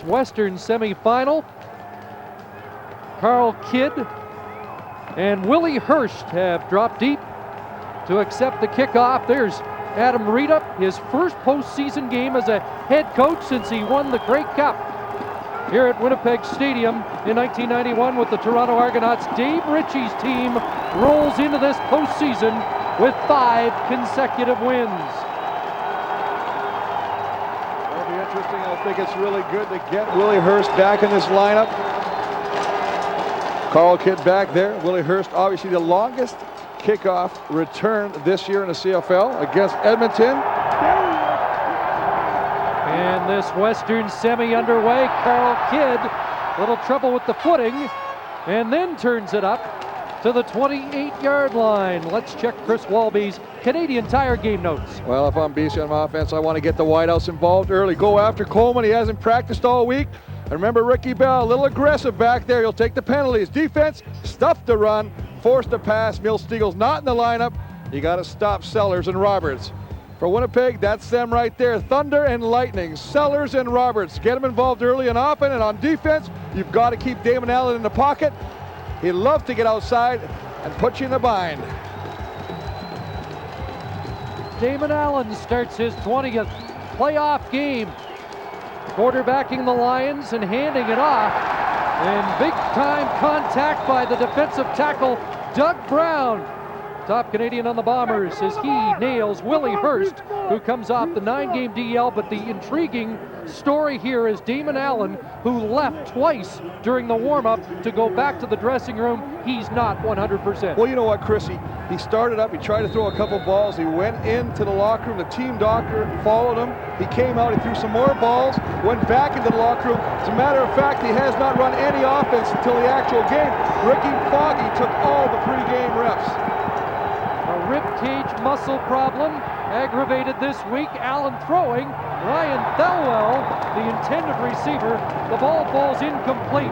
this Western semifinal. Carl Kidd and Willie Hurst have dropped deep to accept the kickoff. There's Adam Rita, his first postseason game as a head coach since he won the Grey Cup here at Winnipeg Stadium in 1991 with the Toronto Argonauts. Dave Ritchie's team rolls into this postseason with 5 consecutive wins. That'll be interesting. I think it's really good to get Willie Hurst back in this lineup. Carl Kidd back there. Willie Hurst, obviously the longest kickoff return this year in the CFL against Edmonton. And this Western semi underway. Carl Kidd, little trouble with the footing, and then turns it up to the 28-yard line. Let's check Chris Walby's Canadian Tire game notes. Well, if I'm BC on offense, I want to get the wideouts involved early. Go after Coleman. He hasn't practiced all week. And remember Ricky Bell, a little aggressive back there. He'll take the penalties. Defense, stuff the run, force the pass. Milstiegel's not in the lineup. You got to stop Sellers and Roberts. For Winnipeg, that's them right there. Thunder and Lightning, Sellers and Roberts. Get them involved early and often. And on defense, you've got to keep Damon Allen in the pocket. He'd love to get outside and put you in the bind. Damon Allen starts his 20th playoff game, quarterbacking the Lions and handing it off. And big-time contact by the defensive tackle, Doug Brown. Top Canadian on the Bombers as he nails Willie Hurst, who comes off the 9-game DL. But the intriguing story here is Damon Allen, who left twice during the warm-up to go back to the dressing room. He's not 100%. Well, you know what, Chris? He started up, he tried to throw a couple balls, he went into the locker room, the team doctor followed him, he came out, he threw some more balls, went back into the locker room. As a matter of fact, he has not run any offense until the actual game. Ricky Foggy took all the pre-game reps. A rib cage muscle problem aggravated this week. Allen throwing. Ryan Thelwell, the intended receiver. The ball falls incomplete.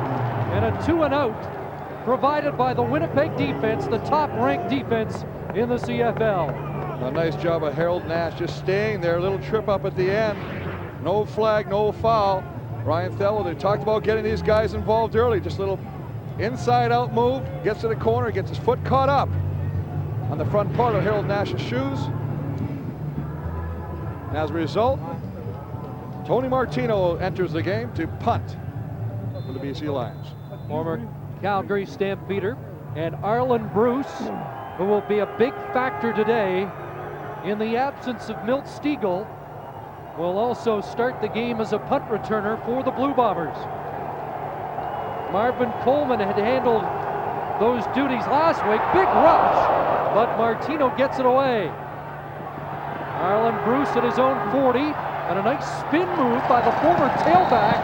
And a 2-and-out provided by the Winnipeg defense, the top-ranked defense in the CFL. A nice job of Harold Nash just staying there. A little trip up at the end. No flag, no foul. Ryan Thelwell, they talked about getting these guys involved early. Just a little inside-out move. Gets to the corner, gets his foot caught up on the front part of Harold Nash's shoes. And as a result, Tony Martino enters the game to punt for the BC Lions. Former Calgary Stampeder and Arlen Bruce, who will be a big factor today in the absence of Milt Stiegel, will also start the game as a punt returner for the Blue Bombers. Marvin Coleman had handled those duties last week. Big rush, but Martino gets it away. Arlen Bruce at his own 40, and a nice spin move by the former tailback,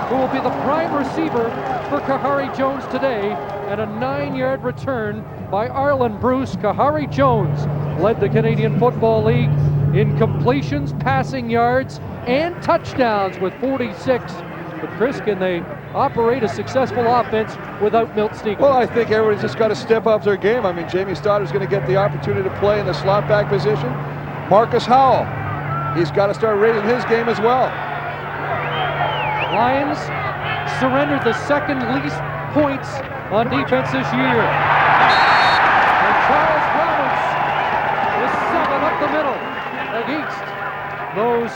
who will be the prime receiver for Kahari Jones today, and a 9-yard return by Arlen Bruce. Kahari Jones led the Canadian Football League in completions, passing yards, and touchdowns with 46. But Chris, can they operate a successful offense without Milt Stiegel? Well, I think everybody's just got to step up their game. I mean, Jamie Stoddard's going to get the opportunity to play in the slot back position. Marcus Howell, he's got to start raising his game as well. Lions surrendered the second least points on defense this year. And Charles Roberts is 7 up the middle against those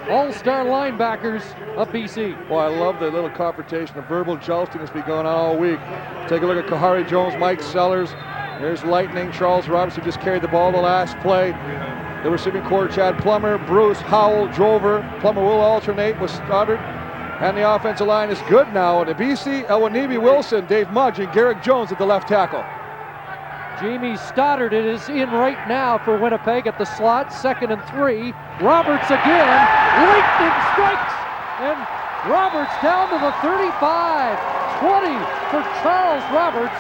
all-star linebackers of BC. Well, I love the little confrontation, the verbal jousting that's been going on all week. Take a look at Kahari Jones, Mike Sellers. There's Lightning, Charles Roberts, who just carried the ball the last play. The receiving corps, Chad Plummer, Bruce, Howell, Drover. Plummer will alternate with Stoddard. And the offensive line is good now. And the BC, Elwanibi Wilson, Dave Mudge, and Garrick Jones at the left tackle. Jamie Stoddard is in right now for Winnipeg at the slot, 2nd and 3. Roberts again, lightning strikes, and Roberts down to the 35. 20 for Charles Roberts,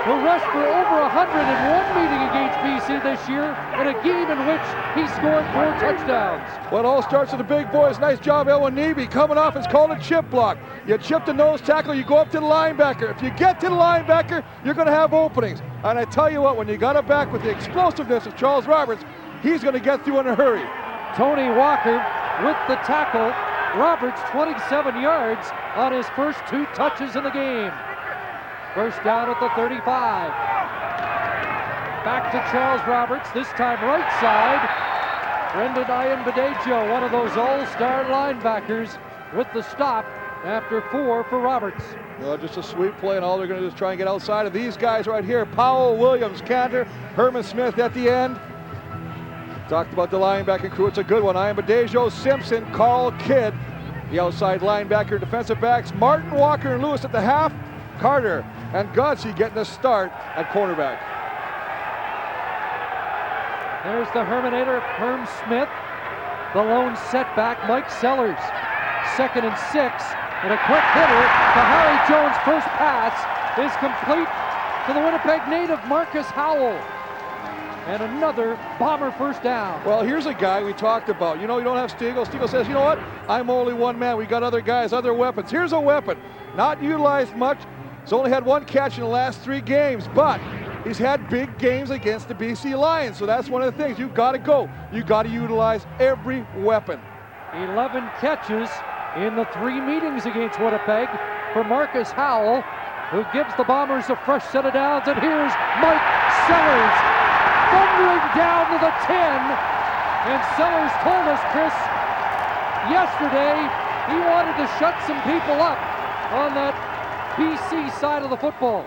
who rushed for over 100 in one meeting against BC this year, in a game in which he scored 4 touchdowns. Well, it all starts with the big boys. Nice job, Elwanibi. Coming off, it's called a chip block. You chip the nose tackle, you go up to the linebacker. If you get to the linebacker, you're going to have openings. And I tell you what, when you got it back with the explosiveness of Charles Roberts, he's going to get through in a hurry. Tony Walker with the tackle Roberts 27 yards on his first 2 touches in the game. First down at the 35. Back to Charles Roberts, this time right side. Brendan Ayanbadejo, one of those all-star linebackers, with the stop after 4 for Roberts. Well, just a sweep play, and all they're going to do is try and get outside of these guys right here. Powell, Williams, Cantor, Herman Smith at the end. Talked about the linebacking crew. It's a good one. Ayanbadejo, Simpson, Carl Kidd, the outside linebacker, defensive backs. Martin, Walker, and Lewis at the half. Carter and Godsey getting a start at cornerback. There's the Herminator, Herm Smith. The lone setback, Mike Sellers. 2nd and 6. And a quick hitter to Harry Jones' first pass is complete to the Winnipeg native, Marcus Howell. And another Bomber first down. Well, here's a guy we talked about. You know, you don't have Stiegel. Stiegel says, you know what? I'm only one man. We got other guys, other weapons. Here's a weapon. Not utilized much. He's only had 1 catch in the last 3 games, but he's had big games against the BC Lions. So that's one of the things. You've got to go. You've got to utilize every weapon. 11 catches in the 3 meetings against Winnipeg for Marcus Howell, who gives the Bombers a fresh set of downs. And here's Mike Sellers thundering down to the 10. And Sellers told us, Chris, yesterday he wanted to shut some people up on that BC side of the football.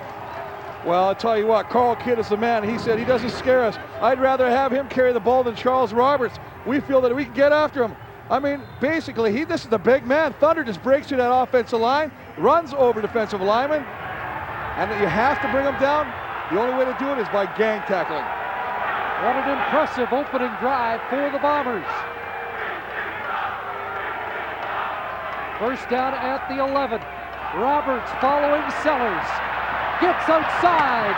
Well, I'll tell you what, Carl Kidd is the man. He said he doesn't scare us. I'd rather have him carry the ball than Charles Roberts. We feel that we can get after him. I mean, basically, this is the big man. Thunder just breaks through that offensive line, runs over defensive linemen, and you have to bring him down. The only way to do it is by gang tackling. What an impressive opening drive for the Bombers. First down at the 11. Roberts following Sellers. Gets outside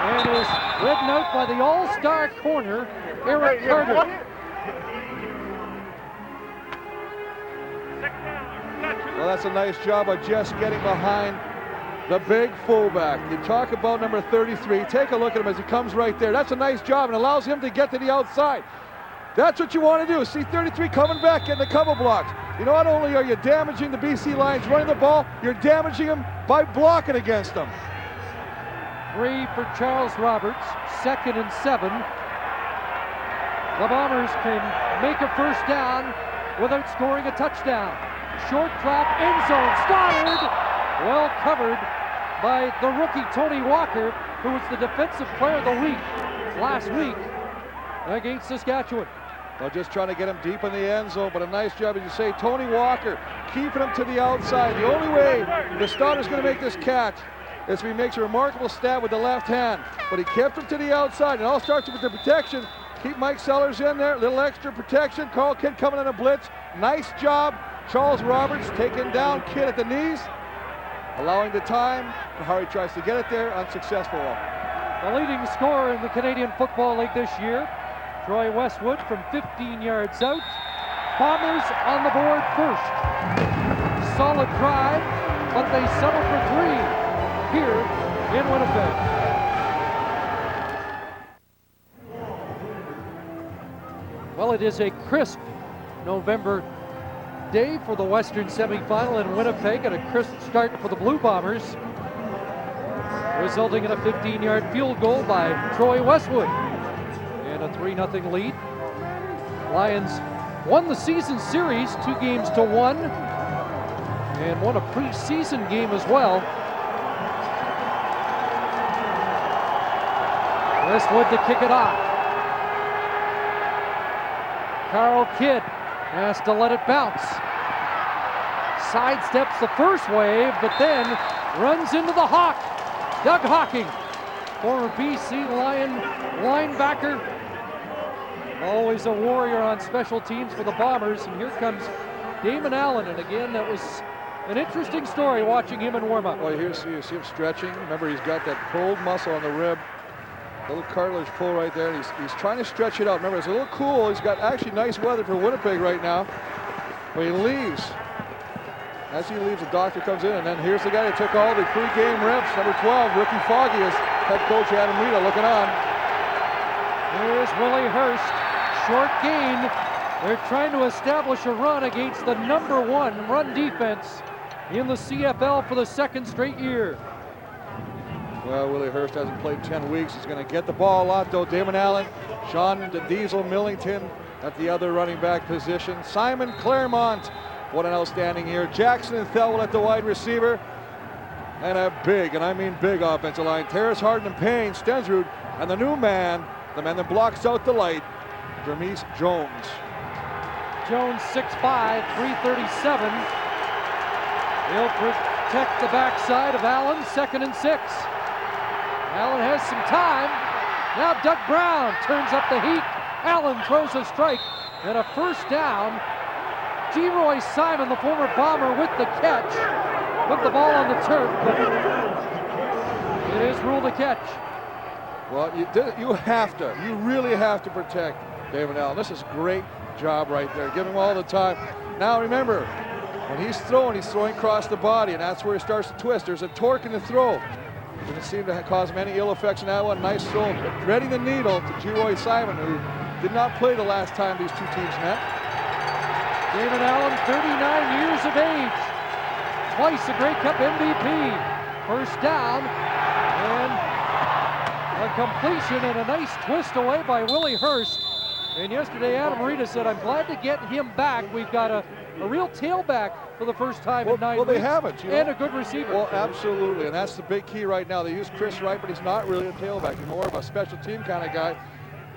and is ridden out by the all-star corner, Eric Carter. Well, that's a nice job of just getting behind the big fullback. You talk about number 33. Take a look at him as he comes right there. That's a nice job and allows him to get to the outside. That's what you want to do. See 33 coming back, getting the cover blocks. You know, not only are you damaging the BC Lions running the ball, you're damaging them by blocking against them. 3 for Charles Roberts, 2nd and 7. The Bombers can make a first down without scoring a touchdown. Short drop, end zone, Stoddard, well covered by the rookie Tony Walker, who was the defensive player of the week last week against Saskatchewan. Well, just trying to get him deep in the end zone, but a nice job, as you say, Tony Walker keeping him to the outside. The only way the Stoddar's going to make this catch is if he makes a remarkable stab with the left hand, but he kept him to the outside. It all starts with the protection. Keep Mike Sellers in there, a little extra protection. Carl Kidd coming in a blitz. Nice job. Charles Roberts taking down Kidd at the knees, allowing the time. Kahari tries to get it there, unsuccessful. The leading scorer in the Canadian Football League this year, Troy Westwood from 15 yards out. Bombers on the board first. Solid drive, but they settle for 3 here in Winnipeg. Well, it is a crisp November day for the Western semifinal in Winnipeg, and a crisp start for the Blue Bombers, resulting in a 15-yard field goal by Troy Westwood and a 3-0 lead. Lions won the season series 2-1 and won a preseason game as well. Westwood to kick it off. Carl Kidd has to let it bounce. Sidesteps the first wave, but then runs into the Hawk. Doug Hawking, former BC Lion linebacker. Always a warrior on special teams for the Bombers. And here comes Damon Allen. And again, that was an interesting story watching him in warm-up. Well, you see him stretching. Remember, he's got that pulled muscle on the rib. Little cartilage pull right there, and he's trying to stretch it out. Remember, it's a little cool. He's got actually nice weather for Winnipeg right now. But he leaves. As he leaves, the doctor comes in, and then here's the guy that took all the pre-game reps, number 12, Ricky Foggy, as head coach Adam Rita looking on. Here's Willie Hurst. Short gain, They're trying to establish a run against the #1 run defense in the CFL for the second straight year. Well, Willie Hurst hasn't played 10 weeks. He's going to get the ball a lot, though. Damon Allen, Sean the Diesel Millington at the other running back position. Simon Claremont, what an outstanding year. Jackson and Thelwell at the wide receiver. And a big, and I mean big, offensive line. Terrace, Harden, and Payne, Stensrud, and the new man, the man that blocks out the light, Jermise Jones. Jones 6'5", 337. He'll protect the backside of Allen, 2nd and 6. Allen has some time. Now Doug Brown turns up the heat. Allen throws a strike and a first down. Geroy Simon, the former Bomber, with the catch. Put the ball on the turf, but it is ruled a catch. Well, you really have to protect David Allen. This is a great job right there. Give him all the time. Now remember, when he's throwing across the body, and that's where he starts to twist. There's a torque in the throw. Didn't seem to cause him any ill effects in that one. Nice throw, threading the needle to Geroy Simon, who did not play the last time these two teams met. David Allen, 39 years of age. Twice a Grey Cup MVP. First down, and a completion and a nice twist away by Willie Hurst. And yesterday, Adam Rita said, I'm glad to get him back. We've got a real tailback for the first time in 9 weeks. Well, they haven't. And a good receiver. Well, absolutely, and that's the big key right now. They use Chris Wright, but he's not really a tailback. He's more of a special team kind of guy.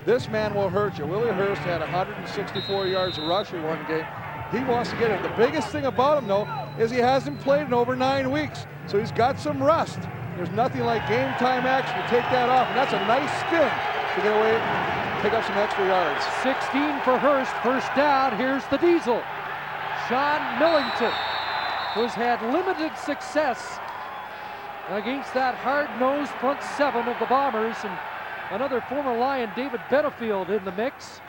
This man will hurt you. Willie Hurst had 164 yards rushing one game. He wants to get it. The biggest thing about him, though, is he hasn't played in over 9 weeks, so he's got some rust. There's nothing like game time action to take that off, and that's a nice spin to get away, pick up some extra yards. 16 for Hurst, first down. Here's the Diesel. Sean Millington, who's had limited success against that hard-nosed front 7 of the Bombers, and another former Lion, David Benefield, in the mix,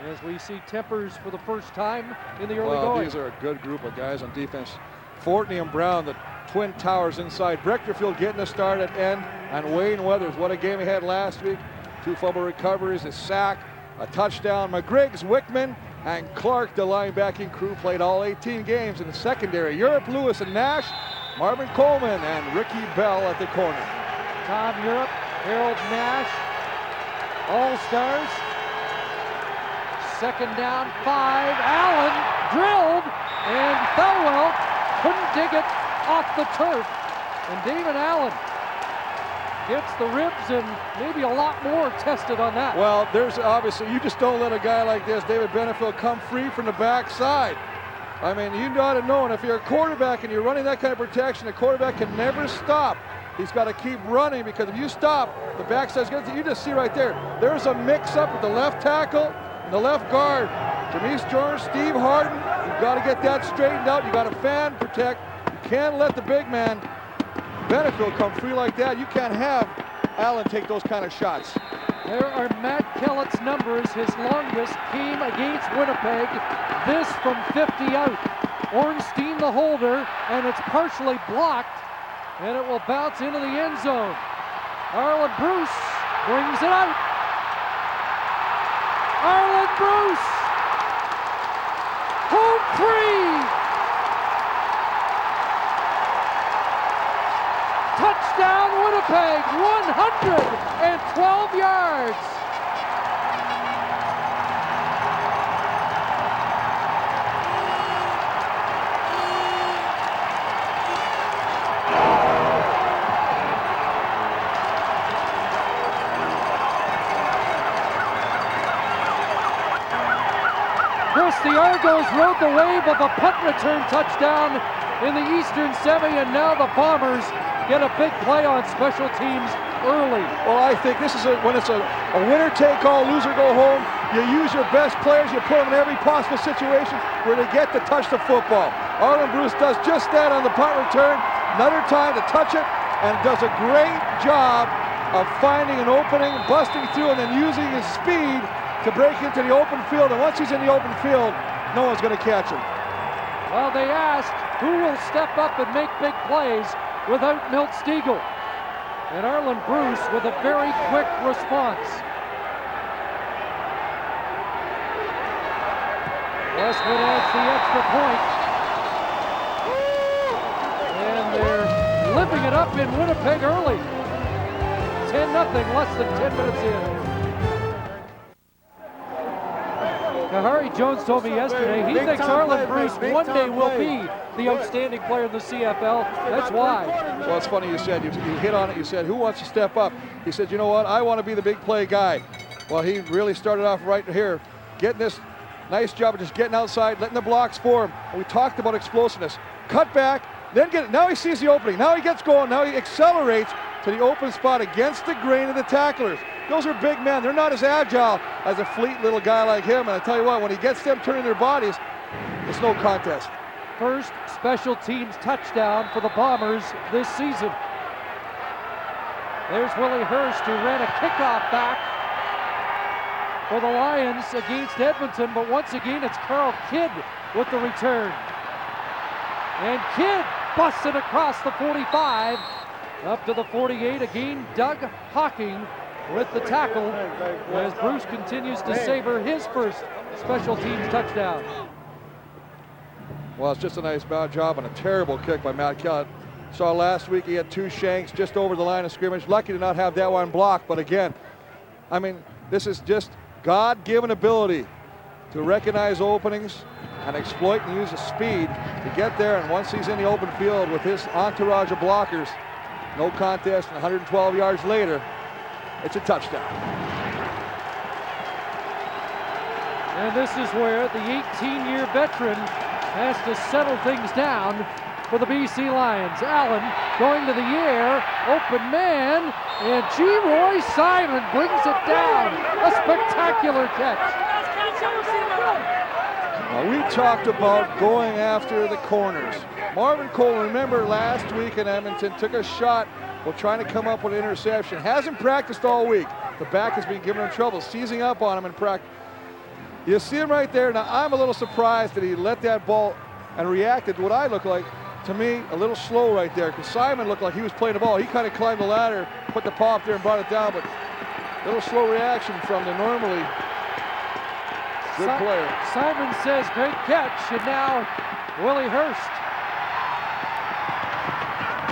as we see tempers for the first time in the early going. These are a good group of guys on defense. Fortney and Brown, the twin towers inside. Brechterfield getting a start at end, and Wayne Weathers, what a game he had last week. 2 fumble recoveries, a sack, a touchdown. McGriggs, Wickman, and Clark, the linebacking crew, played all 18 games in the secondary. Europe, Lewis, and Nash, Marvin Coleman, and Ricky Bell at the corner. Tom Europe, Harold Nash, all-stars. Second down, 5. Allen drilled, and Thelwell couldn't dig it off the turf. And David Allen gets the ribs and maybe a lot more tested on that. Well, there's obviously, you just don't let a guy like this, David Benefield, come free from the backside. I mean, you got to know, and if you're a quarterback and you're running that kind of protection, a quarterback can never stop. He's got to keep running, because if you stop, the backside's good. You just see right there, there's a mix-up with the left tackle and the left guard. Jermise Jones, Steve Harden, you've got to get that straightened out. You got to fan protect. You can't let the big man Benefield come free like that. You can't have Allen take those kind of shots. There are Matt Kellett's numbers. His longest came against Winnipeg. This from 50 out. Ornstein the holder, and it's partially blocked, and it will bounce into the end zone. Arlen Bruce brings it out. Arlen Bruce, home free. Touchdown Winnipeg, 112 yards. Chris, the Argos rode the wave of a punt return touchdown in the Eastern Semi, and now the Bombers get a big play on special teams early. Well, I think this is when it's a winner take all, loser go home. You use your best players, you put them in every possible situation where they get to touch the football. Arlen Bruce does just that on the punt return. Another time to touch it, and does a great job of finding an opening, busting through, and then using his speed to break into the open field. And once he's in the open field, no one's going to catch him. Well, they asked who will step up and make big plays without Milt Stegall. And Arlen Bruce with a very quick response. Westwood adds the extra point. And they're living it up in Winnipeg early. 10-0, less than 10 minutes in. Now, Harry Jones told me yesterday he thinks Arlen Bruce one day will be the outstanding player in the CFL. That's why. Well, it's funny you said, you hit on it, you said, who wants to step up? He said, you know what, I want to be the big play guy. Well, he really started off right here, getting this nice job of just getting outside, letting the blocks form. And we talked about explosiveness. Cut back, then get it. Now he sees the opening. Now he gets going. Now he accelerates to the open spot against the grain of the tacklers. Those are big men. They're not as agile as a fleet little guy like him. And I tell you what, when he gets them turning their bodies, it's no contest. First special teams touchdown for the Bombers this season. There's Willie Hurst, who ran a kickoff back for the Lions against Edmonton, but once again it's Carl Kidd with the return. And Kidd busts it across the 45, up to the 48. Again, Doug Hocking with the tackle as Bruce continues to savor his first special teams touchdown. Well, it's just a nice bad job and a terrible kick by Matt Kellett. Saw last week he had 2 shanks just over the line of scrimmage. Lucky to not have that one blocked, but again, I mean, this is just God-given ability to recognize openings and exploit and use the speed to get there. And once he's in the open field with his entourage of blockers, no contest, and 112 yards later, it's a touchdown. And this is where the 18-year veteran has to settle things down for the BC Lions. Allen going to the air, open man, and G. Roy Simon brings it down. A spectacular catch. Now, we talked about going after the corners. Marvin Cole, remember last week in Edmonton, took a shot while trying to come up with an interception. Hasn't practiced all week. The back has been giving him trouble, seizing up on him in practice. You see him right there. Now, I'm a little surprised that he let that ball and reacted to what I look like, to me, a little slow right there, because Simon looked like he was playing the ball. He kind of climbed the ladder, put the paw up there and brought it down, but a little slow reaction from the normally good player. Simon says, great catch, and now Willie Hurst.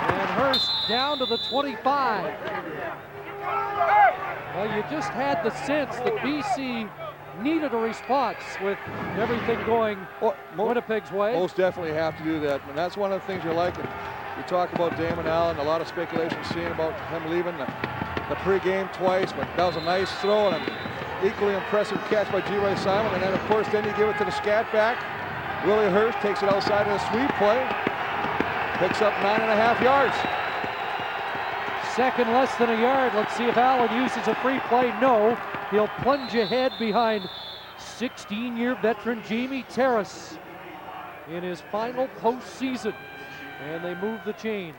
And Hurst down to the 25. Well, you just had the sense that BC needed a response with everything going Winnipeg's way. Most definitely have to do that, and that's one of the things you're liking. You talk about Damon Allen, a lot of speculation seeing about him leaving the pregame twice, but that was a nice throw and an equally impressive catch by G. Roy Simon. And then, of course, then you give it to the scat back. Willie Hurst takes it outside of the sweep play, picks up 9.5 yards. Second less than a yard. Let's see if Allen uses a free play. No. He'll plunge ahead behind 16-year veteran Jamie Terrace in his final postseason. And they move the chains.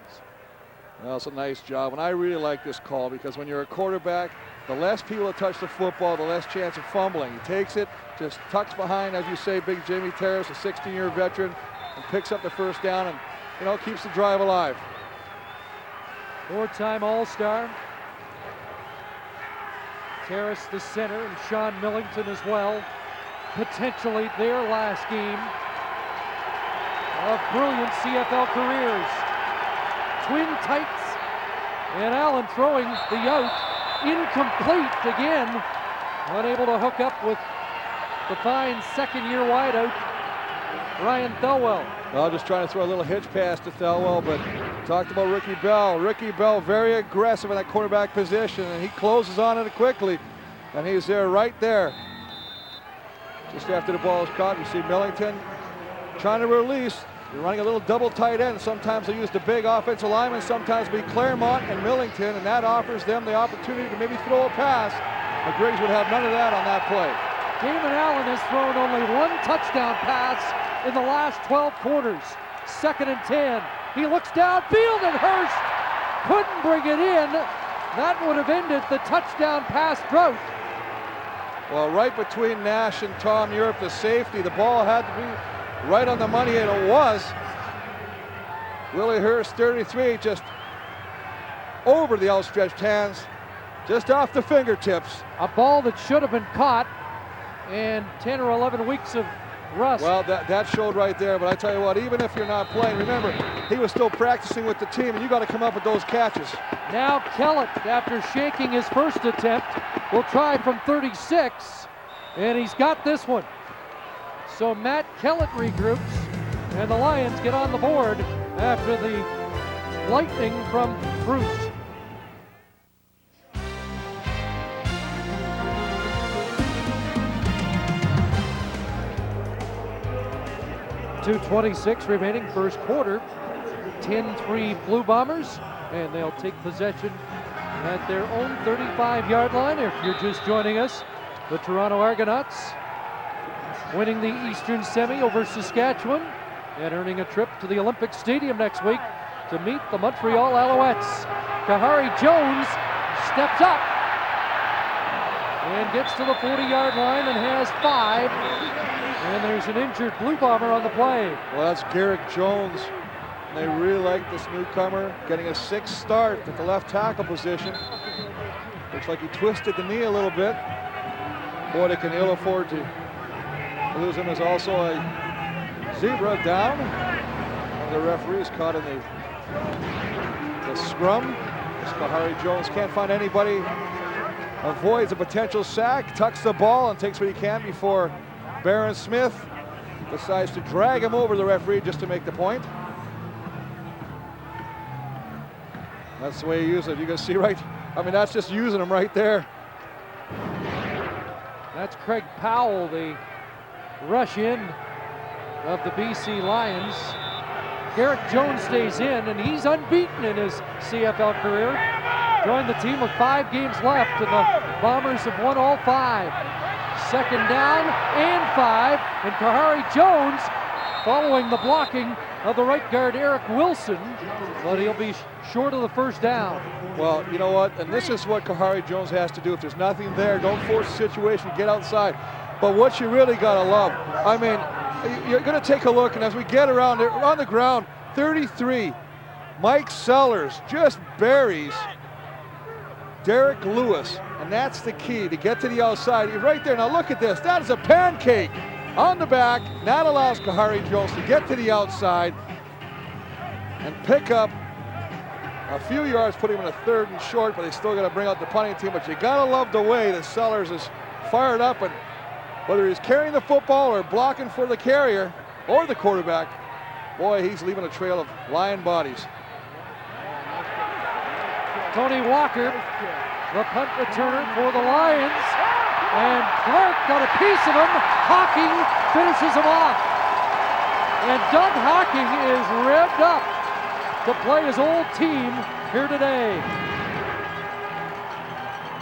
Well, it's a nice job, and I really like this call because when you're a quarterback, the less people that touch the football, the less chance of fumbling. He takes it, just tucks behind, as you say, big Jamie Terrace, a 16-year veteran, and picks up the first down and, you know, keeps the drive alive. 4-time All-Star. Terrace the center, and Sean Millington as well. Potentially their last game of brilliant CFL careers. Twin tights, and Allen throwing the out. Incomplete again. Unable to hook up with the fine second-year wideout, Ryan Thelwell. Well, just trying to throw a little hitch pass to Thelwell, but talked about Ricky Bell. Ricky Bell very aggressive in that quarterback position, and he closes on it quickly, and he's there right there. Just after the ball is caught, you see Millington trying to release. You're running a little double tight end. Sometimes they use the big offensive lineman, sometimes be Claremont and Millington, and that offers them the opportunity to maybe throw a pass. But Griggs would have none of that on that play. Damon Allen has thrown only one touchdown pass in the last 12 quarters. 2nd and 10. He looks downfield, and Hurst couldn't bring it in. That would have ended the touchdown pass drought. Well, right between Nash and Tom Europe, the safety, the ball had to be right on the money, and it was. Willie Hurst, 33, just over the outstretched hands, just off the fingertips. A ball that should have been caught, and 10 or 11 weeks of Rust. Well, that showed right there, but I tell you what, even if you're not playing, remember, he was still practicing with the team, and you got to come up with those catches. Now Kellett, after shaking his first attempt, will try from 36, and he's got this one. So Matt Kellett regroups, and the Lions get on the board after the lightning from Bruce. 2:26 remaining first quarter. 10-3 Blue Bombers, and they'll take possession at their own 35-yard line. If you're just joining us, the Toronto Argonauts winning the Eastern Semi over Saskatchewan and earning a trip to the Olympic Stadium next week to meet the Montreal Alouettes. Kahari Jones steps up and gets to the 40-yard line and has 5. And there's an injured Blue Bomber on the play. Well, that's Garrick Jones. They really like this newcomer, getting a 6th start at the left tackle position. Looks like he twisted the knee a little bit. Boy, they can ill afford to lose him. Is also a zebra down. One of the referees caught in the scrum. Kahari Jones can't find anybody. Avoids a potential sack, tucks the ball, and takes what he can before Barron Smith decides to drag him over the referee just to make the point. That's the way he uses it. You can see right, I mean, that's just using him right there. That's Craig Powell, the rush in of the BC Lions. Garrick Jones stays in, and he's unbeaten in his CFL career. Joined the team with 5 games left, and the Bombers have won all 5. Second down and 5, and Kahari Jones following the blocking of the right guard Eric Wilson, but he'll be short of the first down. Well, you know what, and this is what Kahari Jones has to do. If there's nothing there, don't force the situation, get outside. But what you really gotta love, I mean, you're gonna take a look, and as we get around there, on the ground, 33, Mike Sellers just buries Derek Lewis, and that's the key, to get to the outside. He's right there. Now look at this. That is a pancake on the back. That allows Kahari Jones to get to the outside and pick up a few yards, put him in a 3rd and short, but they still got to bring out the punting team. But you got to love the way that Sellers is fired up, and whether he's carrying the football or blocking for the carrier or the quarterback, boy, he's leaving a trail of Lion bodies. Tony Walker, the punt returner for the Lions, and Clark got a piece of him. Hawking finishes him off, and Doug Hawking is revved up to play his old team here today.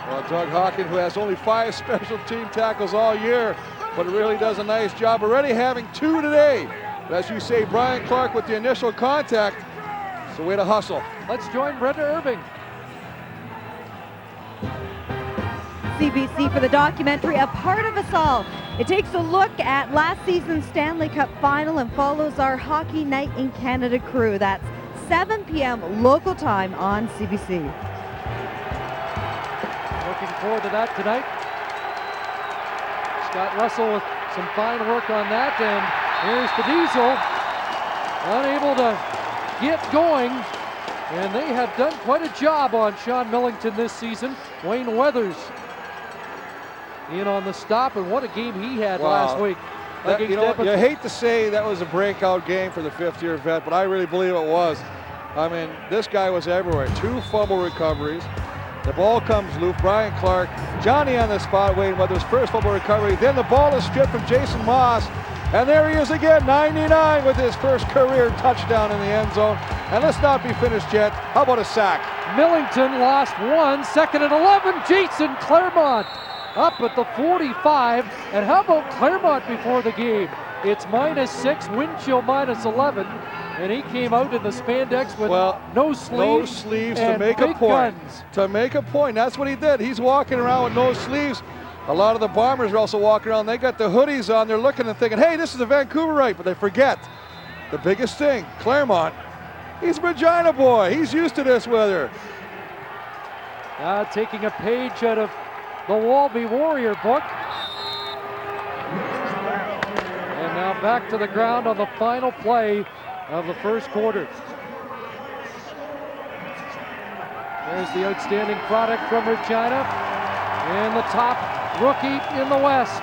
Well, Doug Hawking, who has only 5 special team tackles all year, but really does a nice job, already having 2 today. But as you say, Brian Clark with the initial contact, it's a way to hustle. Let's join Brenda Irving. CBC for the documentary, A Part of Us All. It takes a look at last season's Stanley Cup final and follows our Hockey Night in Canada crew. That's 7 p.m. local time on CBC. Looking forward to that tonight. Scott Russell with some fine work on that, and here's the Diesel, unable to get going, and they have done quite a job on Sean Millington this season. Wayne Weathers in on the stop, and what a game he had last week. You know, you hate to say that was a breakout game for the 5th-year vet, but I really believe it was. I mean, this guy was everywhere. 2 fumble recoveries. The ball comes loose. Brian Clark, Johnny on the spot, Wayne Weathers' first fumble recovery. Then the ball is stripped from Jason Moss. And there he is again, 99 with his first career touchdown in the end zone. And let's not be finished yet. How about a sack? Millington lost 1, 2nd and 11. Jason Claremont up at the 45. And how about Claremont before the game? It's -6, wind chill -11. And he came out in the spandex with no sleeves to make a point. Guns. To make a point, that's what he did. He's walking around with no sleeves. A lot of the Bombers are also walking around. They got the hoodies on. They're looking and thinking, hey, this is a Vancouverite, but they forget the biggest thing. Claremont, he's a Regina boy. He's used to this weather. Taking a page out of the Walby Warrior book. And come back to the ground on the final play of the first quarter. There's the outstanding product from Regina and the top rookie in the West.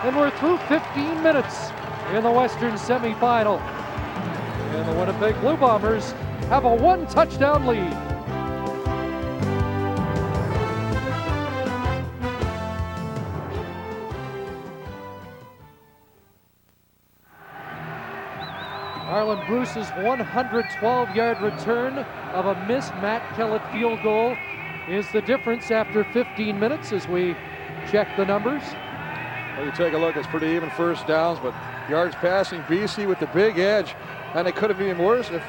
And we're through 15 minutes in the Western semifinal. And the Winnipeg Blue Bombers have a 1-touchdown lead. Arlen Bruce's 112-yard return of a missed Matt Kellett field goal is the difference after 15 minutes as we check the numbers. Well, you take a look, it's pretty even first downs, but yards passing, BC with the big edge. And it could have been even worse if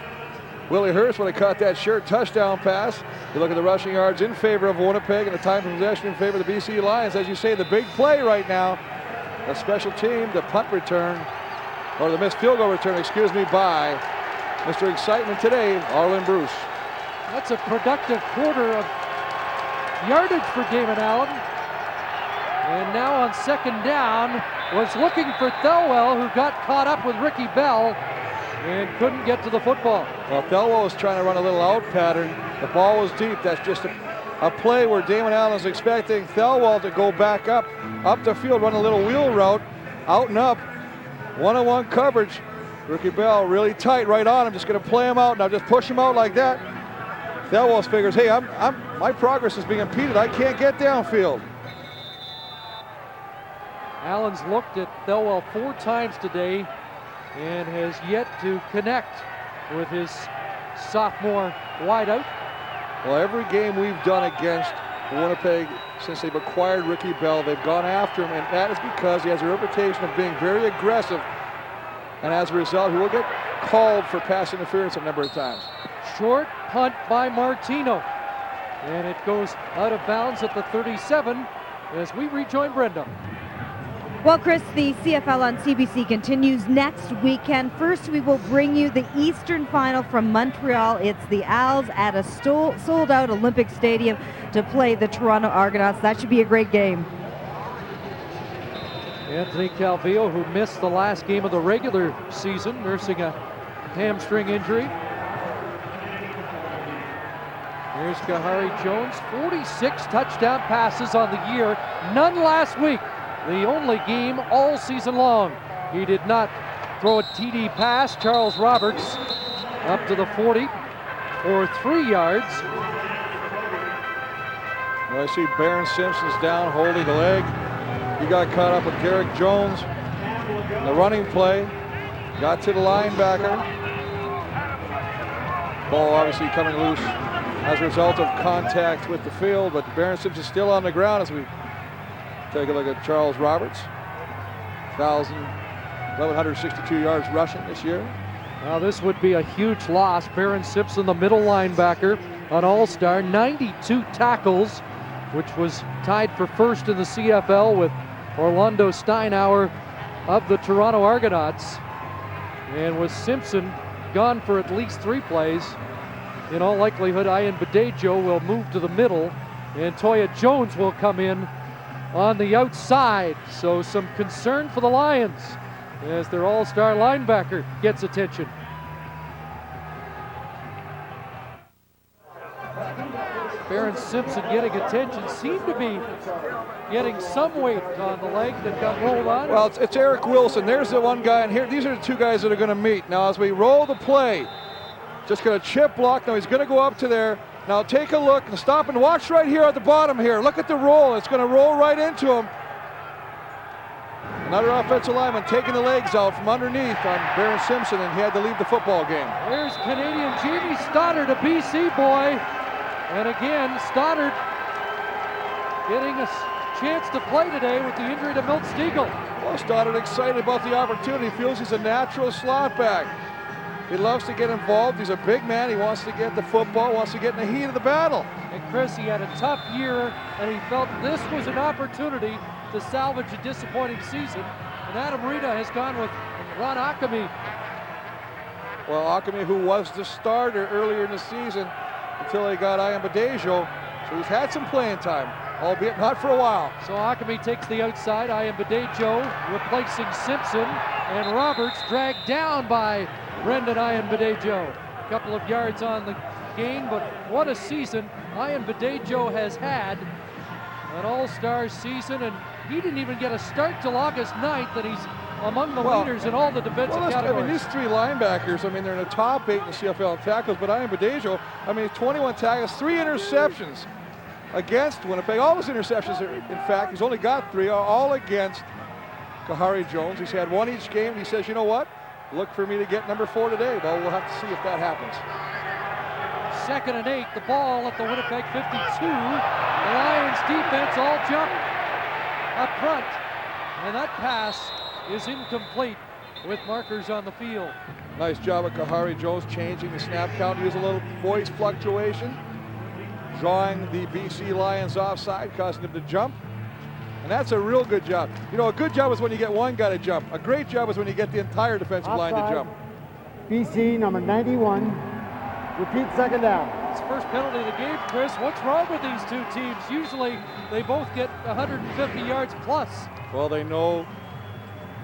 Willie Hurst would have caught that sure touchdown pass. You look at the rushing yards in favor of Winnipeg and the time of possession in favor of the BC Lions. As you say, the big play right now, a special team, the punt return, or the missed field goal return, excuse me, by Mr. Excitement today, Arlen Bruce. That's a productive quarter of yardage for Damon Allen. And now on second down, was looking for Thelwell, who got caught up with Ricky Bell and couldn't get to the football. Well, Thelwell was trying to run a little out pattern. The ball was deep. That's just a play where Damon Allen is expecting Thelwell to go back up the field, run a little wheel route, out and up. One-on-one coverage. Ricky Bell really tight right on him. Just going to play him out. Now just push him out like that. Thelwell figures, hey, my progress is being impeded. I can't get downfield. Allen's looked at Thelwell 4 times today and has yet to connect with his sophomore wideout. Well, every game we've done against Winnipeg since they've acquired Ricky Bell, they've gone after him, and that is because he has a reputation of being very aggressive, and as a result, he will get called for pass interference a number of times. Short punt by Martino, and it goes out of bounds at the 37 as we rejoin Brenda. Well, Chris, the CFL on CBC continues next weekend. First, we will bring you the Eastern Final from Montreal. It's the Als at a sold-out Olympic Stadium to play the Toronto Argonauts. That should be a great game. Anthony Calvillo, who missed the last game of the regular season, nursing a hamstring injury. Here's Kahari Jones, 46 touchdown passes on the year, none last week. The only game all season long. He did not throw a TD pass. Charles Roberts up to the 40 for 3 yards. Well, I see Barron Simpson's down holding the leg. He got caught up with Derek Jones. The running play got to the linebacker. Ball obviously coming loose as a result of contact with the field, but Barron Simpson still on the ground as we take a look at Charles Roberts. 1,162 yards rushing this year. Now this would be a huge loss. Barron Simpson, the middle linebacker, an all-star, 92 tackles, which was tied for first in the CFL with Orlando Steinauer of the Toronto Argonauts. And with Simpson gone for at least 3 plays, in all likelihood, Ian Badejo will move to the middle, and Toya Jones will come in on the outside. So some concern for the Lions as their all-star linebacker gets attention. Barron Simpson getting attention, seemed to be getting some weight on the leg that got rolled on. Well, it's Eric Wilson. There's the one guy, and here these are the 2 guys that are going to meet. Now as we roll the play, just going to chip block. Now he's going to go up to there. Now take a look and stop and watch right here at the bottom here. Look at the roll. It's going to roll right into him. Another offensive lineman taking the legs out from underneath on Barron Simpson, and he had to leave the football game. There's Canadian Jamie Stoddard, a BC boy. And again, Stoddard getting a chance to play today with the injury to Milt Stiegel. Well, Stoddard excited about the opportunity. Feels he's a natural slot back. He loves to get involved. He's a big man. He wants to get the football, wants to get in the heat of the battle. And Chris, he had a tough year, and he felt this was an opportunity to salvage a disappointing season. And Adam Rita has gone with Ron Akami. Well, Akami, who was the starter earlier in the season until they got Ian Badejo, so he's had some playing time, albeit not for a while. So Akami takes the outside. Ian Badejo replacing Simpson. and Roberts dragged down by Brendan Ian Badejo. A couple of yards on the gain, but what a season Ian Badejo has had. An all-star season, and he didn't even get a start till August 9th, and he's among the leaders in all the defensive categories. I mean, these three linebackers, I mean, they're in the top 8 in the CFL in tackles, but Ian Badejo, I mean, 21 tackles, 3 interceptions against Winnipeg. All his interceptions, in fact, he's only got 3, are all against Kahari Jones. He's had 1 each game, and he says, you know what? Look for me to get number 4 today. Well, we'll have to see if that happens. 2nd and 8, the ball at the Winnipeg 52. The Lions defense all jump up front, and that pass is incomplete with markers on the field. Nice job of Kahari Jones changing the snap count. He was a little voice fluctuation, drawing the BC Lions offside, causing them to jump. And that's a real good job. You know, a good job is when you get one guy to jump. A great job is when you get the entire defensive line to jump. BC number 91. Repeat, second down. It's first penalty of the game, Chris. What's wrong with these two teams? Usually they both get 150 yards plus. Well, they know,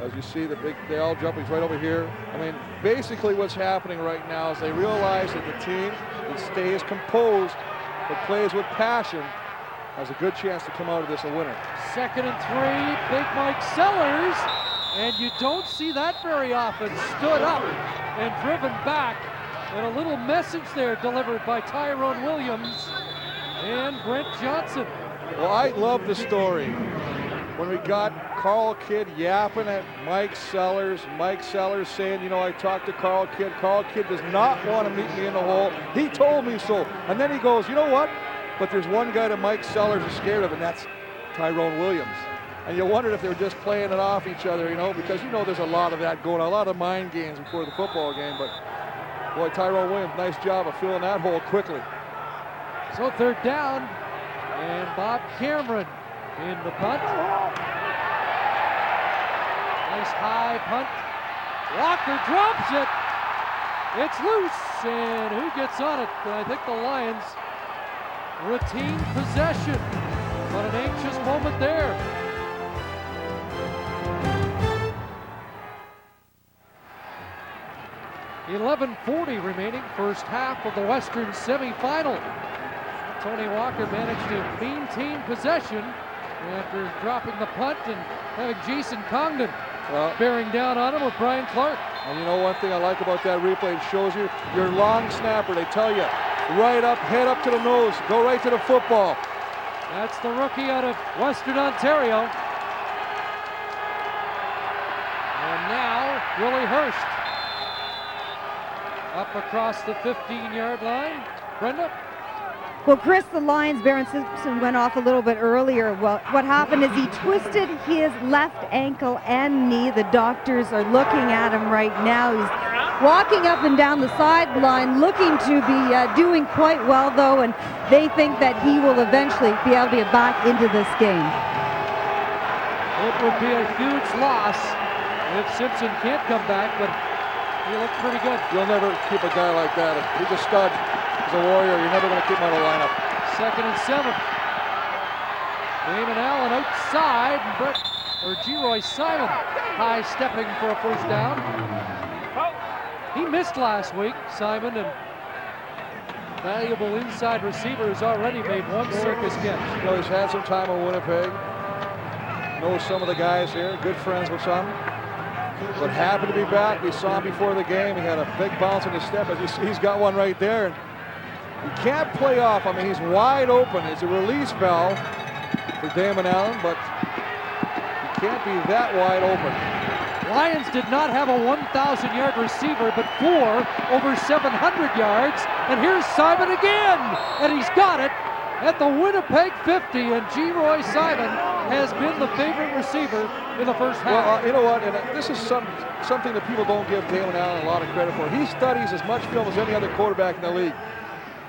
as you see, they all jump. He's right over here. I mean, basically what's happening right now is they realize that the team that stays composed, that plays with passion, has a good chance to come out of this a winner. 2nd and 3, big Mike Sellers, and you don't see that very often. Stood up and driven back, and a little message there delivered by Tyrone Williams and Brent Johnson. Well, I love the story when we got Carl Kidd yapping at Mike Sellers saying, you know, I talked to Carl Kidd does not want to meet me in the hole. He told me so. And then he goes, you know what? But there's one guy that Mike Sellers is scared of, and that's Tyrone Williams. And you wondered if they were just playing it off each other, you know, because you know there's a lot of that going on, a lot of mind games before the football game. But boy, Tyrone Williams, nice job of filling that hole quickly. So 3rd down, and Bob Cameron in the punt. Nice high punt. Walker drops it. It's loose, and who gets on it? I think the Lions retain possession, but an anxious moment there. .11:40 remaining, first half of the Western semifinal. Tony Walker managed to maintain possession after dropping the punt and having Jason Congdon bearing down on him with Brian Clark. And you know one thing I like about that replay, it shows you your long snapper. They tell you, right up, head up to the nose, go right to the football. That's the rookie out of Western Ontario. And now, Willie Hurst. Up across the 15-yard line. Brenda? Well, Chris, the Lions, Baron Simpson went off a little bit earlier. Well, what happened is he twisted his left ankle and knee. The doctors are looking at him right now. He's walking up and down the sideline, looking to be doing quite well, though, and they think that he will eventually be able to get back into this game. It would be a huge loss if Simpson can't come back, but he looked pretty good. You'll never keep a guy like that. He's a stud. He's a warrior. You're never going to keep him out of the lineup. 2nd and 7. Damon Allen outside, Geroy Simon high stepping for a first down. He missed last week, Simon, and valuable inside receiver has already made one circus catch. You know, he's had some time in Winnipeg. Knows some of the guys here, good friends with some. But happy to be back. We saw him before the game. He had a big bounce in his step. As you see, he's got one right there. And you can't play off. I mean, he's wide open. It's a release valve for Damon Allen, but you can't be that wide open. Lions did not have a 1,000-yard receiver, but 4 over 700 yards. And here's Simon again, and he's got it at the Winnipeg 50. And Geroy Simon has been the favorite receiver in the first half. Well, you know what? And this is something that people don't give Damon Allen a lot of credit for. He studies as much film as any other quarterback in the league.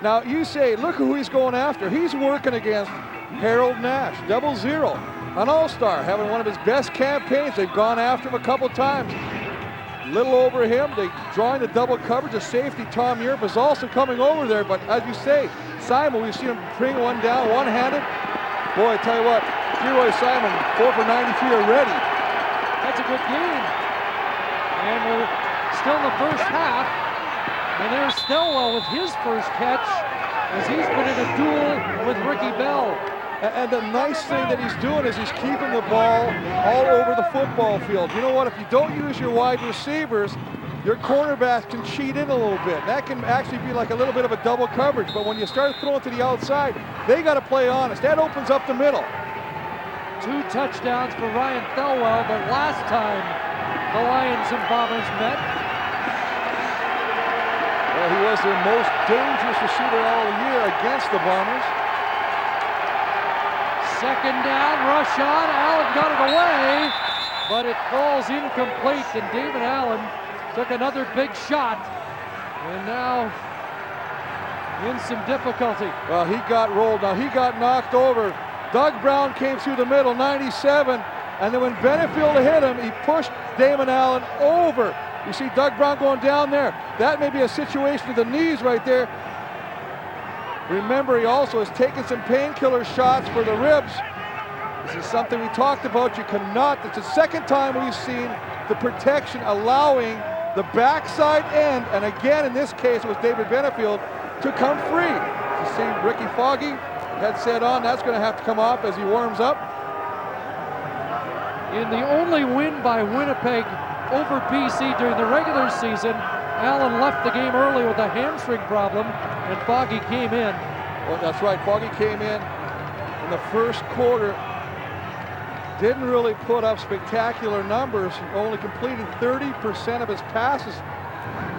Now, you say, look who he's going after. He's working against Harold Nash, 00, an all-star, having one of his best campaigns. They've gone after him a couple times. Little over him. They drawing the double coverage. The safety, Tom Europe, is also coming over there. But as you say, Simon, we've seen him bring one down one-handed. Boy, I tell you what, Geroy Simon, 4 for 93 already. That's a good game. And we're still in the first half. And there's Thelwell with his first catch as he's been in a duel with Ricky Bell. And the nice thing that he's doing is he's keeping the ball all over the football field. You know what? If you don't use your wide receivers, your cornerbacks can cheat in a little bit. That can actually be like a little bit of a double coverage. But when you start throwing to the outside, they got to play honest. That opens up the middle. 2 touchdowns for Ryan Thelwell, but last time the Lions and Bombers met, well, he was their most dangerous receiver all year against the Bombers. Second down, rush on. Allen got it away, but it falls incomplete, and David Allen took another big shot, and now in some difficulty. Well, he got rolled. Now he got knocked over. Doug Brown came through the middle, 97, and then when Benefield hit him, he pushed Damon Allen over. You see Doug Brown going down there. That may be a situation of the knees right there. Remember, he also has taken some painkiller shots for the ribs. This is something we talked about. You cannot, it's the second time we've seen the protection allowing the backside end, and again in this case it was David Benefield, to come free. You see Ricky Foggy, headset on, that's going to have to come off as he warms up. In the only win by Winnipeg over BC during the regular season, Allen left the game early with a hamstring problem, and Foggy came in. Well, that's right, Foggy came in the first quarter. Didn't really put up spectacular numbers, only completing 30% of his passes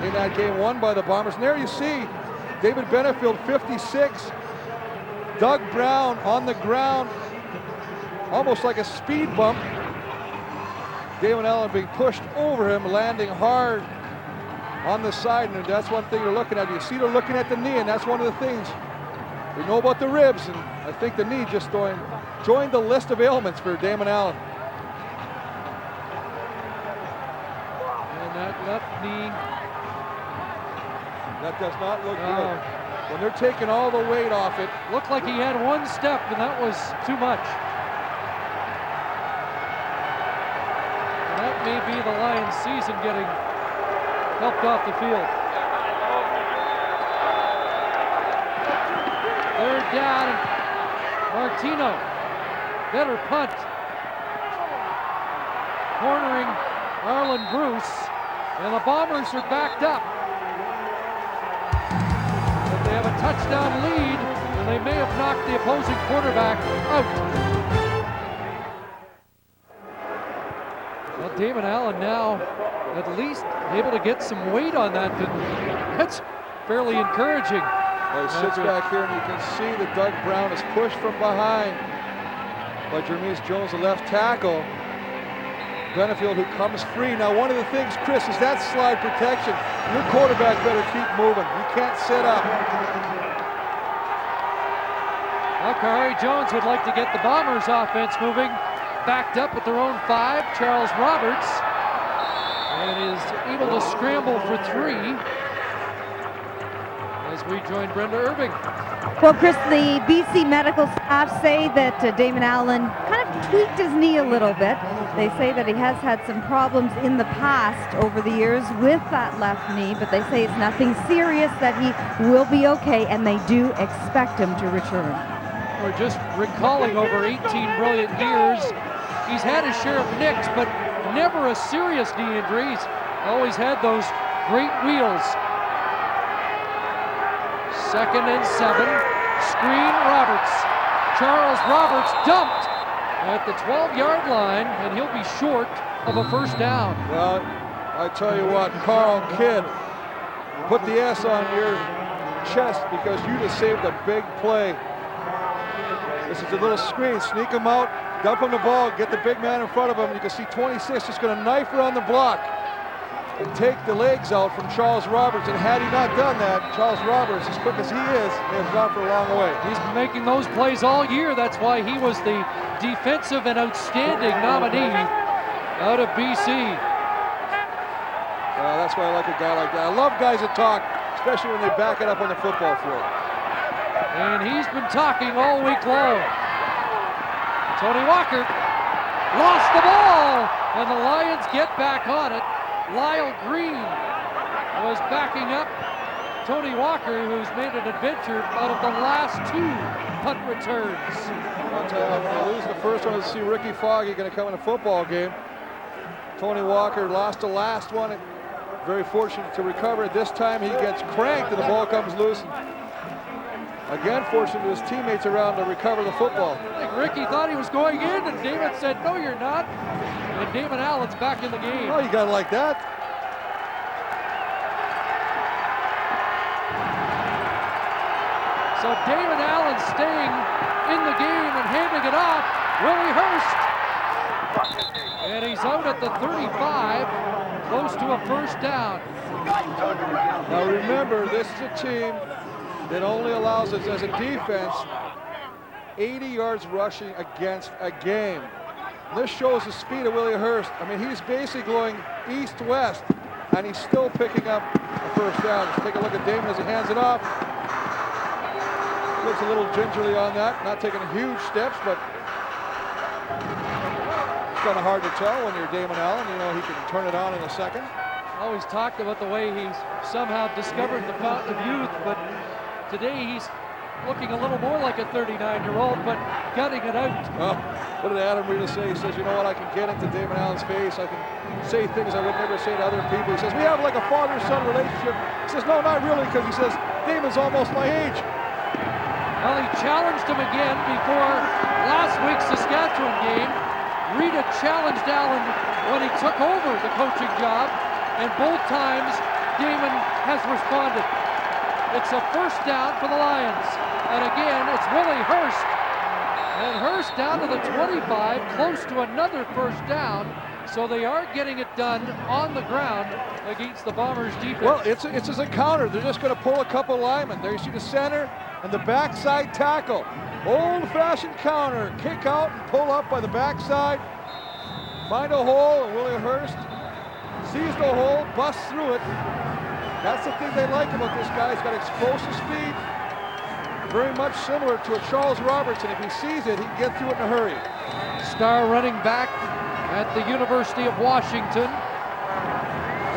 in that game won by the Bombers. And there you see David Benefield, 56. Doug Brown on the ground, almost like a speed bump. Damon Allen being pushed over him, landing hard on the side, and that's one thing you're looking at. You see they're looking at the knee, and that's one of the things. We know about the ribs, and I think the knee just joined the list of ailments for Damon Allen. And that left knee. That does not look good. When they're taking all the weight off it. Looked like he had one step, and that was too much. And that may be the Lions' season getting helped off the field. Third down, Martino, better punt. Cornering Arlen Bruce, and the Bombers are backed up. But they have a touchdown lead, and they may have knocked the opposing quarterback out. Well, Damon Allen now at least able to get some weight on that, and that's fairly encouraging. Well, he sits back here, and you can see that Doug Brown is pushed from behind by Jermise Jones, the left tackle. Benefield, who comes free. Now, one of the things, Chris, is that slide protection. Your quarterback better keep moving. You can't sit up. Well, Khari Jones would like to get the Bombers' offense moving. Backed up at their own 5, Charles Roberts, and is able to scramble for 3 as we join Brenda Irving. Well, Chris, the BC medical staff say that Damon Allen kind of tweaked his knee a little bit. They say that he has had some problems in the past over the years with that left knee, but they say it's nothing serious, that he will be okay, and they do expect him to return. We're just recalling over 18 brilliant years. He's had his share of nicks, but never a serious knee injury. He's always had those great wheels. 2nd and 7. Screen Roberts. Charles Roberts dumped at the 12-yard line, and he'll be short of a first down. Well, I tell you what, Carl Kidd, put the S on your chest because you just saved a big play. This is a little screen, sneak him out, dump him the ball, get the big man in front of him. You can see 26 just going to knife around the block and take the legs out from Charles Roberts. And had he not done that, Charles Roberts, as quick as he is, may have gone for a long way. He's been making those plays all year. That's why he was the defensive and outstanding nominee out of BC. That's why I like a guy like that. I love guys that talk, especially when they back it up on the football field. And he's been talking all week long. Tony Walker lost the ball, and the Lions get back on it. Lyle Green was backing up Tony Walker, who's made an adventure out of the last 2 punt returns. I'll tell you, when you lose the first one, to see Ricky Foggy going to come in a football game. Tony Walker lost the last one. Very fortunate to recover. This time he gets cranked and the ball comes loose. Again, fortunate his teammates around to recover the football. I think Ricky thought he was going in, and Damon said, "No, you're not." And Damon Allen's back in the game. Oh, you got it like that. So Damon Allen staying in the game and handing it off. Willie Hurst. And he's out at the 35, close to a first down. Now remember, this is a team that only allows us as a defense 80 yards rushing against a game. This shows the speed of Willie Hurst. I mean, he's basically going east-west, and he's still picking up a first down. Let's take a look at Damon as he hands it off. Looks a little gingerly on that, not taking huge steps, but it's kind of hard to tell when you're Damon Allen. You know, he can turn it on in a second. Always talked about the way he's somehow discovered the fountain of youth, but today he's looking a little more like a 39-year-old, but gutting it out. Well, what did Adam Rita say? He says, you know what, I can get into Damon Allen's face. I can say things I would never say to other people. He says, we have like a father-son relationship. He says, no, not really, because he says, Damon's almost my age. Well, he challenged him again before last week's Saskatchewan game. Rita challenged Allen when he took over the coaching job, and both times Damon has responded. It's a first down for the Lions. And again, it's Willie Hurst. And Hurst down to the 25, close to another first down. So they are getting it done on the ground against the Bombers defense. Well, it's as a counter. They're just going to pull a couple linemen. There you see the center and the backside tackle. Old-fashioned counter. Kick out and pull up by the backside. Find a hole, and Willie Hurst sees the hole, busts through it. That's the thing they like about this guy. He's got explosive speed, very much similar to a Charles Robertson. If he sees it, he can get through it in a hurry. Star running back at the University of Washington.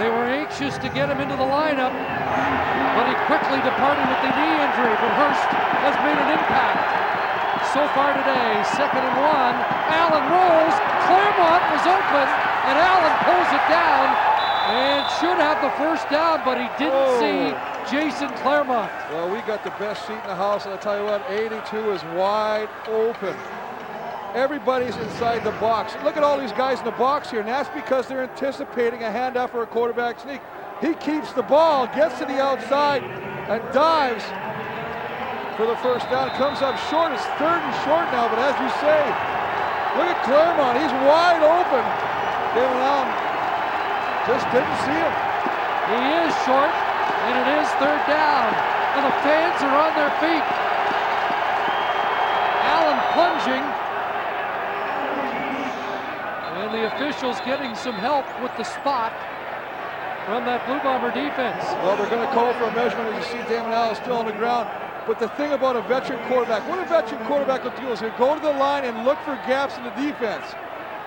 They were anxious to get him into the lineup, but he quickly departed with the knee injury. But Hurst has made an impact so far today. 2nd and 1. Allen rolls. Claremont was open, and Allen pulls it down. And should have the first down, but he didn't see Jason Claremont. Well, we got the best seat in the house, and I'll tell you what, 82 is wide open. Everybody's inside the box. Look at all these guys in the box here, and that's because they're anticipating a handoff or a quarterback sneak. He keeps the ball, gets to the outside, and dives for the first down. Comes up short. It's 3rd and short now, but as you say, look at Claremont. He's wide open. Damon Allen just didn't see him. He is short, and it is 3rd down. And the fans are on their feet. Allen plunging. And the officials getting some help with the spot from that Blue Bomber defense. Well, they're going to call for a measurement as you see Damon Allen still on the ground. But the thing about a veteran quarterback, what a veteran quarterback will do is he'll go to the line and look for gaps in the defense.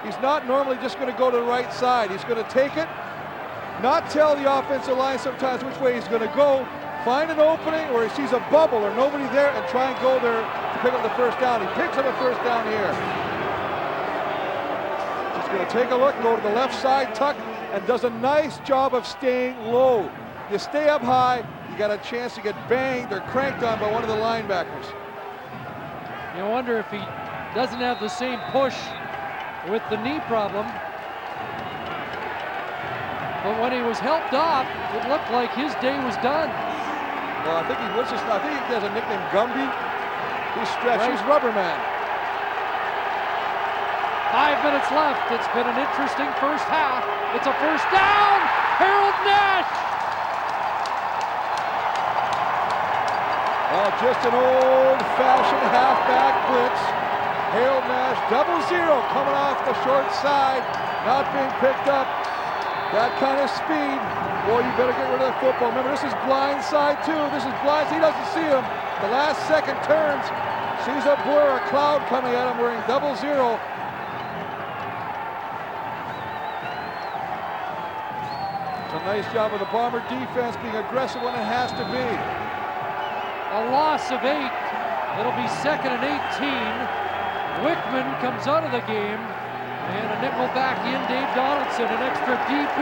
He's not normally just going to go to the right side. He's going to take it, not tell the offensive line sometimes which way he's going to go, find an opening where he sees a bubble or nobody there and try and go there to pick up the first down. He picks up a first down here. He's going to take a look, go to the left side, tuck, and does a nice job of staying low. You stay up high, you got a chance to get banged or cranked on by one of the linebackers. You wonder if he doesn't have the same push with the knee problem. But when he was helped off, it looked like his day was done. Well, I think he has a nickname, Gumby. He's stretched. Right. He's Rubber Man. 5 minutes left. It's been an interesting first half. It's a first down. Harold Nash. Well, just an old-fashioned halfback blitz. Harold Nash, 0-0, coming off the short side, not being picked up. That kind of speed, boy, you better get rid of the football. Remember, this is blind side too. This is blind, he doesn't see him. The last second turns, sees a blur, a cloud coming at him, wearing 0-0. A nice job of the Bomber defense being aggressive when it has to be. A loss of 8. It'll be 2nd and 18. Wickman comes out of the game. And a nickel back in, Dave Donaldson, an extra DP.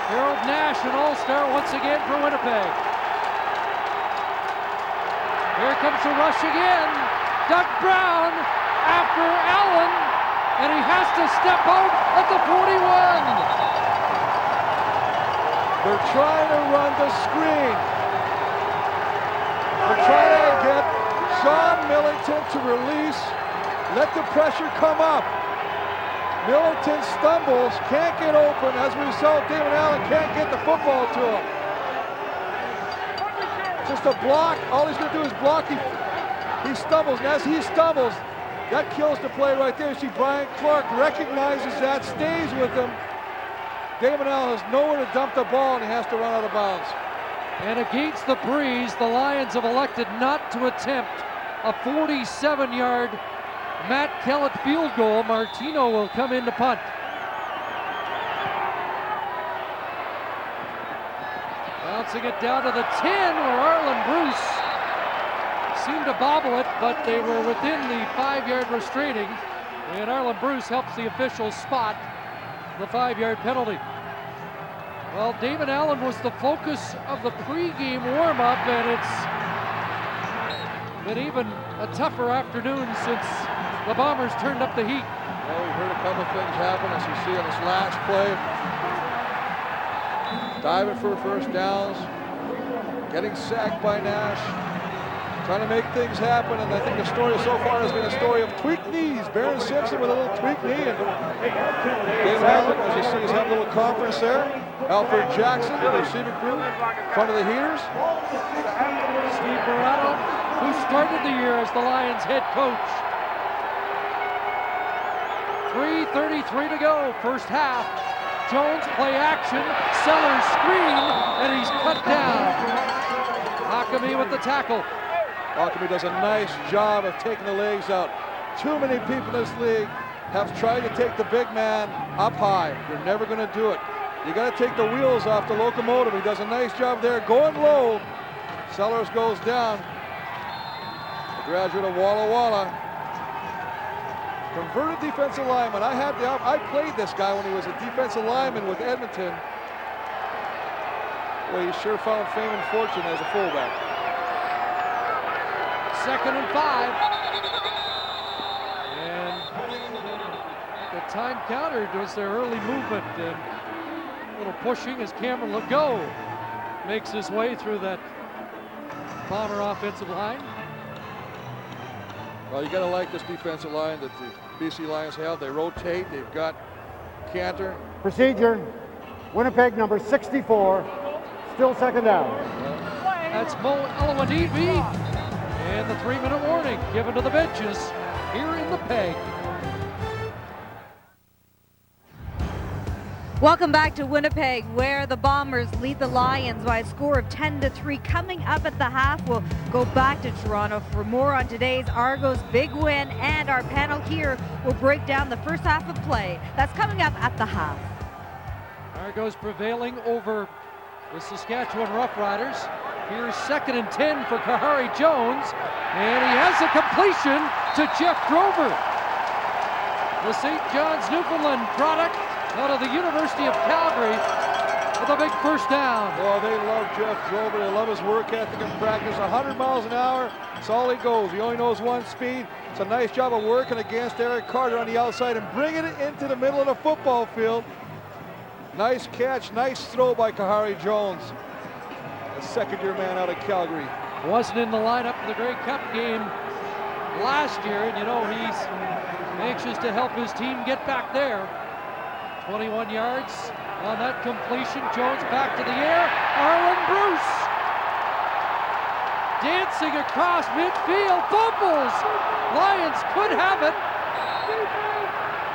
Harold Nash, an all-star once again for Winnipeg. Here comes the rush again. Doug Brown after Allen, and he has to step out at the 41. They're trying to run the screen. They're trying to get Sean Millington to release, let the pressure come up. Millington stumbles, can't get open. As a result, David Allen can't get the football to him. Just a block. All he's going to do is block. He stumbles, and as he stumbles, that kills the play right there. You see Brian Clark recognizes that, stays with him. David Allen has nowhere to dump the ball, and he has to run out of bounds. And against the breeze, the Lions have elected not to attempt a 47-yard Matt Kellett field goal. Martino will come in to punt. Bouncing it down to the 10 where Arlen Bruce seemed to bobble it, but they were within the 5-yard restraining. And Arlen Bruce helps the officials spot the 5-yard penalty. Well, David Allen was the focus of the pregame warm-up, and it's been even a tougher afternoon since the Bombers turned up the heat. Well, we heard a couple things happen, as you see on this last play. Diving for first downs, getting sacked by Nash, trying to make things happen, and I think the story so far has been a story of tweaked knees. Baron Simpson with a little tweaked knee, and David Allen, as you see, is having a little conference there. Alfred Jackson, the receiving crew, in front of the heaters. Steve Barato, who started the year as the Lions head coach. 3:33 to go, first half. Jones play action, Sellers screen, and he's cut down. Hakami with the tackle. Hakami does a nice job of taking the legs out. Too many people in this league have tried to take the big man up high. You're never going to do it. You got to take the wheels off the locomotive. He does a nice job there, going low. Sellers goes down. The graduate of Walla Walla. Converted defensive lineman. I played this guy when he was a defensive lineman with Edmonton. Well, he sure found fame and fortune as a fullback. 2nd and 5. And the time countered was their early movement, and a little pushing as Cameron Legault makes his way through that Bomber offensive line. Well, you got to like this defensive line that the BC Lions have. They rotate. They've got Cantor. Procedure. Winnipeg number 64. Still 2nd down. That's Mo Elawanivi. And the 3-minute warning given to the benches here in the Peg. Welcome back to Winnipeg, where the Bombers lead the Lions by a score of 10-3. Coming up at the half, we'll go back to Toronto for more on today's Argos big win, and our panel here will break down the first half of play. That's coming up at the half. Argos prevailing over the Saskatchewan Roughriders. Here's 2nd and 10 for Kahari Jones, and he has a completion to Jeff Drover. The St. John's, Newfoundland product out of the University of Calgary with a big first down. Oh, they love Jeff Drover. They love his work ethic and practice. 100 miles an hour, that's all he goes. He only knows one speed. It's a nice job of working against Eric Carter on the outside and bringing it into the middle of the football field. Nice catch, nice throw by Kahari Jones, a second-year man out of Calgary. Wasn't in the lineup for the Grey Cup game last year, and you know he's anxious to help his team get back there. 21 yards on that completion. Jones back to the air. Arlen Bruce dancing across midfield. Fumbles. Lions could have it.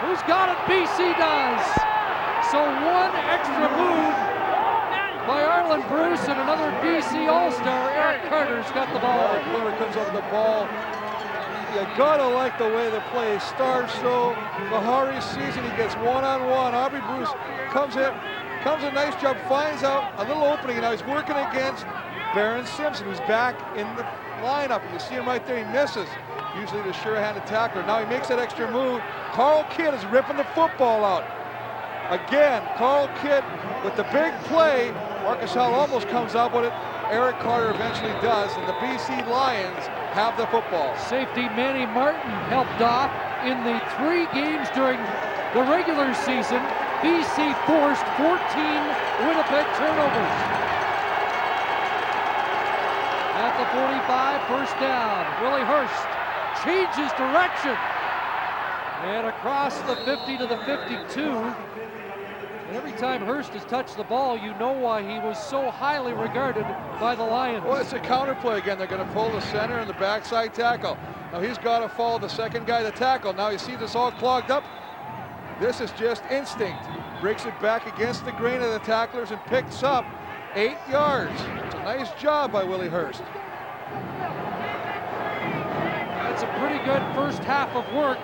Who's got it? BC does. So one extra move by Arlen Bruce, and another BC All-Star. Eric Carter's got the ball. Whoever comes up with the ball, you gotta like the way the play starts. So Kahari sees it, he gets one-on-one. Aubrey Bruce comes in, Comes a nice job, finds out a little opening. Now he's working against Barron Simpson, who's back in the lineup. You see him right there, he misses. Usually the sure-handed tackler. Now he makes that extra move. Carl Kidd is ripping the football out. Again, Carl Kidd with the big play. Marcus Howell almost comes up with it. Eric Carter eventually does, and the BC Lions have the football. Safety Manny Martin helped off in the 3 games during the regular season. BC forced 14 Winnipeg turnovers. At the 45, first down. Willie Hurst changes direction. And across the 50 to the 52. And every time Hurst has touched the ball, you know why he was so highly regarded by the Lions. Well, it's a counterplay again. They're going to pull the center and the backside tackle. Now he's got to follow the second guy to tackle. Now he sees this all clogged up. This is just instinct. Breaks it back against the grain of the tacklers and picks up 8 yards. It's a nice job by Willie Hurst. That's a pretty good first half of work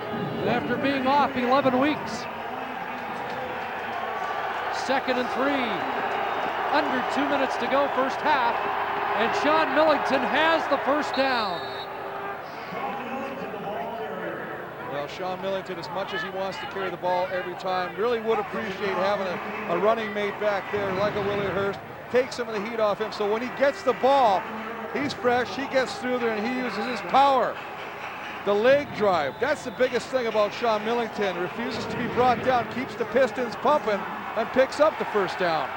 after being off 11 weeks. 2nd and 3. Under 2 minutes to go, first half. And Sean Millington has the first down. Well, Sean Millington, as much as he wants to carry the ball every time, really would appreciate having a running mate back there like a Willie Hurst. Take some of the heat off him, so when he gets the ball, he's fresh, he gets through there, and he uses his power. The leg drive, that's the biggest thing about Sean Millington. Refuses to be brought down, keeps the Pistons pumping, and picks up the first down.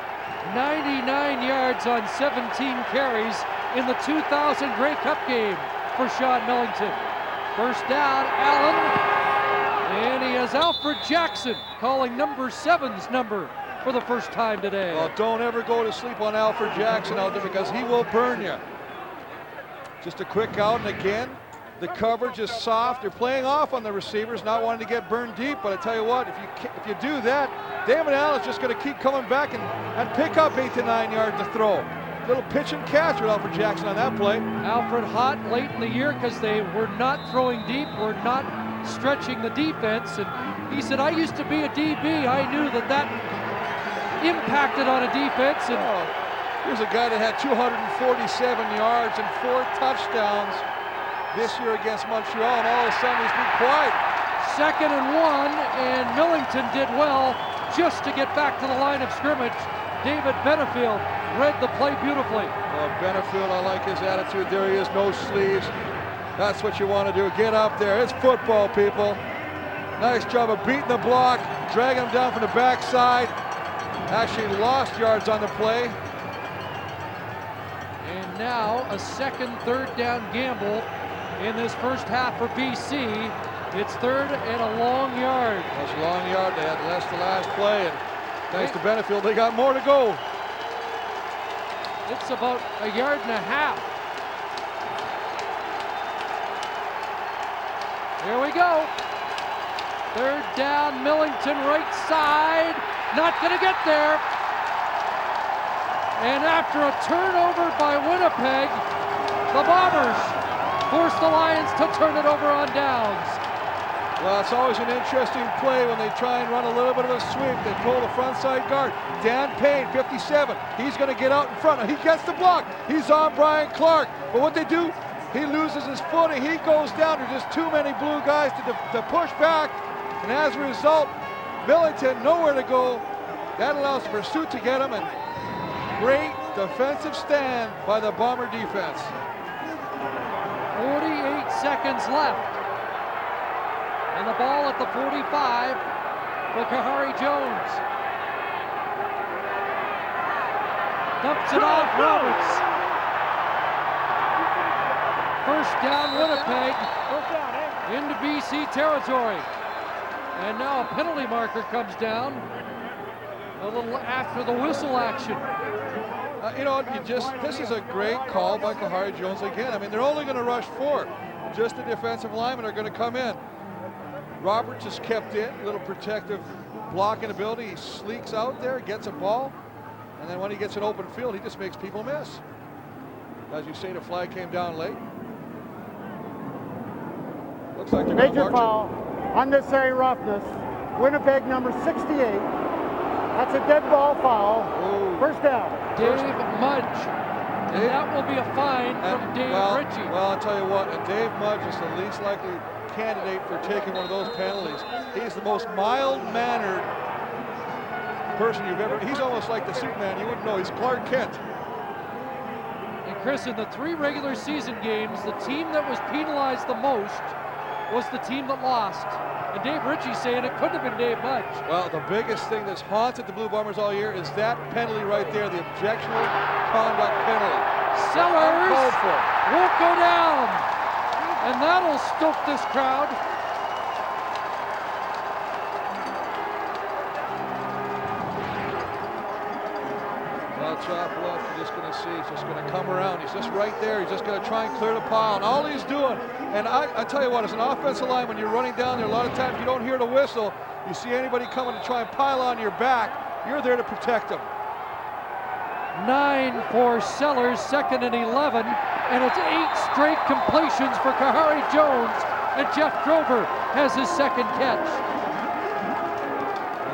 99 yards on 17 carries in the 2000 Grey Cup game for Sean Millington. First down, Allen, and he has Alfred Jackson calling number 7's number for the first time today. Well, don't ever go to sleep on Alfred Jackson out there because he will burn you. Just a quick out, and again, the coverage is soft. They're playing off on the receivers, not wanting to get burned deep, but I tell you what, if you do that, David Allen's just going to keep coming back and pick up 8 to 9 yards to throw. Little pitch and catch with Alfred Jackson on that play. Alfred hot late in the year because they were not throwing deep, were not stretching the defense, and he said, I used to be a DB. I knew that impacted on a defense. And here's a guy that had 247 yards and 4 touchdowns this year against Montreal, and all of a sudden he's been quiet. 2nd and 1, and Millington did well just to get back to the line of scrimmage. David Benefield read the play beautifully. Well, Benefield, I like his attitude. There he is, no sleeves. That's what you want to do. Get up there. It's football, people. Nice job of beating the block, dragging him down from the backside. Actually lost yards on the play. And now a 2nd, 3rd down gamble in this first half for BC. It's 3rd and a long yard. That's a long yard. They had less the last play, and thanks to Benefield, they got more to go. It's about a yard and a half. Here we go. 3rd down, Millington right side. Not going to get there. And after a turnover by Winnipeg, the Bombers force the Lions to turn it over on downs. Well, it's always an interesting play when they try and run a little bit of a sweep. They pull the front side guard. Dan Payne, 57. He's going to get out in front. He gets the block. He's on Brian Clark. But what they do, he loses his footing. He goes down. There's just too many blue guys to push back. And as a result, Millington nowhere to go. That allows pursuit to get him. And great defensive stand by the Bomber defense. 48 seconds left. And the ball at the 45 for Kahari Jones. Dumps it off Roberts. First down Winnipeg into BC territory. And now a penalty marker comes down a little after the whistle action. This is a great call by Kahari Jones again. I mean, they're only going to rush 4. Just the defensive linemen are going to come in. Roberts is kept in, little protective blocking ability. He sleeks out there, gets a ball, and then when he gets an open field, he just makes people miss. As you say, the flag came down late. Looks like they're going to major foul, unnecessary roughness. Winnipeg number 68. That's a dead ball foul. Ooh. First down. Dave Mudge. And that will be a fine from Dave Ritchie. Well, I'll tell you what, and Dave Mudge is the least likely candidate for taking one of those penalties. He's the most mild-mannered person you've ever. He's almost like the Superman. You wouldn't know. He's Clark Kent. And Chris, in the 3 regular season games, the team that was penalized the most was the team that lost. And Dave Ritchie saying it couldn't have been Dave Mudge. Well, the biggest thing that's haunted the Blue Bombers all year is that penalty right there, the objectionable conduct penalty. Sellers Uncalled for. won't go down. And that'll stoke this crowd. Well, chop left, you're just going to see, he's just going to come around. He's just right there. He's just going to try and clear the pile. And all he's doing, and I tell you what, as an offensive line, when you're running down there, a lot of times you don't hear the whistle. You see anybody coming to try and pile on your back, you're there to protect them. 9 for Sellers, 2nd and 11. And it's 8 straight completions for Kahari Jones. And Jeff Drover has his 2nd catch.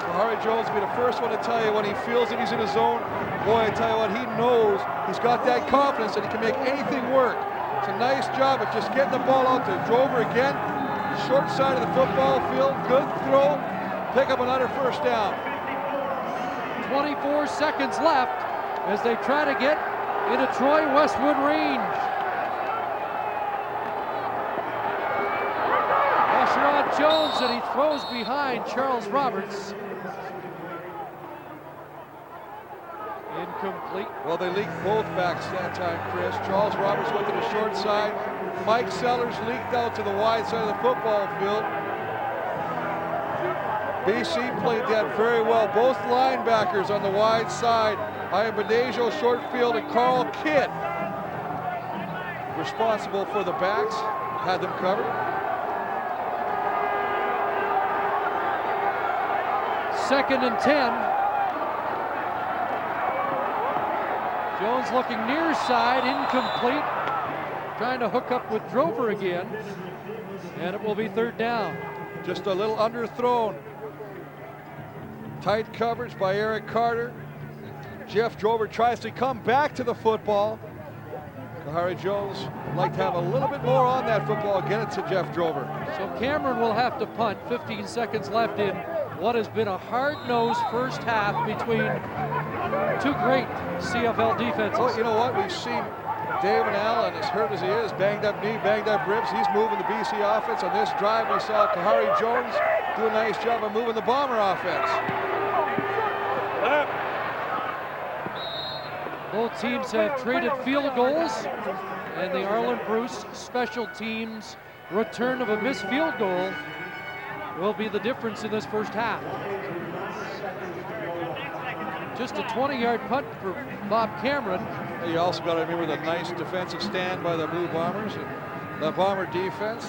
Kahari Jones will be the first one to tell you when he feels that he's in his zone. Boy, I tell you what, he knows he's got that confidence that he can make anything work. It's a nice job of just getting the ball out to Drover again. Short side of the football field, good throw. Pick up another first down. 24 seconds left as they try to get into Troy Westwood range. Asherrod Jones, and he throws behind Charles Roberts. Incomplete. Well, they leaked both backs that time, Chris. Charles Roberts went to the short side. Mike Sellers leaked out to the wide side of the football field. BC played that very well. Both linebackers on the wide side. Ayabadejo short field and Carl Kidd responsible for the backs. Had them covered. Second and 10. Jones looking near side, incomplete. Trying to hook up with Drover again. And it will be 3rd down. Just a little underthrown. Tight coverage by Eric Carter. Jeff Drover tries to come back to the football. Kahari Jones would like to have a little bit more on that football. Get it to Jeff Drover. So Cameron will have to punt. 15 seconds left in what has been a hard-nosed first half between 2 great CFL defenses. Well, you know what? We've seen David Allen, as hurt as he is, banged up knee, banged up ribs. He's moving the BC offense. On this drive, we saw Kahari Jones do a nice job of moving the Bomber offense. Both teams have traded field goals, and the Arlen Bruce special teams return of a missed field goal will be the difference in this first half. Just a 20-yard punt for Bob Cameron. You also got to remember the nice defensive stand by the Blue Bombers. And the Bomber defense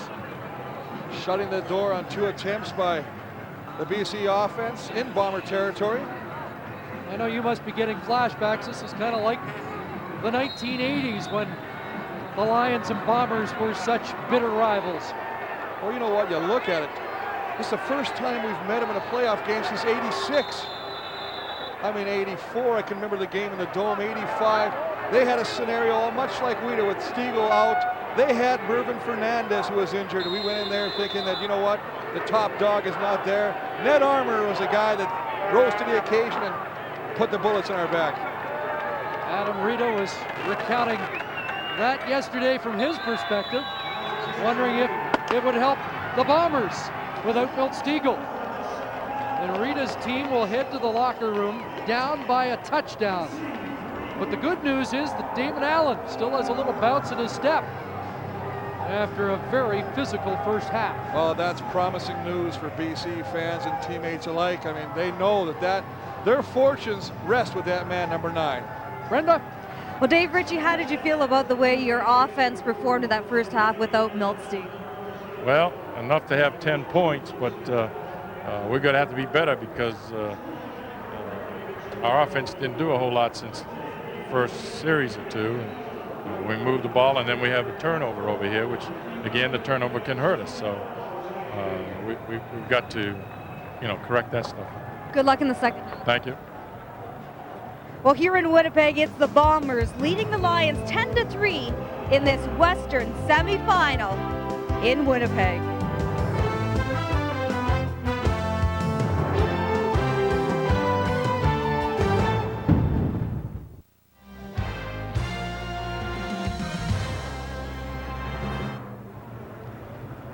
shutting the door on 2 attempts by the BC offense in Bomber territory. I know you must be getting flashbacks. This is kind of like the 1980s when the Lions and Bombers were such bitter rivals. Well, you know what? You look at it. This is the first time we've met them in a playoff game since '86. I mean, '84, I can remember the game in the Dome. '85, they had a scenario much like we do with Stiegel out. They had Mervyn Fernandez, who was injured. We went in there thinking that, you know what, the top dog is not there. Ned Armour was a guy that rose to the occasion and put the bullets in our back. Adam Rito was recounting that yesterday from his perspective, wondering if it would help the Bombers without Milt Stiegel. And Rita's team will head to the locker room down by a touchdown. But the good news is that Damon Allen still has a little bounce in his step after a very physical first half. Well, that's promising news for BC fans and teammates alike. I mean, they know that their fortunes rest with that man, number 9. Brenda? Well, Dave Ritchie, how did you feel about the way your offense performed in that first half without Milt Stiegel? Well, enough to have 10 points, but we're going to have to be better because our offense didn't do a whole lot since the first series or 2. And we moved the ball, and then we have a turnover over here, which, again, the turnover can hurt us. So we've got to, correct that stuff. Good luck in the second. Thank you. Well, here in Winnipeg, it's the Bombers leading the Lions 10-3 in this Western semifinal in Winnipeg.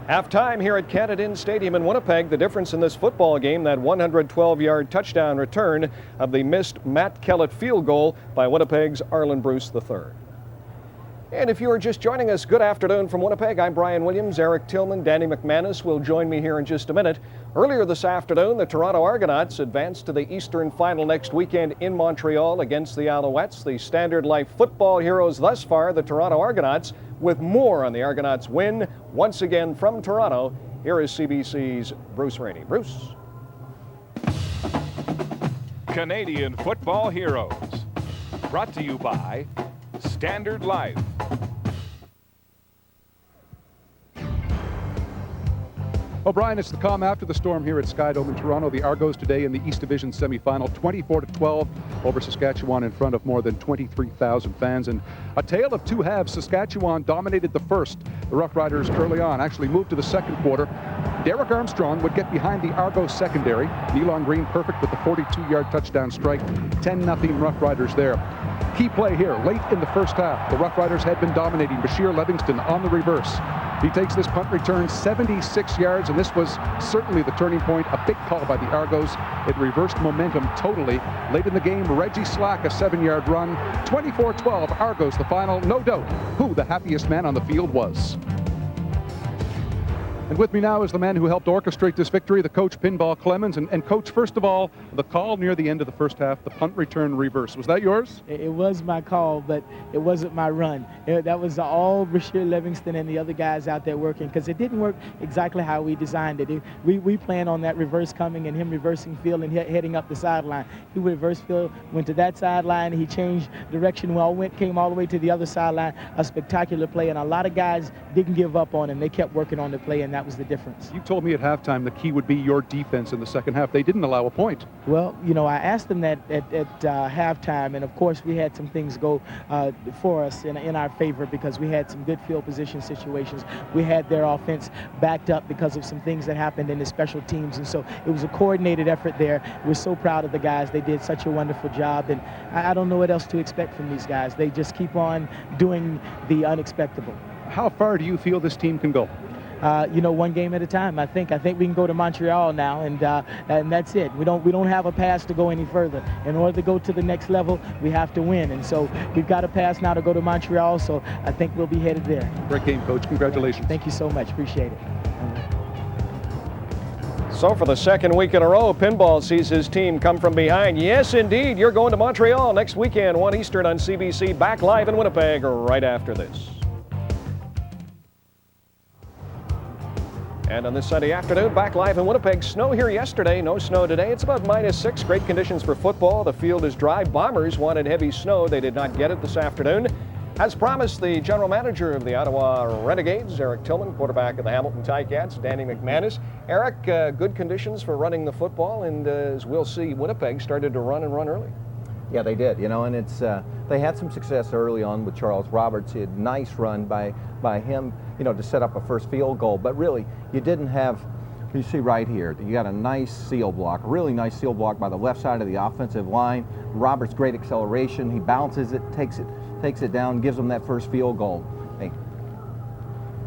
Halftime here at Canada Stadium in Winnipeg. The difference in this football game, that 112-yard touchdown return of the missed Matt Kellett field goal by Winnipeg's Arlen Bruce III. And if you are just joining us, good afternoon from Winnipeg. I'm Brian Williams. Eric Tillman, Danny McManus will join me here in just a minute. Earlier this afternoon, the Toronto Argonauts advanced to the Eastern Final next weekend in Montreal against the Alouettes. The Standard Life football heroes thus far, the Toronto Argonauts. With more on the Argonauts win, once again from Toronto, here is CBC's Bruce Rainey. Bruce. Canadian Football Heroes. Brought to you by Standard Life. Well, Brian, it's the calm after the storm here at Skydome in Toronto. The Argos today in the East Division semifinal, 24-12 over Saskatchewan in front of more than 23,000 fans. And a tale of two halves. Saskatchewan dominated the first. The Rough Riders early on actually moved to the second quarter. Derek Armstrong would get behind the Argos secondary. Nealon Green perfect with the 42-yard touchdown strike. 10-0 Rough Riders there. Key play here, late in the first half. The Rough Riders had been dominating. Bashir Livingston on the reverse. He takes this punt return 76 yards, and this was certainly the turning point. A big call by the Argos. It reversed momentum totally. Late in the game, Reggie Slack, a 7-yard run. 24-12, Argos the final. No doubt who the happiest man on the field was. And with me now is the man who helped orchestrate this victory, the coach, Pinball Clemens. And Coach, first of all, the call near the end of the first half, the punt return reverse. Was that yours? It was my call, but it wasn't my run. That was all Bashir Livingston and the other guys out there working, because it didn't work exactly how we designed it. We planned on that reverse coming and him reversing field and heading up the sideline. He reversed field, went to that sideline, he changed direction, came all the way to the other sideline. A spectacular play, and a lot of guys didn't give up on him. They kept working on the play, and that was the difference. You told me at halftime the key would be your defense in the second half. They didn't allow a point. Well, I asked them that at halftime, and of course we had some things go for us in our favor, because we had some good field position situations. We had their offense backed up because of some things that happened in the special teams, and so it was a coordinated effort there. We're so proud of the guys. They did such a wonderful job, and I don't know what else to expect from these guys. They just keep on doing the unexpected. How far do you feel this team can go? One game at a time. I think we can go to Montreal now, and that's it. We don't have a pass to go any further. In order to go to the next level, we have to win, and so we've got a pass now to go to Montreal. So I think we'll be headed there. Great game, Coach. Congratulations. Thank you so much. Appreciate it. So for the second week in a row, Pinball sees his team come from behind. Yes, indeed, you're going to Montreal next weekend, 1 Eastern on CBC. Back live in Winnipeg right after this. And on this Sunday afternoon, back live in Winnipeg. Snow here yesterday, no snow today. It's about -6. Great conditions for football. The field is dry. Bombers wanted heavy snow. They did not get it this afternoon. As promised, the general manager of the Ottawa Renegades, Eric Tillman, quarterback of the Hamilton Ticats, Danny McManus. Eric, good conditions for running the football, and as we'll see, Winnipeg started to run early. Yeah, they did, and it's they had some success early on with Charles Roberts. He had a nice run by him, to set up a first field goal. But really, you didn't have, you see right here, you got a nice seal block, a really nice seal block by the left side of the offensive line. Roberts, great acceleration. He bounces it, takes it down, gives them that first field goal. Hey.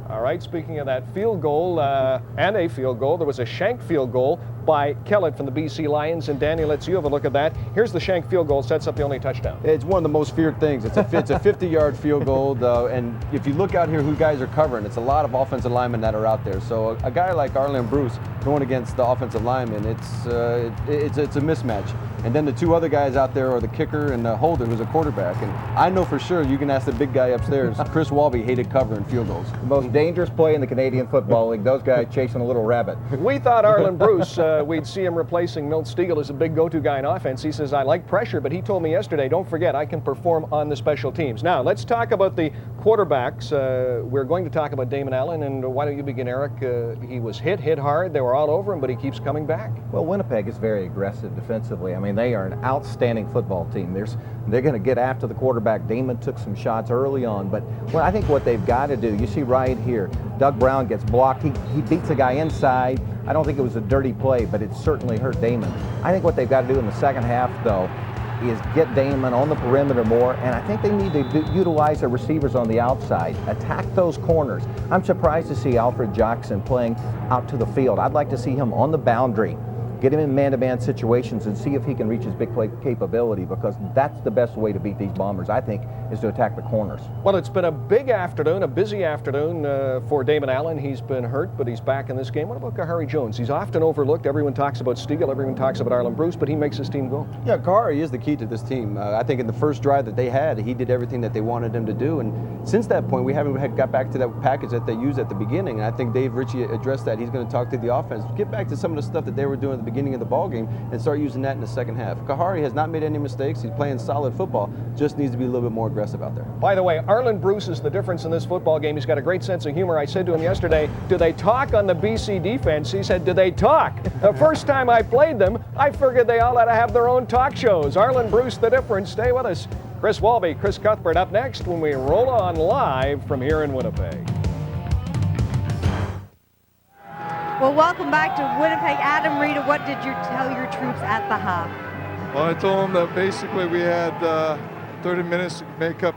All right, speaking of that field goal and a field goal, there was a shank field goal by Kellett from the BC Lions. And Danny, let's you have a look at that. Here's the shank field goal, sets up the only touchdown. It's one of the most feared things. It's a 50-yard field goal, and if you look out here who guys are covering, it's a lot of offensive linemen that are out there. So a guy like Arlen Bruce going against the offensive lineman, it's a mismatch. And then the two other guys out there are the kicker and the holder, who's a quarterback. And I know for sure, you can ask the big guy upstairs, Chris Walby hated covering field goals. The most dangerous play in the Canadian Football League, those guys chasing a little rabbit. We thought Arlen Bruce we'd see him replacing Milt Stegall as a big go-to guy in offense. He says, I like pressure, but he told me yesterday, don't forget, I can perform on the special teams. Now, let's talk about the quarterbacks. We're going to talk about Damon Allen, and why don't you begin, Eric? He was hit hard. They were all over him, but he keeps coming back. Well, Winnipeg is very aggressive defensively. I mean, they are an outstanding football team. They're going to get after the quarterback. Damon took some shots early on, but I think what they've got to do, you see right here, Doug Brown gets blocked. He beats a guy inside. I don't think it was a dirty play, but it certainly hurt Damon. I think what they've got to do in the second half, though, is get Damon on the perimeter more, and I think they need to utilize their receivers on the outside, attack those corners. I'm surprised to see Alfred Jackson playing out to the field. I'd like to see him on the boundary, get him in man-to-man situations and see if he can reach his big play capability, because that's the best way to beat these Bombers, I think, is to attack the corners. Well, it's been a big afternoon, a busy afternoon for Damon Allen. He's been hurt, but he's back in this game. What about Kahari Jones? He's often overlooked. Everyone talks about Stegall, everyone talks about Arlen Bruce, but he makes his team go. Yeah, Kahari is the key to this team. I think in the first drive that they had, he did everything that they wanted him to do, and since that point, we haven't got back to that package that they used at the beginning, and I think Dave Ritchie addressed that. He's going to talk to the offense, get back to some of the stuff that they were doing at the beginning of the ball game, and start using that in the second half. Kahari has not made any mistakes. He's playing solid football, just needs to be a little bit more aggressive out there. By the way, Arlen Bruce is the difference in this football game. He's got a great sense of humor. I said to him yesterday, do they talk on the BC defense? He said, do they talk? The first time I played them, I figured they all had to have their own talk shows. Arlen Bruce, the difference. Stay with us. Chris Walby, Chris Cuthbert up next when we roll on live from here in Winnipeg. Well, welcome back to Winnipeg. Adam Rita, what did you tell your troops at the half? Well, I told them that basically we had 30 minutes to make up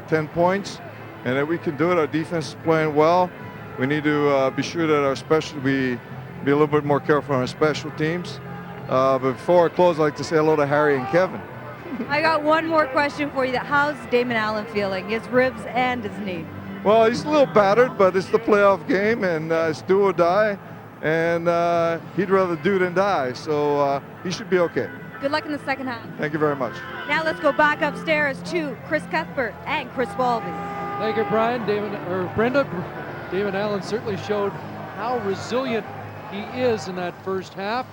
10 points, and that we can do it. Our defense is playing well. We need to be sure that we be a little bit more careful on our special teams. But before I close, I'd like to say hello to Harry and Kevin. I got one more question for you. How's Damon Allen feeling? His ribs and his knee? Well, he's a little battered, but it's the playoff game, and it's do or die. And he'd rather do than die, so he should be okay. Good luck in the second half. Thank you very much. Now let's go back upstairs to Chris Cuthbert and Chris Walby. Thank you, Brian. Brenda, Damon Allen certainly showed how resilient he is in that first half.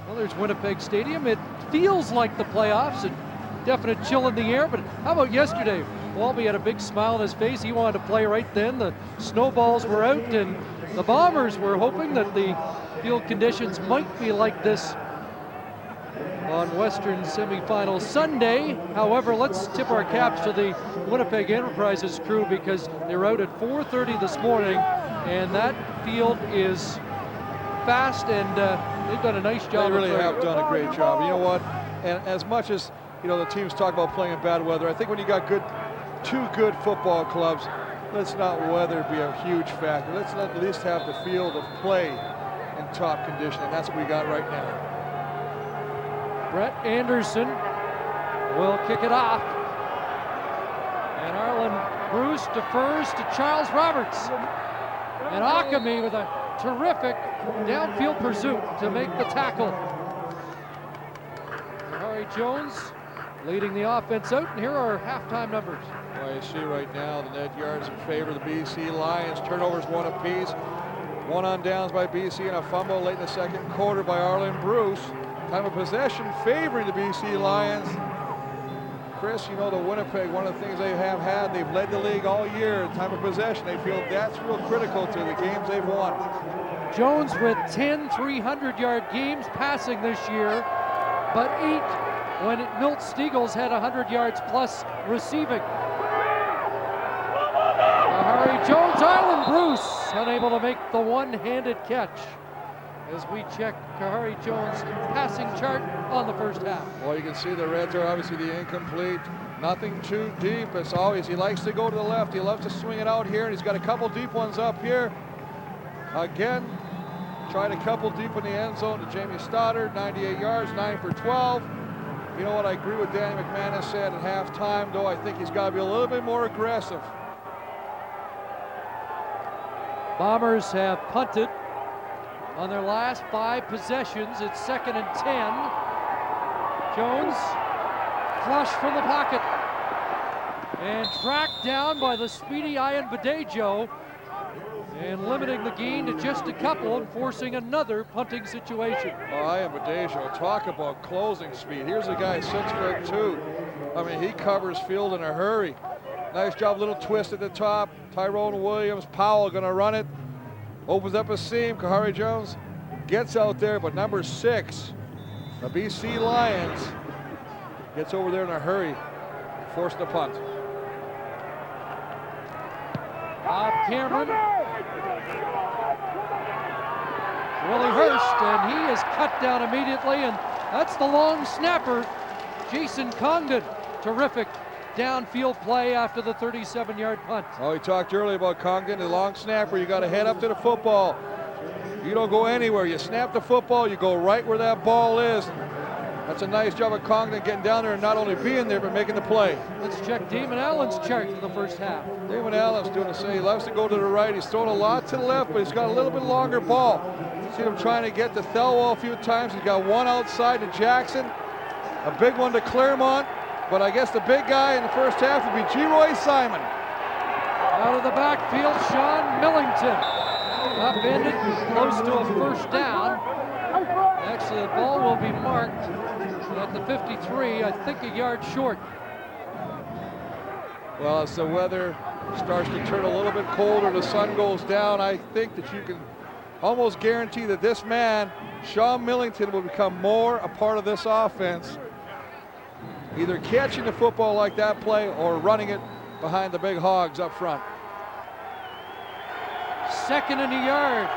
Well, there's Winnipeg Stadium. It feels like the playoffs. A definite chill in the air, but how about yesterday? Walby had a big smile on his face. He wanted to play right then. The snowballs were out, and the Bombers were hoping that the field conditions might be like this on Western semifinal Sunday. However, let's tip our caps to the Winnipeg Enterprises crew, because they were out at 4:30 this morning, and that field is fast, and they've done a nice job. They really have done a great job. You know what? And as much as the teams talk about playing in bad weather, I think when you got two good football clubs, let's not weather be a huge factor. Let's at least have the field of play in top condition, and that's what we got right now. Brett Anderson will kick it off. And Arlen Bruce defers to Charles Roberts. And Akami with a terrific downfield pursuit to make the tackle. Harry Jones leading the offense out, and here are halftime numbers. Well, you see right now the net yards in favor of the BC Lions. Turnovers one apiece. 1 on downs by BC and a fumble late in the second quarter by Arlen Bruce. Time of possession favoring the BC Lions. Chris, the Winnipeg, one of the things they have had, they've led the league all year. Time of possession, they feel that's real critical to the games they've won. Jones with 10 300-yard games passing this year, but 8 when Milt Steagall's had 100 yards plus receiving. Harry Jones, Arlen Bruce unable to make the one-handed catch. As we check Kahari Jones' passing chart on the first half. Well, you can see the Reds are obviously the incomplete. Nothing too deep. It's always, he likes to go to the left. He loves to swing it out here, and he's got a couple deep ones up here. Again, tried a couple deep in the end zone to Jamie Stoddard, 98 yards, 9 for 12. You know what, I agree with Danny McManus said at halftime, though I think he's got to be a little bit more aggressive. Bombers have punted on their last 5 possessions. It's 2nd and 10. Jones, flush from the pocket, and tracked down by the speedy Ian Badejo. and limiting the gain to just a couple and forcing another punting situation. Oh, I am Badejo. Talk about closing speed. Here's a guy 6'2". I mean, he covers field in a hurry. Nice job, little twist at the top. Tyrone Williams, Powell gonna run it. Opens up a seam. Kahari Jones gets out there, but number 6, the BC Lions, gets over there in a hurry. Forced the punt. Bob Cameron. Willie Hurst, and he is cut down immediately, and that's the long snapper, Jason Congdon. Terrific downfield play after the 37-yard punt. Oh, we talked earlier about Congdon, the long snapper. You got to head up to the football. You don't go anywhere. You snap the football, you go right where that ball is. That's a nice job of Congdon getting down there and not only being there, but making the play. Let's check Damon Allen's chart for the first half. Damon Allen's doing the same. He loves to go to the right. He's thrown a lot to the left, but he's got a little bit longer ball. See him trying to get to Thelwell a few times. He's got one outside to Jackson, a big one to Claremont, but I guess the big guy in the first half would be G-Roy Simon. Out of the backfield, Sean Millington. Upended, close to a first down. Actually, the ball will be marked at the 53, I think a yard short. Well, as the weather starts to turn a little bit colder, the sun goes down, I think that you can almost guarantee that this man, Sean Millington, will become more a part of this offense, either catching the football like that play or running it behind the big hogs up front. 2nd and a yard.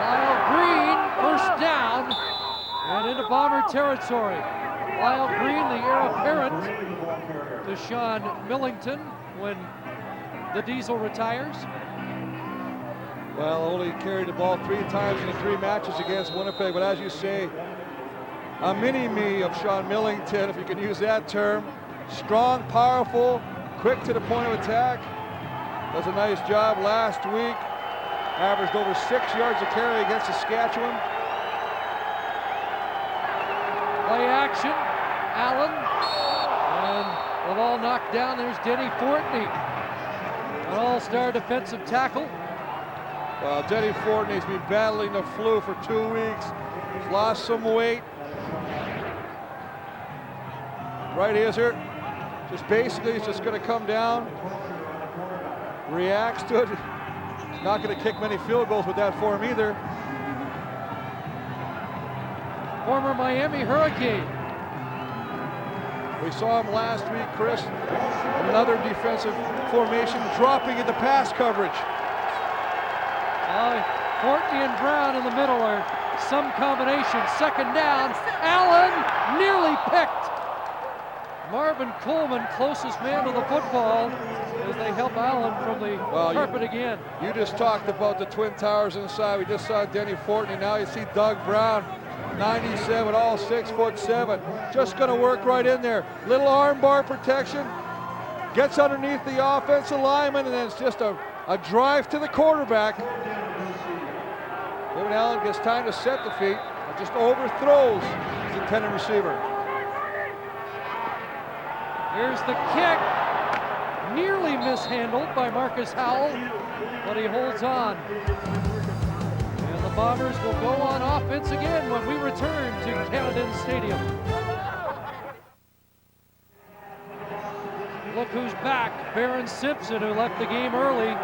Lyle Green, first down, and into Bomber territory. Lyle Green, the heir apparent to Sean Millington when the Diesel retires. Well, only carried the ball 3 times in the 3 matches against Winnipeg, but as you say, a mini-me of Sean Millington, if you can use that term. Strong, powerful, quick to the point of attack. Does a nice job last week. Averaged over 6 yards a carry against Saskatchewan. Play action, Allen, and the ball knocked down. There's Denny Fortney, an all-star defensive tackle. Well, Denny Fortney's been battling the flu for 2 weeks. He's lost some weight. Right izzard. Just basically, he's just going to come down, reacts to it. He's not going to kick many field goals with that for him either. Former Miami Hurricane. We saw him last week, Chris. Another defensive formation, dropping into pass coverage. Fortney and Brown in the middle are some combination. 2nd down, Allen nearly picked. Marvin Coleman, closest man to the football, as they help Allen from the carpet again. You just talked about the Twin Towers inside. We just saw Denny Fortney. Now you see Doug Brown, 97, all 6'7". Just going to work right in there. Little arm bar protection. Gets underneath the offensive lineman, and then it's just a drive to the quarterback. David Allen gets time to set the feet, and just overthrows his intended receiver. Here's the kick, nearly mishandled by Marcus Howell, but he holds on. And the Bombers will go on offense again when we return to Canada Stadium. Look who's back, Baron Simpson, who left the game early.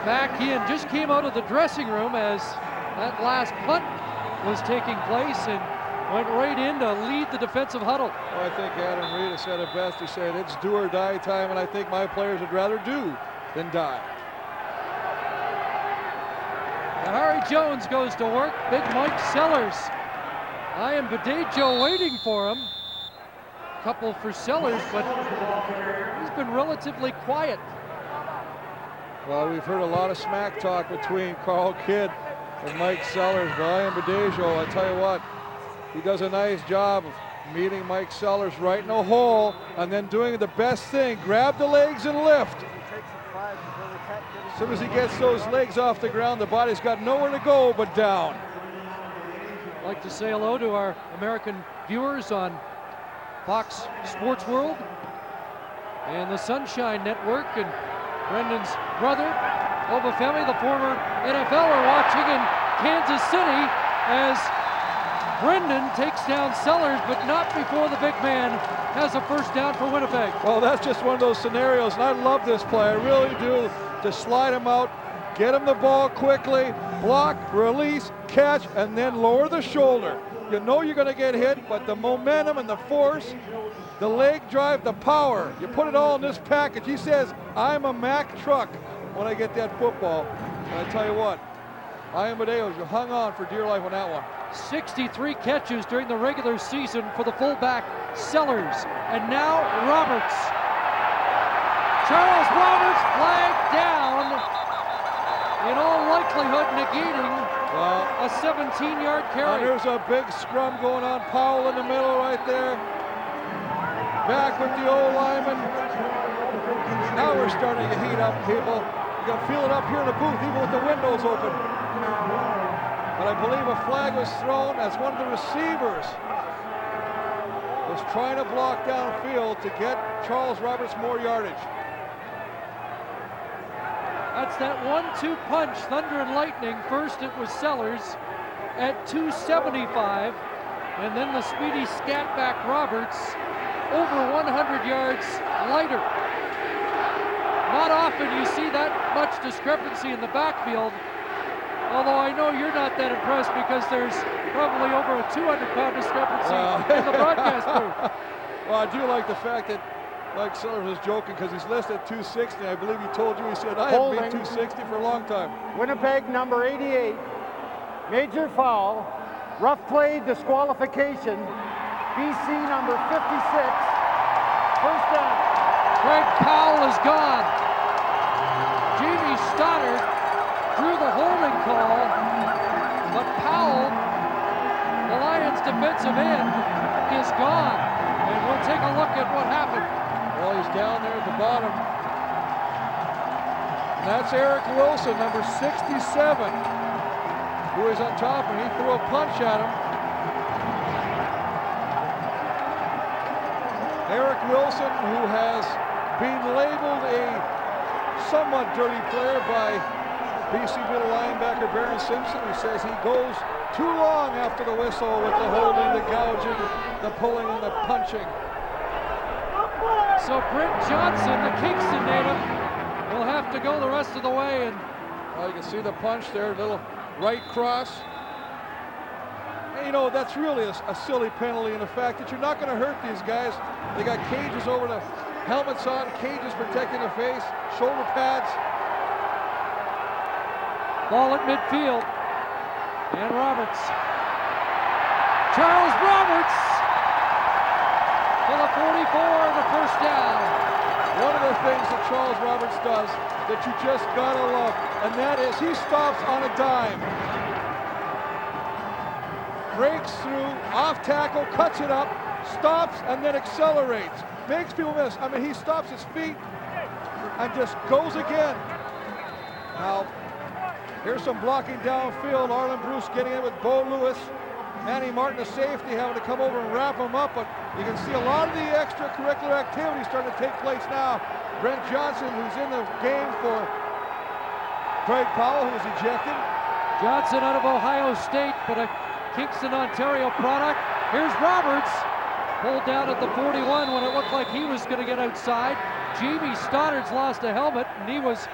Back in, just came out of the dressing room as that last punt was taking place and went right in to lead the defensive huddle. Well, I think Adam Reed has said it best. He said it's do or die time, and I think my players would rather do than die. And Harry Jones goes to work. Big Mike Sellers. I am Badejo waiting for him. Couple for Sellers, but he's been relatively quiet. Well, we've heard a lot of smack talk between Carl Kidd and Mike Sellers, but I am Badejo. I tell you what, he does a nice job of meeting Mike Sellers right in a hole and then doing the best thing, grab the legs and lift. As soon as he gets those legs off the ground, the body's got nowhere to go but down. I'd like to say hello to our American viewers on Fox Sports World. and the Sunshine Network, and Brendan's brother, Obafemi, the former NFLer, watching in Kansas City as Brendan takes down Sellers, but not before the big man has a first down for Winnipeg. Well, that's just one of those scenarios, and I love this play. I really do. To slide him out, get him the ball quickly, block, release, catch, and then lower the shoulder. You know you're going to get hit, but the momentum and the force, the leg drive, the power, you put it all in this package. He says, I'm a Mack truck when I get that football. And I tell you what, Amadeus, you hung on for dear life on that one. 63 catches during the regular season for the fullback Sellers. And now Roberts. Charles Roberts flagged down, in all likelihood negating a 17-yard carry. And there's a big scrum going on. Powell in the middle right there. Back with the old lineman. Now we're starting to heat up, people. You can feel it up here in the booth, even with the windows open. But I believe a flag was thrown as one of the receivers was trying to block downfield to get Charles Roberts more yardage. That's that 1-2 punch, thunder and lightning. First it was Sellers at 275, and then the speedy scat back Roberts over 100 yards lighter. Not often you see that much discrepancy in the backfield, although I know you're not that impressed because there's probably over a 200-pound discrepancy in the broadcast booth. Well, I do like the fact that Mike Sellers was joking because he's listed at 260. I believe he told you, he said, I haven't been 260 for a long time. Winnipeg number 88, major foul, rough play disqualification, BC number 56, first down. Craig Powell is gone. Jamie Stoddard drew the holding call, but Powell, the Lions defensive end, is gone. And we'll take a look at what happened. Well, he's down there at the bottom. And that's Eric Wilson, number 67, who is on top, and he threw a punch at him. Eric Wilson, who has been labeled a somewhat dirty player by BC middle linebacker Baron Simpson, who says he goes too long after the whistle with the holding, the gouging, the pulling, and the punching. So Brent Johnson, the Kingston native, will have to go the rest of the way. And well, you can see the punch there, little right cross. And, you know, that's really a silly penalty in the fact that you're not going to hurt these guys. They got cages over the helmets on, cages protecting the face, shoulder pads. Ball at midfield. And Roberts. Charles Roberts for the 44, the first down. One of the things that Charles Roberts does that you just gotta love, and that is he stops on a dime. Breaks through, off tackle, cuts it up, stops, and then accelerates. Makes people miss. I mean, he stops his feet and just goes again. Now, here's some blocking downfield. Arlen Bruce getting in with Bo Lewis. Manny Martin, the safety, having to come over and wrap him up, but you can see a lot of the extracurricular activity starting to take place now. Brent Johnson, who's in the game for Craig Powell, who was ejected. Johnson out of Ohio State, but a Kingston, Ontario product. Here's Roberts, pulled down at the 41 when it looked like he was going to get outside. Jamie Stoddard's lost a helmet, and he was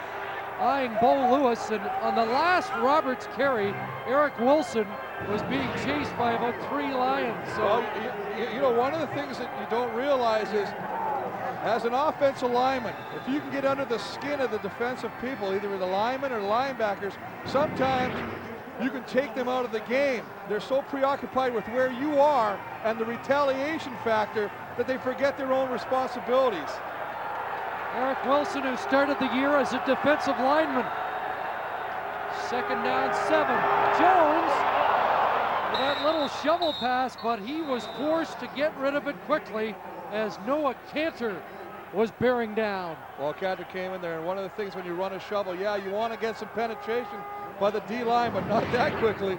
eyeing Bo Lewis, and on the last Roberts carry, Eric Wilson was being chased by about 3 Lions. So, well, you know, one of the things that you don't realize is, as an offensive lineman, if you can get under the skin of the defensive people, either the linemen or the linebackers, sometimes you can take them out of the game. They're so preoccupied with where you are and the retaliation factor that they forget their own responsibilities. Eric Wilson, who started the year as a defensive lineman. Second down, 7. Jones, with that little shovel pass, but he was forced to get rid of it quickly as Noah Cantor was bearing down. Well, Cantor came in there, and one of the things when you run a shovel, yeah, you want to get some penetration by the D-line, but not that quickly.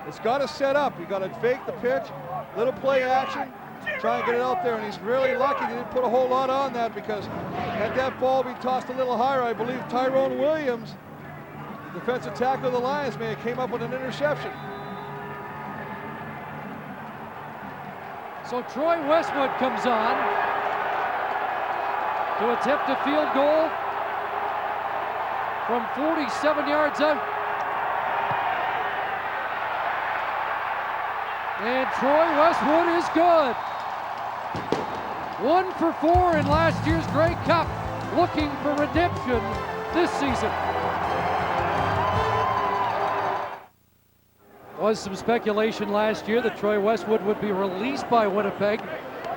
It's got to set up. You got to fake the pitch, little play action, try and get it out there, and he's really lucky he didn't put a whole lot on that, because had that ball been tossed a little higher, I believe Tyrone Williams, defensive tackle of the Lions, may have came up with an interception. So Troy Westwood comes on to attempt a field goal from 47 yards out. And Troy Westwood is good. 1 for 4 in last year's Grey Cup, looking for redemption this season. Was some speculation last year that Troy Westwood would be released by Winnipeg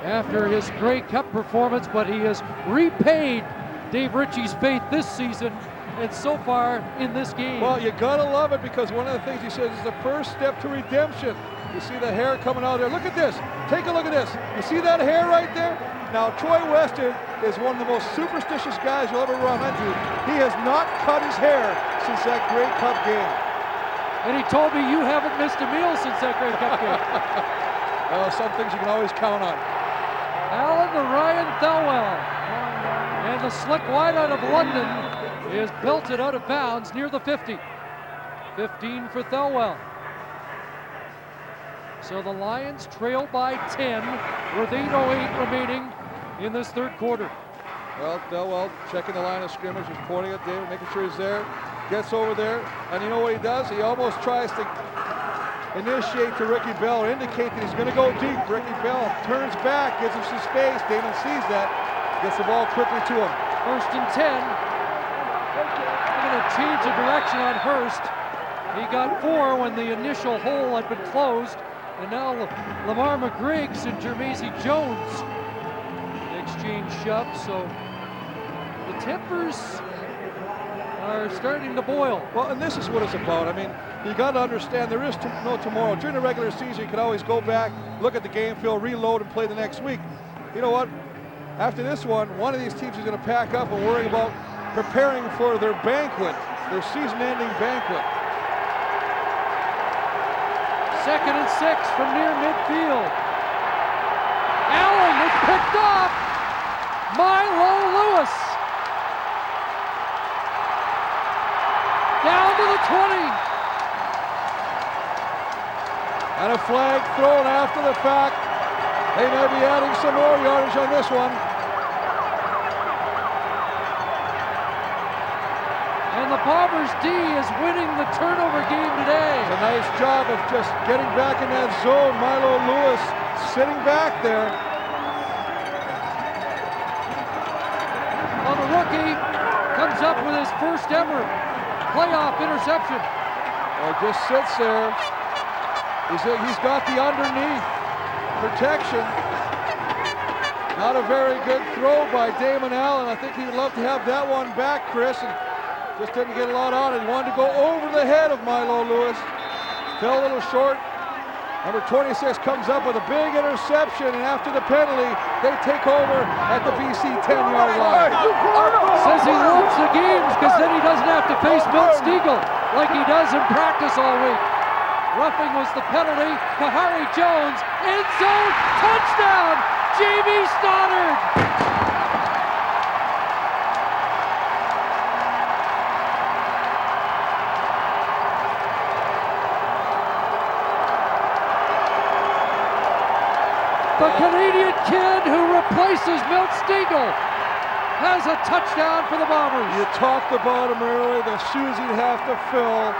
after his Grey Cup performance, but he has repaid Dave Ritchie's faith this season, and so far in this game. Well, you gotta love it, because one of the things he says is the first step to redemption. You see the hair coming out there. Look at this. Take a look at this. You see that hair right there? Now, Troy Westwood is one of the most superstitious guys you'll ever run into. He has not cut his hair since that Grey Cup game. And he told me you haven't missed a meal since that Grey Cup game. Well, some things you can always count on. Allen to Ryan Thelwell. And the slick wide out of London is belted out of bounds near the 50. 15 for Thelwell. So the Lions trail by 10 with 8:08 remaining in this third quarter. Well, Thelwell checking the line of scrimmage, just pointing at David, making sure he's there. Gets over there, and you know what he does? He almost tries to initiate to Ricky Bell, or indicate that he's going to go deep. Ricky Bell turns back, gives him some space. Damon sees that, gets the ball quickly to him. 1st and 10. They're going to change the direction on Hurst. He got 4 when the initial hole had been closed. And now Lamar McGriggs and Jermazy Jones exchange shoves, so the tempers are starting to boil. Well, and this is what it's about. I mean, you got to understand there is no tomorrow. During the regular season, you can always go back, look at the game film, reload, and play the next week. You know what? After this one of these teams is going to pack up and worry about preparing for their banquet, their season-ending banquet. 2nd and 6 from near midfield. Allen is picked off. Milo Lewis. Down to the 20. And a flag thrown after the fact. They may be adding some more yardage on this one. And the Bombers D is winning the turnover game today. It's a nice job of just getting back in that zone. Milo Lewis sitting back there. Well, the rookie comes up with his first ever playoff interception. Well, just sits there. He's got the underneath protection. Not a very good throw by Damon Allen. I think he would love to have that one back, Chris, and just didn't get a lot on it. He wanted to go over the head of Milo Lewis. Fell a little short. Number 26 comes up with a big interception, and after the penalty, they take over at the BC 10-yard line. Says he loves the games because then he doesn't have to face Milt Stiegel like he does in practice all week. Roughing was the penalty. Kahari Jones, end zone, touchdown, Jamie Stoddard. The Canadian kid who replaces Milt Stiegel has a touchdown for the Bombers. You talked about him earlier, the shoes he'd have to fill.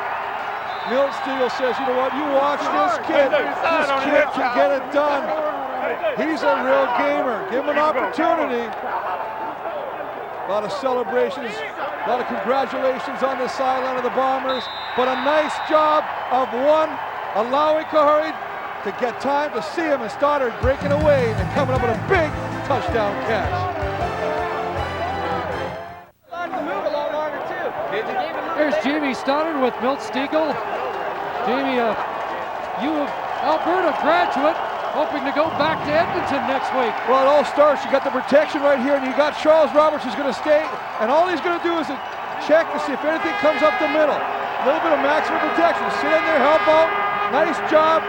Milt Stiegel says, you know what, you watch this kid. This kid can get it done. He's a real gamer. Give him an opportunity. A lot of celebrations, a lot of congratulations on the sideline of the Bombers, but a nice job of one, allowing Kahari to get time to see him, and Stoddard breaking away and coming up with a big touchdown catch. There's Jamie Stoddard with Milt Stiegel. Jamie, U of Alberta graduate, hoping to go back to Edmonton next week. Well, it all starts, you got the protection right here, and you got Charles Roberts who's going to stay, and all he's going to do is check to see if anything comes up the middle. A little bit of maximum protection. Sit in there, help out. Nice job.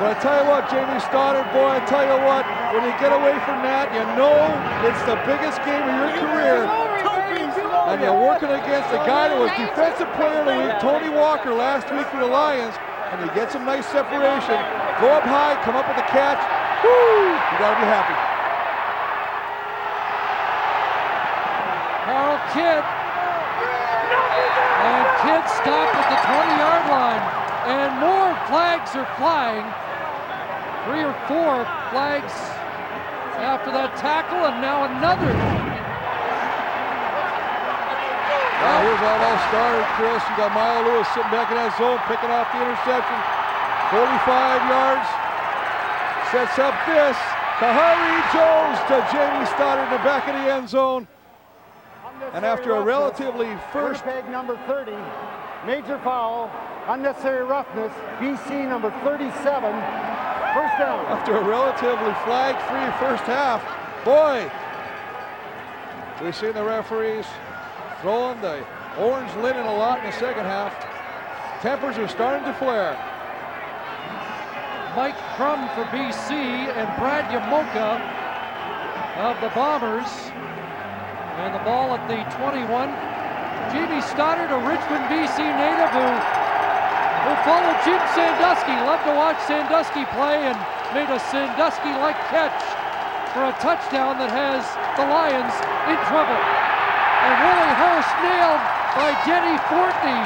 But I tell you what, Jamie Stoddard, boy, I tell you what, when you get away from that, you know it's the biggest game of your career. And you're working against a guy that was Defensive Player of the Week, Tony Walker, last week for the Lions, and you get some nice separation. Go up high, come up with the catch. Woo! You gotta be happy. Carl Kidd. And Kidd stopped at the 20-yard line. And more flags are flying. 3 or 4 flags after that tackle, and now another. Now here's how it all started, Chris. You got Milo Lewis sitting back in that zone, picking off the interception. 45 yards. Sets up this. Kahari Jones to Jamie Stoddard in the back of the end zone. And after a relatively first... Winnipeg number 30, major foul, unnecessary roughness, BC number 37, first down. After a relatively flag-free first half, boy, we've seen the referees throwing the orange linen a lot in the second half. Tempers are starting to flare. Mike Crum for BC and Brad Yamoka of the Bombers. And the ball at the 21. Jamie Stoddard, a Richmond, BC native who followed Jim Sandusky. Loved to watch Sandusky play and made a Sandusky-like catch for a touchdown that has the Lions in trouble. And Willie Hurst nailed by Denny Fortney.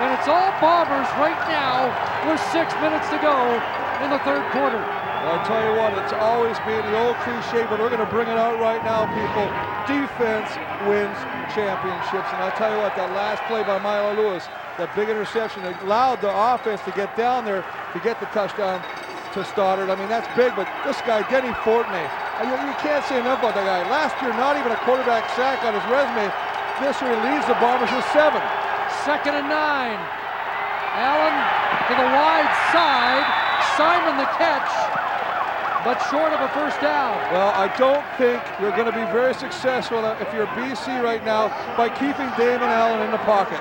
And it's all Bombers right now with 6 minutes to go in the third quarter. Well, I'll tell you what, it's always been the old cliche, but we're going to bring it out right now, people. Defense wins championships. And I'll tell you what, that last play by Milo Lewis, that big interception, allowed the offense to get down there to get the touchdown to Stoddard. I mean, that's big, but this guy, Denny Fortney, you can't say enough about that guy. Last year, not even a quarterback sack on his resume. This year, he leads the Bombers with 7. 2nd and 9. Allen to the wide side. Simon the catch, but short of a first down. Well, I don't think you're going to be very successful if you're BC right now by keeping Damon Allen in the pocket.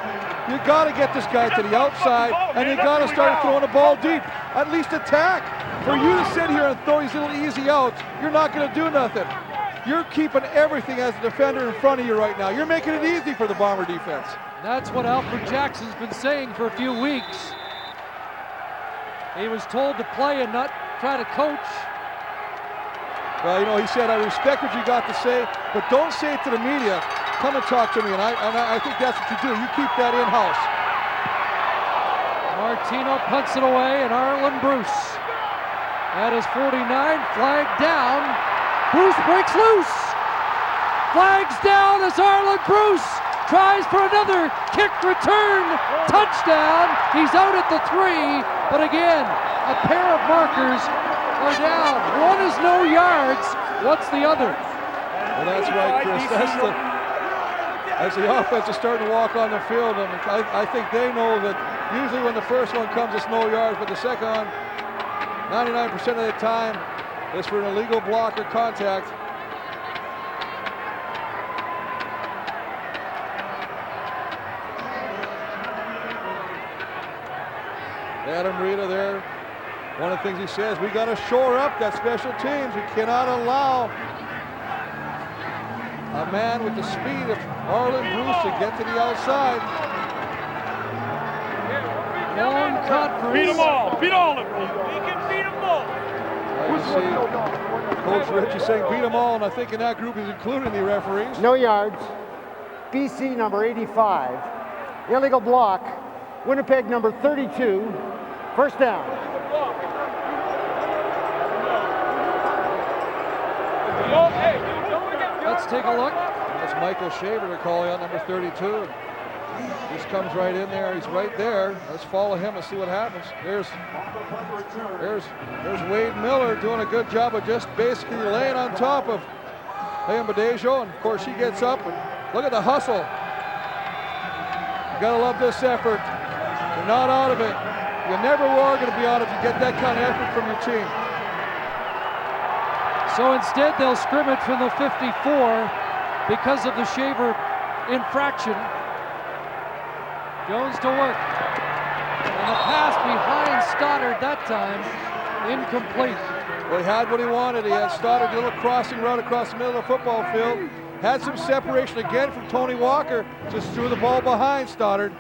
You got to get this guy to the outside, and you got to start throwing the ball deep. At least attack. For you to sit here and throw these little easy outs, you're not going to do nothing. You're keeping everything as a defender in front of you right now. You're making it easy for the Bomber defense. That's what Alfred Jackson's been saying for a few weeks. He was told to play and not try to coach. Well, you know, he said, I respect what you got to say, but don't say it to the media. Come and talk to me, and I think that's what you do. You keep that in-house. Martino punts it away, and Arlen Bruce at his 49, flag down. Bruce breaks loose. Flags down as Arlen Bruce tries for another kick return. Touchdown. He's out at the 3, but again, a pair of markers are down. One is no yards. What's the other? Well, that's right, Chris. As the offense is starting to walk on the field, and I think they know that usually when the first one comes, it's no yards, but the second one, 99% of the time, is for an illegal block or contact. Adam Rita there. One of the things he says, we got to shore up that special teams. We cannot allow a man with the speed of Arlen Bruce to get to the outside. Long conference. Beat them all. Beat all of them. He can beat them all. Coach Ritchie saying beat them all, and I think in that group he's including the referees. No yards. BC number 85. Illegal block. Winnipeg number 32. First down. Let's take a look. That's Michael Shaver they're calling on number 32. Just comes right in there. He's right there. Let's follow him and see what happens. There's Wade Miller doing a good job of just basically laying on top of Liam Badejo, and of course he gets up. And look at the hustle. You gotta love this effort. You're not out of it. You never are going to be out if you get that kind of effort from your team. So instead, they'll scrimmage from the 54 because of the Shaver infraction. Jones to work. And the pass behind Stoddard that time. Incomplete. Well, he had what he wanted. He had started a little crossing route across the middle of the football field. Had some separation again from Tony Walker. Just threw the ball behind Stoddard.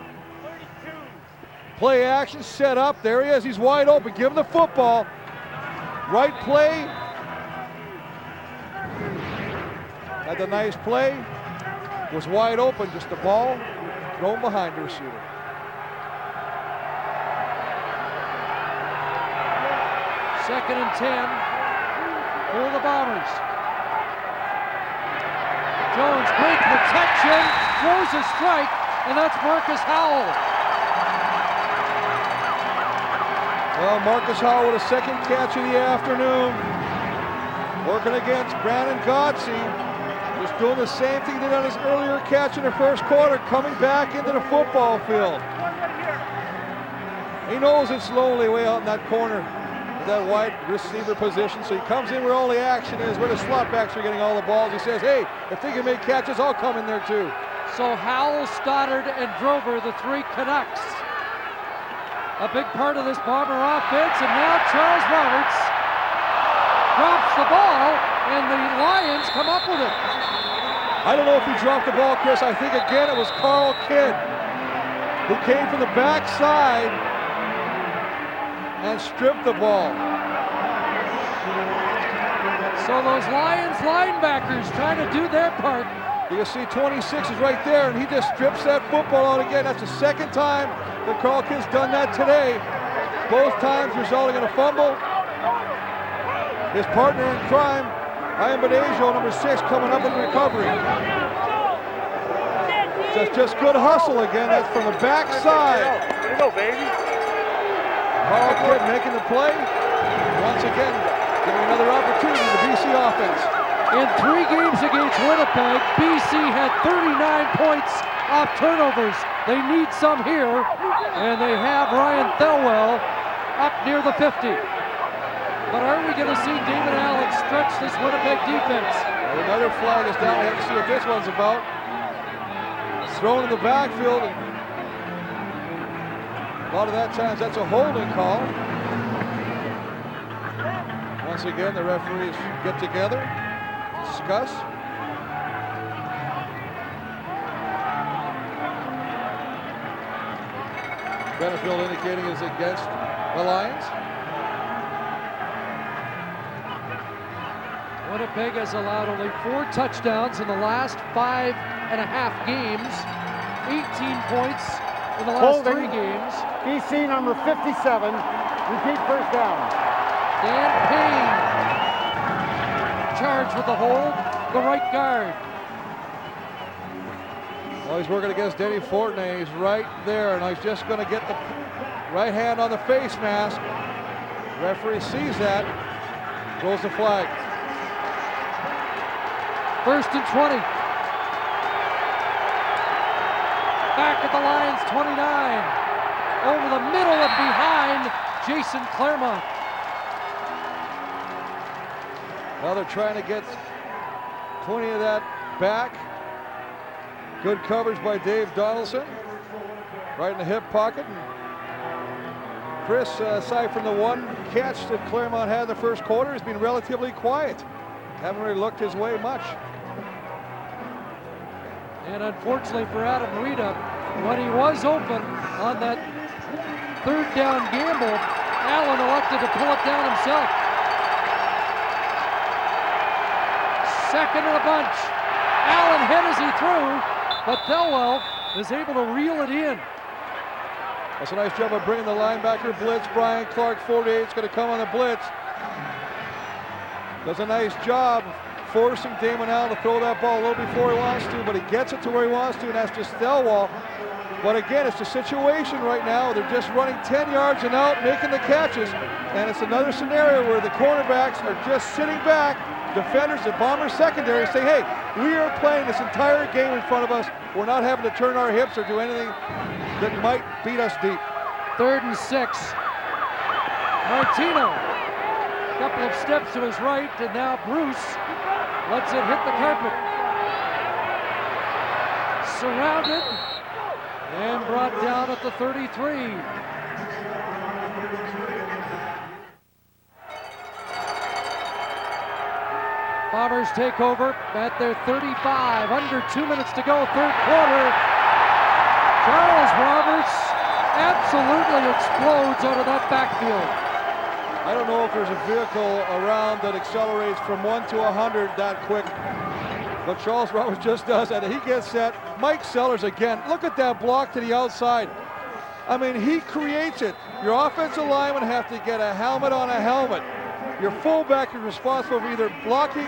Play action set up. There he is. He's wide open. Give him the football. Right play. Had the nice play. Was wide open. Just the ball thrown behind the receiver. Second and 10 for the Bombers. Jones, great protection, throws a strike, and that's Marcus Howell. Well, Marcus Howell with a second catch of the afternoon. Working against Brandon Godsey. Just doing the same thing he did on his earlier catch in the first quarter, coming back into the football field. He knows it's lonely way out in that corner, that wide receiver position, so he comes in where all the action is, where the slot backs are getting all the balls. He says, hey, if they can make catches, I'll come in there too. So Howell, Stoddard, and Drover, the three Canucks. A big part of this Bomber offense, and now Charles Roberts drops the ball, and the Lions come up with it. I don't know if he dropped the ball, Chris. I think again it was Carl Kidd, who came from the backside and stripped the ball. So those Lions linebackers trying to do their part. You can see 26 is right there, and he just strips that football out again. That's the second time that Carl Kidd's done that today. Both times resulting in a fumble. His partner in crime, Ian Badejo, number 6, coming up with the recovery. Just good hustle again. That's from the backside. There you go, baby. Carl Kidd making the play. Once again, giving another opportunity to the BC offense. In 3 games against Winnipeg, BC had 39 points off turnovers. They need some here, and they have Ryan Thelwell up near the 50. But are we going to see Damon Allen stretch this Winnipeg defense? Well, another flag is down. We have to see what this one's about. Thrown in the backfield. A lot of that times that's a holding call. Once again, the referees get together, discuss. Benefield indicating is against the Lions. Winnipeg has allowed only 4 touchdowns in the last 5.5 games. 18 points in the last 3 games. BC number 57, repeat first down. Dan Payne charged with the hold, the right guard. Well, he's working against Denny Fortney. He's right there, and he's just going to get the right hand on the face mask. Referee sees that, throws the flag. First and 20. Back at the Lions 29. Over the middle and behind Jason Claremont. Well, they're trying to get 20 of that back. Good coverage by Dave Donaldson. Right in the hip pocket. And Chris, aside from the one catch that Claremont had in the first quarter, has been relatively quiet. Haven't really looked his way much. And unfortunately for Adam Rita, when he was open on that 3rd down gamble, Allen elected to pull it down himself. Second of the bunch. Allen hit as he threw, but Thelwell is able to reel it in. That's a nice job of bringing the linebacker blitz. Brian Clark, 48, is going to come on the blitz. Does a nice job forcing Damon Allen to throw that ball a little before he wants to, but he gets it to where he wants to, and that's just Thelwell. But again, it's the situation right now. They're just running 10 yards and out, making the catches, and it's another scenario where the cornerbacks are just sitting back. Defenders, the Bombers secondary say, hey, we are playing this entire game in front of us. We're not having to turn our hips or do anything that might beat us deep. 3rd and 6. Martino, a couple of steps to his right, and now Bruce lets it hit the carpet. Surrounded and brought down at the 33. Bombers take over at their 35. Under 2 minutes to go, third quarter. Charles Roberts absolutely explodes out of that backfield. I don't know if there's a vehicle around that accelerates from 1 to 100 that quick, but Charles Roberts just does that. He gets set. Mike Sellers again. Look at that block to the outside. I mean, he creates it. Your offensive linemen have to get a helmet on a helmet. Your fullback is responsible for either blocking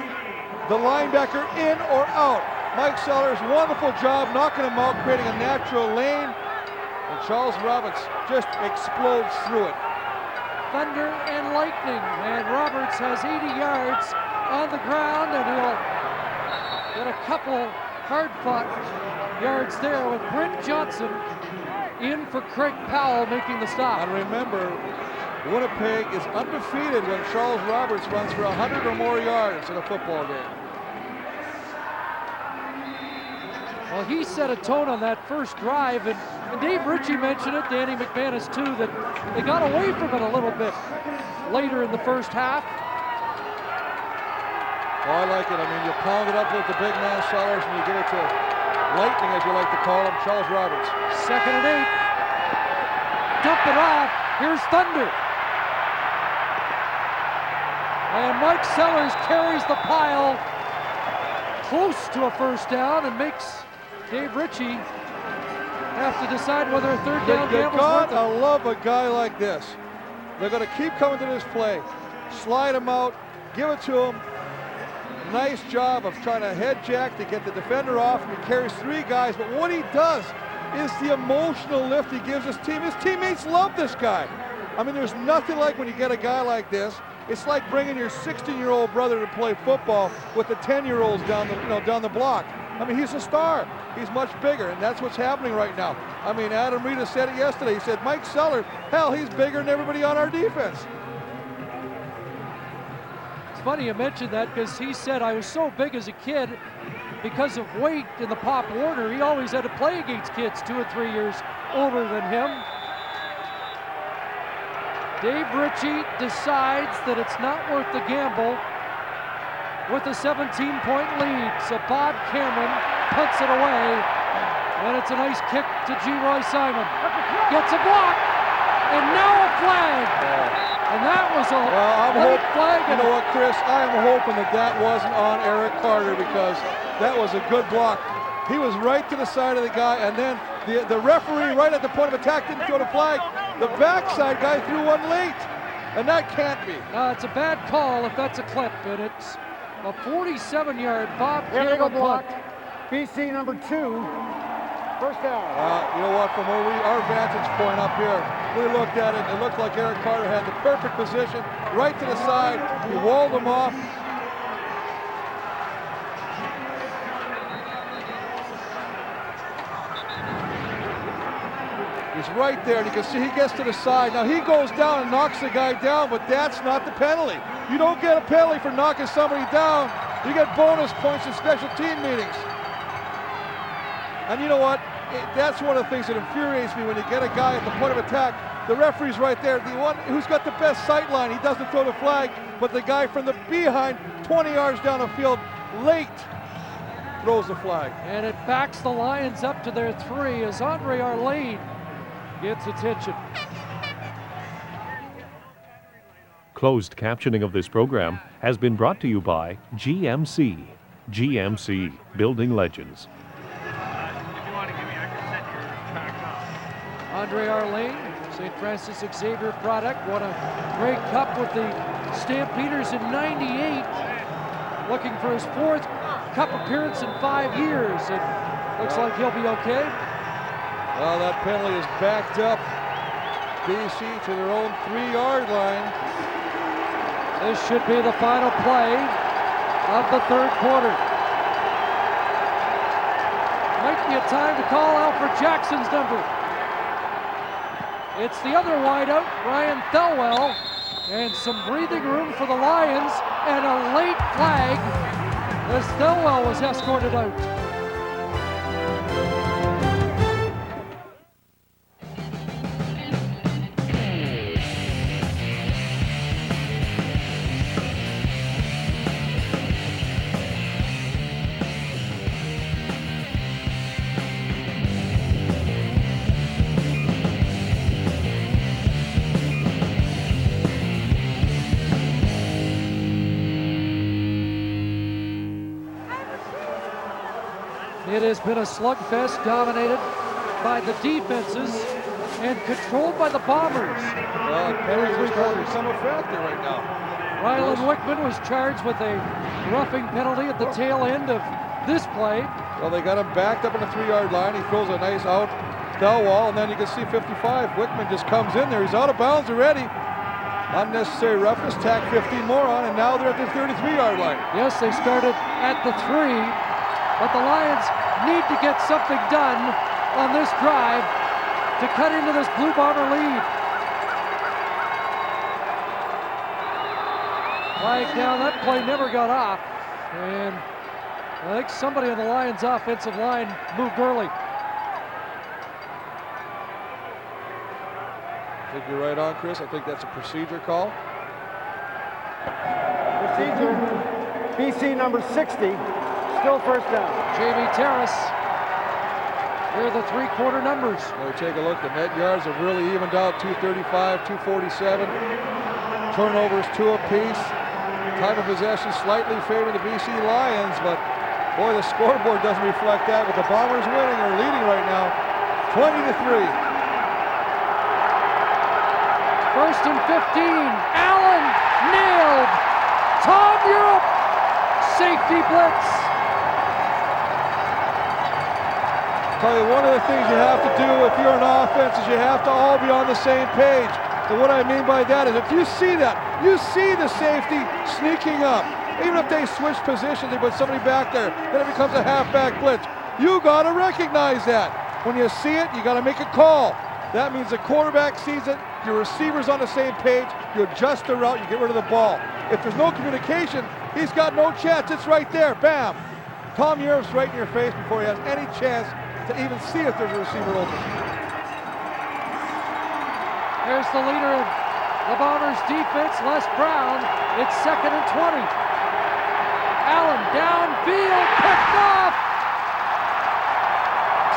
the linebacker in or out. Mike Sellers, wonderful job knocking him out, creating a natural lane. And Charles Roberts just explodes through it. Thunder and lightning, and Roberts has 80 yards on the ground, and he'll get a couple hard-fought yards there with Brent Johnson in for Craig Powell making the stop. And remember, Winnipeg is undefeated when Charles Roberts runs for 100 or more yards in a football game. Well, he set a tone on that first drive, and Dave Ritchie mentioned it, Danny McManus too, that they got away from it a little bit later in the first half. Oh, I like it. I mean, you pound it up with the big man Sellers, and you give it to lightning, as you like to call him, Charles Roberts. 2nd and 8. Dump it off. Here's Thunder. And Mike Sellers carries the pile close to a first down and makes Dave Ritchie have to decide whether a third down You gamble's worth gotta it. love a guy like this. They're gonna keep coming to this play. Slide him out, give it to him. Nice job of trying to head jack to get the defender off, and he carries 3 guys, but what he does is the emotional lift he gives his team. His teammates love this guy. I mean, there's nothing like when you get a guy like this. It's like bringing your 16-year-old brother to play football with the 10-year-olds down the block. I mean, he's a star. He's much bigger, and that's what's happening right now. I mean, Adam Rita said it yesterday. He said, Mike Sellers, hell, he's bigger than everybody on our defense. It's funny you mentioned that, because he said, I was so big as a kid because of weight in the Pop Warner. He always had to play against kids 2 or 3 years older than him. Dave Ritchie decides that it's not worth the gamble with a 17-point lead. So Bob Cameron puts it away, and it's a nice kick to G. Roy Simon. Gets a block, and now a flag. And that was a late flag. You know what, Chris? I am hoping that that wasn't on Eric Carter, because that was a good block. He was right to the side of the guy, and then the referee right at the point of attack didn't throw the flag. The backside guy threw one late, and that can't be. It's a bad call if that's a clip, and it's a 47-yard Bob Illegal Cameron block. punt. BC number 2, first down. You know what, from our vantage point up here, we looked at it, it looked like Eric Carter had the perfect position, right to the side. He walled him off. He's right there, and you can see he gets to the side. Now he goes down and knocks the guy down, but that's not the penalty. You don't get a penalty for knocking somebody down. You get bonus points in special team meetings. And you know what? That's one of the things that infuriates me when you get a guy at the point of attack. The referee's right there. The one who's got the best sight line, he doesn't throw the flag, but the guy from the behind, 20 yards down the field, late, throws the flag. And it backs the Lions up to their 3 as Andre Arlene gets attention. Closed captioning of this program has been brought to you by GMC. GMC, building legends. Andre Arlene, St. Francis Xavier product, won a Grey Cup with the Stampeders in '98. Looking for his 4th Cup appearance in 5 years. It looks like he'll be okay. Well, that penalty is backed up BC to their own 3-yard line. This should be the final play of the 3rd quarter. Might be a time to call Alfred Jackson's number. It's the other wideout, Ryan Thelwell, and some breathing room for the Lions, and a late flag as Thelwell was escorted out. It has been a slugfest dominated by the defenses and controlled by the Bombers. Well, penalties are having some effect there right now. Rylan Wickman was charged with a roughing penalty at the tail end of this play. Well, they got him backed up on the 3-yard line. He throws a nice out bell wall, and then you can see 55. Wickman just comes in there. He's out of bounds already. Unnecessary roughness, tack 15 more on, and now they're at the 33-yard line. Yes, they started at the 3, but the Lions need to get something done on this drive to cut into this Blue Bomber lead. Flag down, that play never got off, and I think somebody on the Lions offensive line moved early. I think you're right on, Chris. I think that's a procedure call. Procedure, BC number 60, still first down. Jamie Terrace. Here are the three-quarter numbers. Well, take a look. The net yards have really evened out. 235, 247. Turnovers, 2 apiece. Time of possession slightly favoring the BC Lions, but boy, the scoreboard doesn't reflect that. With the Bombers winning or leading right now, 20-3. First and 15. Allen nailed. Tom Europe. Safety blitz. Tell you, one of the things you have to do if you're an offense is you have to all be on the same page. And what I mean by that is if you see that, you see the safety sneaking up. Even if they switch positions, they put somebody back there, then it becomes a halfback blitz. You got to recognize that. When you see it, you got to make a call. That means the quarterback sees it, your receiver's on the same page, you adjust the route, you get rid of the ball. If there's no communication, he's got no chance. It's right there, bam. Tom Europe's right in your face before he has any chance to even see if there's a receiver open. There's the leader of the Bombers defense, Les Brown. It's 2nd and 20. Allen downfield, picked off.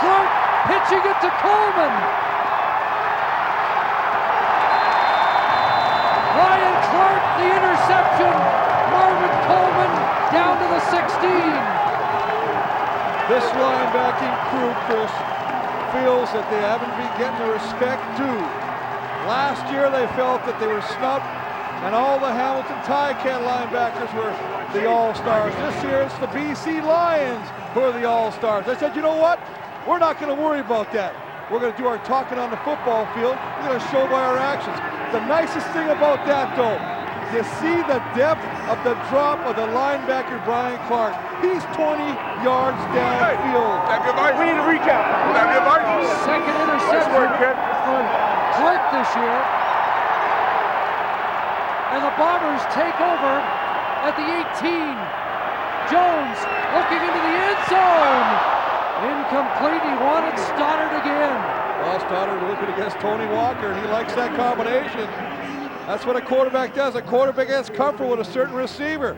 Clark pitching it to Coleman. Ryan Clark, the interception. Marvin Coleman down to the 16. This linebacking crew, Chris, feels that they haven't been getting the respect due. Last year they felt that they were snubbed, and all the Hamilton Ticat linebackers were the All-Stars. This year it's the BC Lions who are the All-Stars. I said, you know what? We're not going to worry about that. We're going to do our talking on the football field. We're going to show by our actions. The nicest thing about that, though, you see the depth of the drop of the linebacker, Brian Clark. He's 20 yards downfield. We need a recap. Second interception for Clark this year. And the Bombers take over at the 18. Jones looking into the end zone. Incomplete. He wanted Stoddard again. Well, Stoddard looking against Tony Walker, and he likes that combination. That's what a quarterback does. A quarterback gets comfortable with a certain receiver.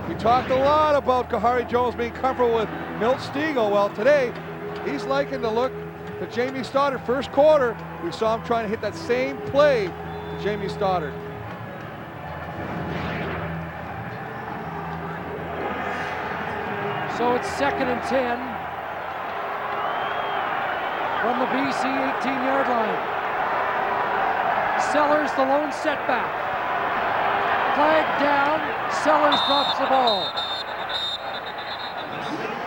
We talked a lot about Kahari Jones being comfortable with Milt Stegall. Well, today, he's liking to look to Jamie Stoddard. First quarter, we saw him trying to hit that same play to Jamie Stoddard. So it's 2nd and 10 from the BC 18-yard line. Sellers the lone setback. Flag down. Sellers drops the ball.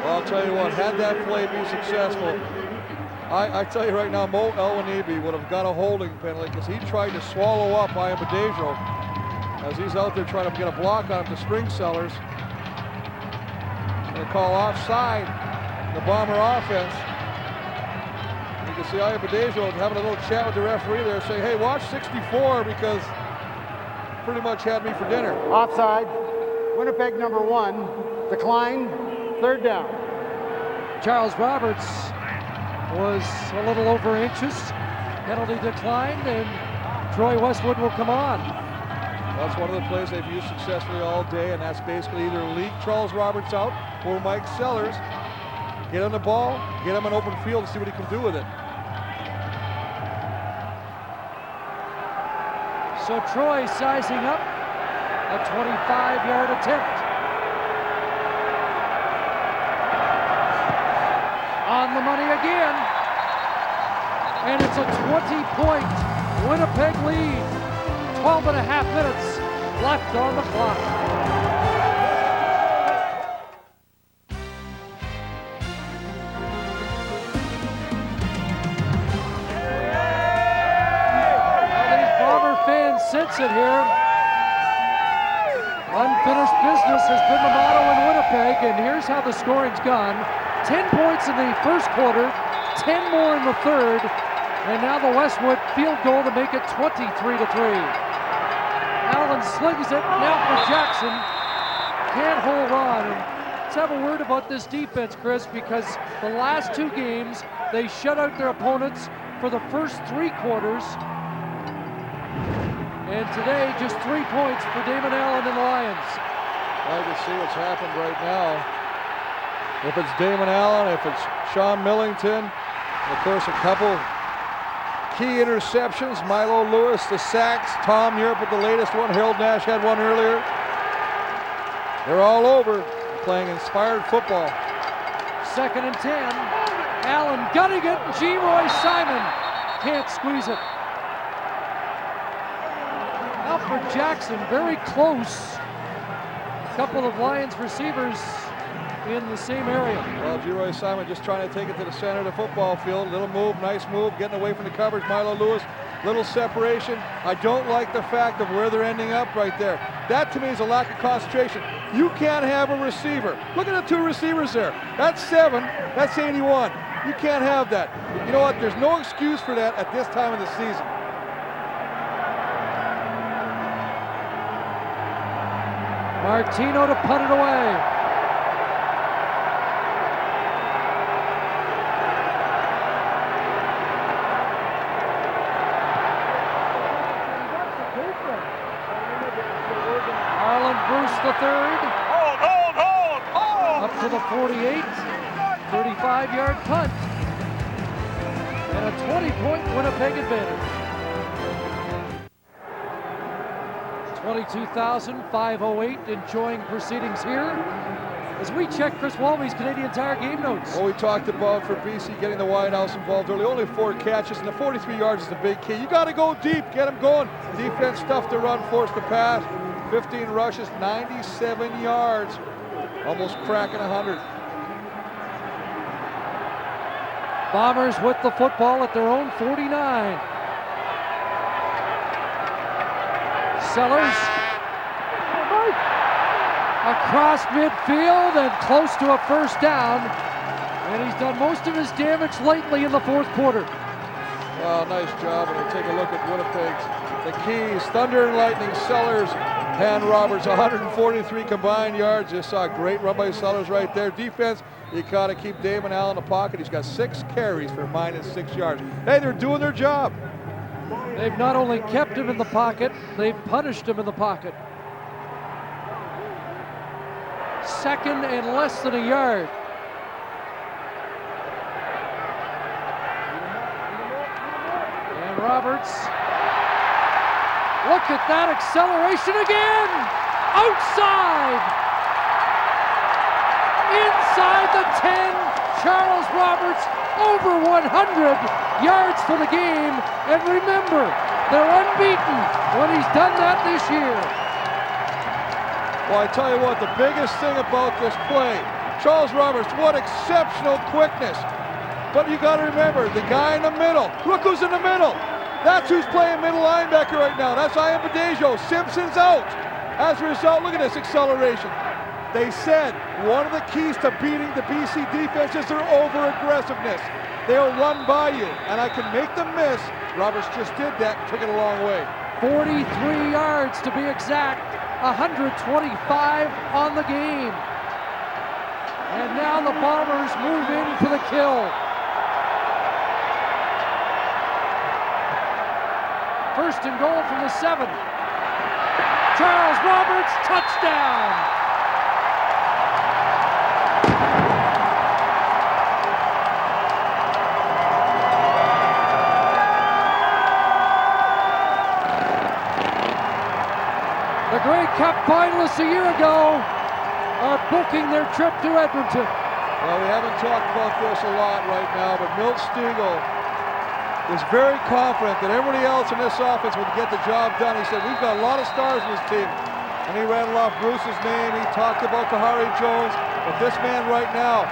Well, I'll tell you what, had that play be successful, I tell you right now, Mo Elwanibi would have got a holding penalty because he tried to swallow up Ian Badejo as he's out there trying to get a block on him to Spring Sellers. Going to call offside the Bomber offense. You can see Ian Badejo having a little chat with the referee there, saying, hey, watch 64 because pretty much had me for dinner. Offside. Winnipeg number 1. Decline. 3rd down. Charles Roberts was a little over anxious. Penalty declined, and Troy Westwood will come on. Well, that's one of the plays they've used successfully all day, and that's basically either leak Charles Roberts out or Mike Sellers. Get on the ball, get him an open field and see what he can do with it. So Troy sizing up a 25-yard attempt. again. And it's a 20-point Winnipeg lead. 12 and a half minutes left on the clock. Well, these Bomber fans sense it here. Unfinished business has been the motto in Winnipeg, and here's how the scoring's gone. 10 points in the first quarter, 10 more in the third, and now the Westwood field goal to make it 23-3. Allen slings it, now for Jackson. Can't hold on. Let's have a word about this defense, Chris, because the last two games, they shut out their opponents for the first three quarters. And today, just 3 points for Damon Allen and the Lions. I can see what's happened right now. If it's Damon Allen, if it's Sean Millington, and of course a couple key interceptions. Milo Lewis, the sacks. Tom Europe with the latest one. Harold Nash had one earlier. They're all over, playing inspired football. 2nd and 10. Allen gunning it. G-Roy Simon can't squeeze it. Alfred Jackson very close. Couple of Lions receivers in the same area. Well, G-Roy Simon just trying to take it to the center of the football field. Little move, nice move, getting away from the coverage. Milo Lewis, little separation. I don't like the fact of where they're ending up right there. That to me is a lack of concentration. You can't have a receiver. Look at the two receivers there. That's 7, that's 81. You can't have that. You know what? There's no excuse for that at this time of the season. Martino to punt it away. The third. Hold. Up to the 48. 35-yard punt. And a 20-point Winnipeg advantage. 22,508 enjoying proceedings here as we check Chris Walby's Canadian Tire game notes. Well, we talked about for BC getting the wide house involved early. Only 4 catches, and the 43 yards is the big key. You got to go deep, get them going. Defense stuff to run, force the pass. 15 rushes, 97 yards, almost cracking 100. Bombers with the football at their own 49. Sellers across midfield and close to a first down, and he's done most of his damage lately in the fourth quarter. Well, nice job, and we take a look at Winnipeg's. The keys, Thunder and Lightning, Sellers, and Roberts, 143 combined yards. Just saw a great run by Sellers right there. Defense, you got to keep Damon Allen in the pocket. He's got 6 carries for -6 yards. Hey, they're doing their job. They've not only kept him in the pocket, they've punished him in the pocket. 2nd and less than a yard. And Roberts. Look at that acceleration again! Outside! Inside the 10, Charles Roberts over 100 yards for the game. And remember, they're unbeaten when he's done that this year. Well, I tell you what, the biggest thing about this play, Charles Roberts, what exceptional quickness. But you got to remember, the guy in the middle, look who's in the middle. That's who's playing middle linebacker right now. That's Ian Badejo. Simpson's out. As a result, look at this acceleration. They said one of the keys to beating the BC defense is their over-aggressiveness. They'll run by you, and I can make them miss. Roberts just did that, took it a long way. 43 yards to be exact. 125 on the game. And now the Bombers move in for the kill. First and goal from the 7. Charles Roberts, touchdown! The Grey Cup finalists a year ago are booking their trip to Edmonton. Well, we haven't talked about this a lot right now, but Milt Stegall is very confident that everybody else in this offense would get the job done. He said, we've got a lot of stars in this team. And he rattled off Bruce's name. He talked about Tahari Jones. But this man right now,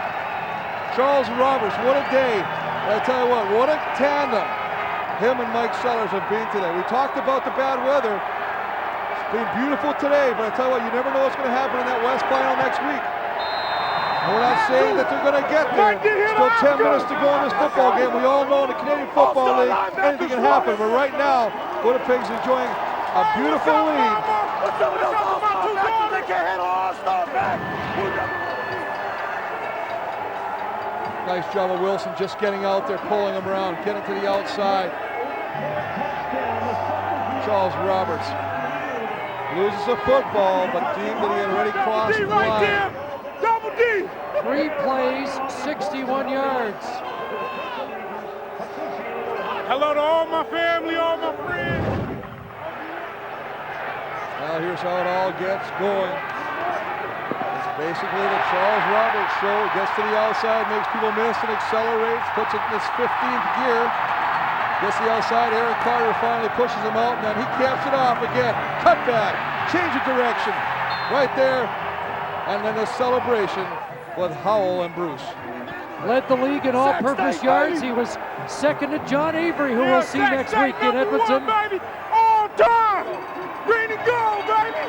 Charles Roberts, what a day. And I tell you what a tandem him and Mike Sellers have been today. We talked about the bad weather. It's been beautiful today, but I tell you what, you never know what's going to happen in that West Final next week. And we're not saying that they're going to get there. Still 10 minutes to go in this football game. We all know in the Canadian Football League, anything can happen. But right now, Winnipeg's enjoying a beautiful lead. Nice job of Wilson just getting out there, pulling him around, getting to the outside. Charles Roberts loses a football, but deemed that he had already crossed the line. Double D! 3 plays, 61 yards. Hello to all my family, all my friends. Now here's how it all gets going. It's basically the Charles Roberts show. It gets to the outside, makes people miss and accelerates, puts it in its 15th gear. Gets the outside, Eric Carter finally pushes him out, and then he caps it off again. Cut back, change of direction. Right there. And then a celebration with Howell and Bruce. Led the league in all-purpose yards. He was second to John Avery, who we'll see next week in Edmonton. Baby, all time, green and gold, baby.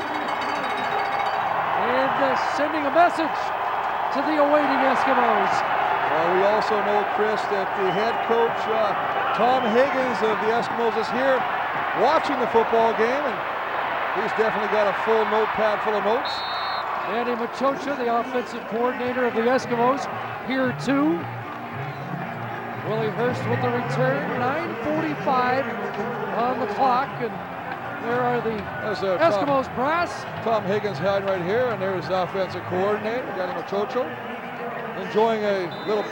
And sending a message to the awaiting Eskimos. Well, we also know, Chris, that the head coach, Tom Higgins of the Eskimos, is here watching the football game, and he's definitely got a full notepad full of notes. Manny Machocha, the offensive coordinator of the Eskimos, here too. Willie Hurst with the return, 9:45 on the clock, and there are the Eskimos brass. Tom Higgins hiding right here, and there's the offensive coordinator, Manny Machocha, enjoying a little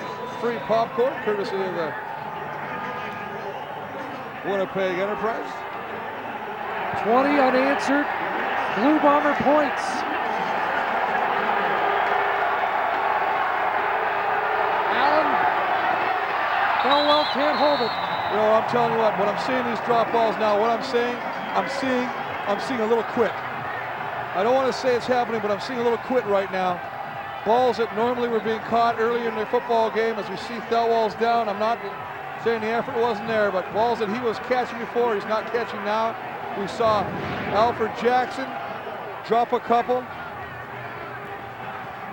free popcorn, courtesy of the Winnipeg Enterprise. 20 unanswered Blue Bomber points. Bellwell can't hold it. You know, I'm telling you what, when I'm seeing these drop balls now, what I'm seeing a little quit. I don't want to say it's happening, but I'm seeing a little quit right now. Balls that normally were being caught earlier in the football game, as we see Thelwall's down. I'm not saying the effort wasn't there, but balls that he was catching before, he's not catching now. We saw Alfred Jackson drop a couple.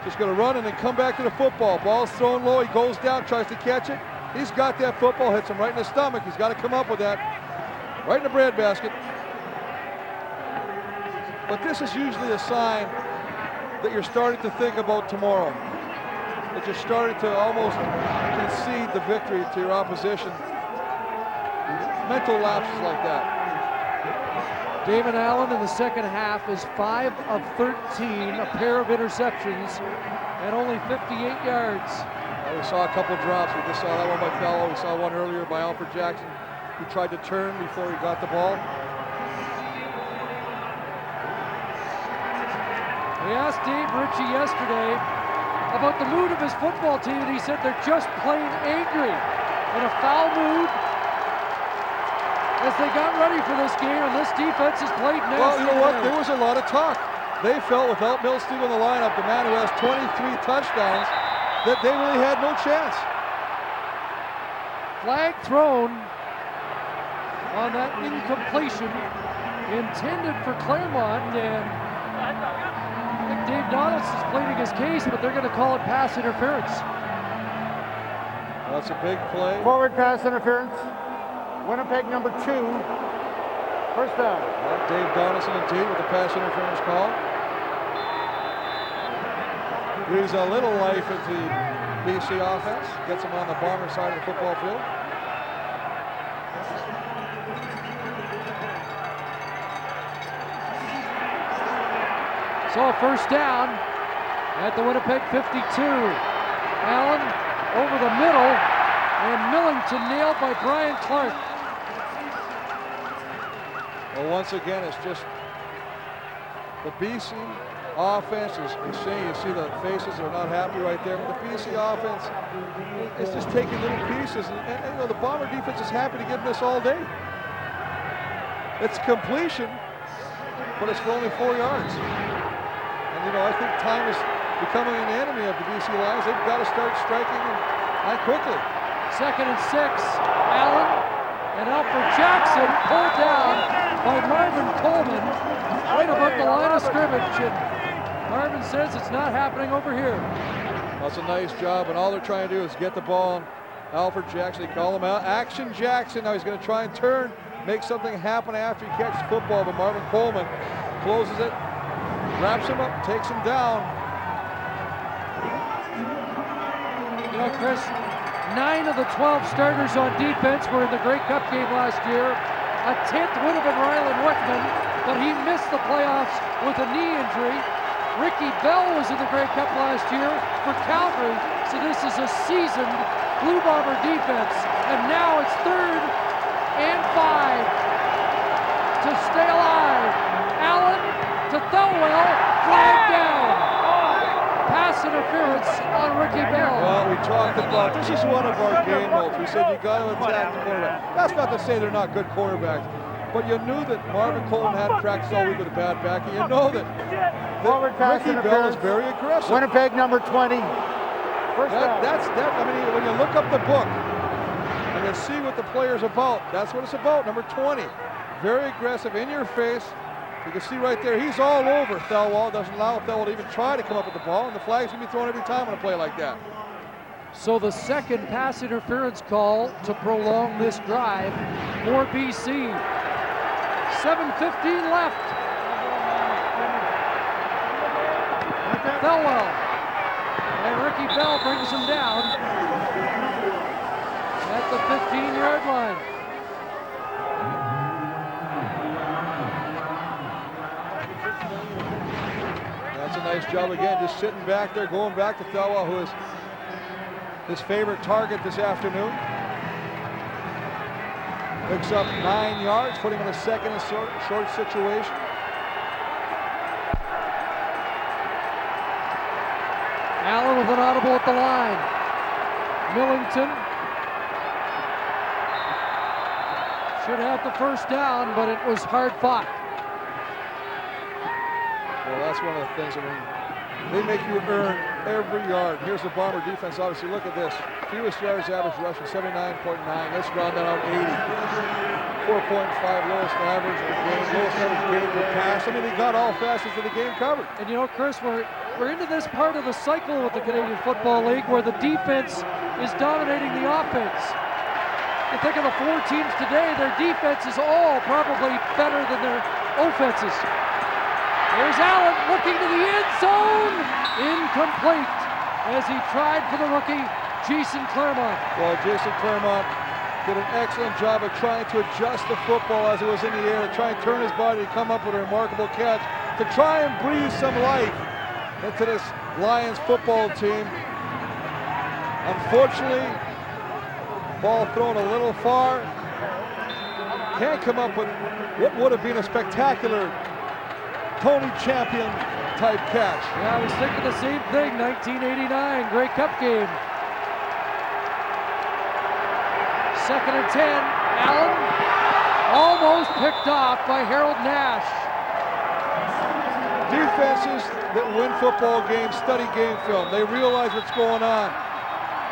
Just going to run and then come back to the football. Ball's thrown low, he goes down, tries to catch it. He's got that football, hits him right in the stomach. He's got to come up with that. Right in the breadbasket. But this is usually a sign that you're starting to think about tomorrow. That you're starting to almost concede the victory to your opposition. Mental lapses like that. Damon Allen in the second half is 5 of 13, a pair of interceptions, and only 58 yards. We saw a couple drops. We just saw that one by Thelwall. We saw one earlier by Alfred Jackson, who tried to turn before he got the ball. We asked Dave Ritchie yesterday about the mood of his football team, and he said they're just plain angry, in a foul mood, as they got ready for this game, and this defense has played nasty. Well, you know what? There was a lot of talk. They felt without Milt Stegall in the lineup, the man who has 23 touchdowns, that they really had no chance. Flag thrown on that incompletion intended for Claremont, and I think Dave Donaldson's pleading his case, but they're going to call it pass interference. That's a big play. Forward pass interference. Winnipeg number 2. First down. Well, Dave Donaldson indeed with the pass interference call. Breathes a little life into the BC offense. Gets them on the Bomber side of the football field. So a first down at the Winnipeg 52. Allen over the middle, and Millington nailed by Brian Clark. Well, once again, it's just the BC offense is seeing, you see the faces are not happy right there. But the BC offense is just taking little pieces. And you know, the Bomber defense is happy to give them this all day. It's completion, but it's for only 4 yards. And you know, I think time is becoming an enemy of the BC Lions. They've got to start striking and quickly. 2nd and 6. Allen and Alfred Jackson pulled down by Marvin Coleman right about the line of scrimmage. And Marvin says it's not happening over here. That's a nice job, and all they're trying to do is get the ball on Alfred Jackson. They call him out. Action Jackson. Now he's going to try and turn, make something happen after he catches the football, but Marvin Coleman closes it, wraps him up, takes him down. You know, Chris, 9 of the 12 starters on defense were in the Grey Cup game last year. A 10th would have been Ryland Wickman, but he missed the playoffs with a knee injury. Ricky Bell was in the Grey Cup last year for Calgary, so this is a seasoned Blue Bomber defense. And now it's 3rd and 5 to stay alive. Allen to Thelwell, flag down. Pass interference on Ricky Bell. Well, we talked about, this is one of our game notes. We said you got to attack the quarterback. That's not to say they're not good quarterbacks, but you knew that Marvin Coleman hadn't practiced all week with a bad back, and you know that Ricky Bell is very aggressive. Winnipeg number 20. I mean, when you look up the book and you see what the player's about, that's what it's about, number 20. Very aggressive, in your face. You can see right there, he's all over Thelwell. Doesn't allow Thelwell to even try to come up with the ball, and the flag's going to be thrown every time on a play like that. So the second pass interference call to prolong this drive for BC. 7:15 left. Thelwell. And Ricky Bell brings him down at the 15-yard line. That's a nice job again, just sitting back there, going back to Thelwell, who is his favorite target this afternoon. Picks up 9 yards, putting him in a second and short situation. Allen with an audible at the line. Millington should have the first down, but it was hard fought. Well, that's one of the things, I mean, they make you earn every yard. Here's the Bomber defense, obviously, look at this. Fewest yards average rushing, 79.9. Let's round that out, 80. 4.5 lowest average per game, lowest average game per pass. I mean, they got all facets of the game covered. And you know, Chris, we're into this part of the cycle with the Canadian Football League where the defense is dominating the offense. You think of the 4 teams today, their defense is all probably better than their offenses. Here's Allen looking to the end zone. Incomplete as he tried for the rookie, Jason Claremont. Well, Jason Claremont did an excellent job of trying to adjust the football as it was in the air, to try and turn his body to come up with a remarkable catch, to try and breathe some life into this Lions football team. Unfortunately, ball thrown a little far. Can't come up with what would have been a spectacular Tony Champion type catch. Yeah, I was thinking the same thing, 1989 Grey Cup game. 2nd and 10, Allen almost picked off by Harold Nash. Defenses that win football games study game film. They realize what's going on.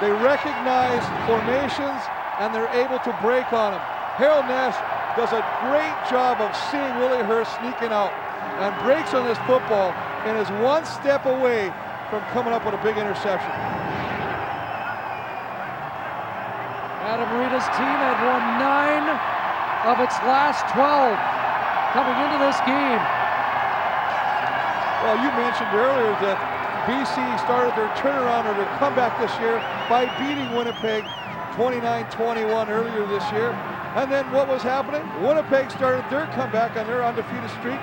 They recognize formations and they're able to break on them. Harold Nash does a great job of seeing Willie Hurst sneaking out and breaks on this football and is one step away from coming up with a big interception. Adam Rita's team had won 9 of its last 12 coming into this game. Well, you mentioned earlier that BC started their turnaround or their comeback this year by beating Winnipeg 29-21 earlier this year. And then what was happening? Winnipeg started their comeback on their undefeated streak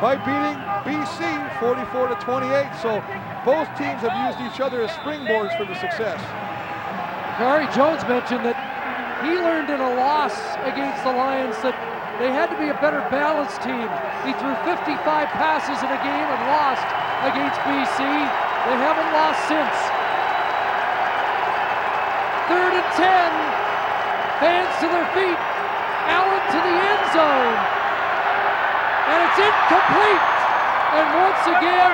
by beating BC 44-28. So both teams have used each other as springboards for the success. Gary Jones mentioned that He learned in a loss against the Lions that they had to be a better balanced team. He threw 55 passes in a game and lost against BC. They haven't lost since. 3rd and 10. Fans to their feet. Allen to the end zone. And it's incomplete. And once again,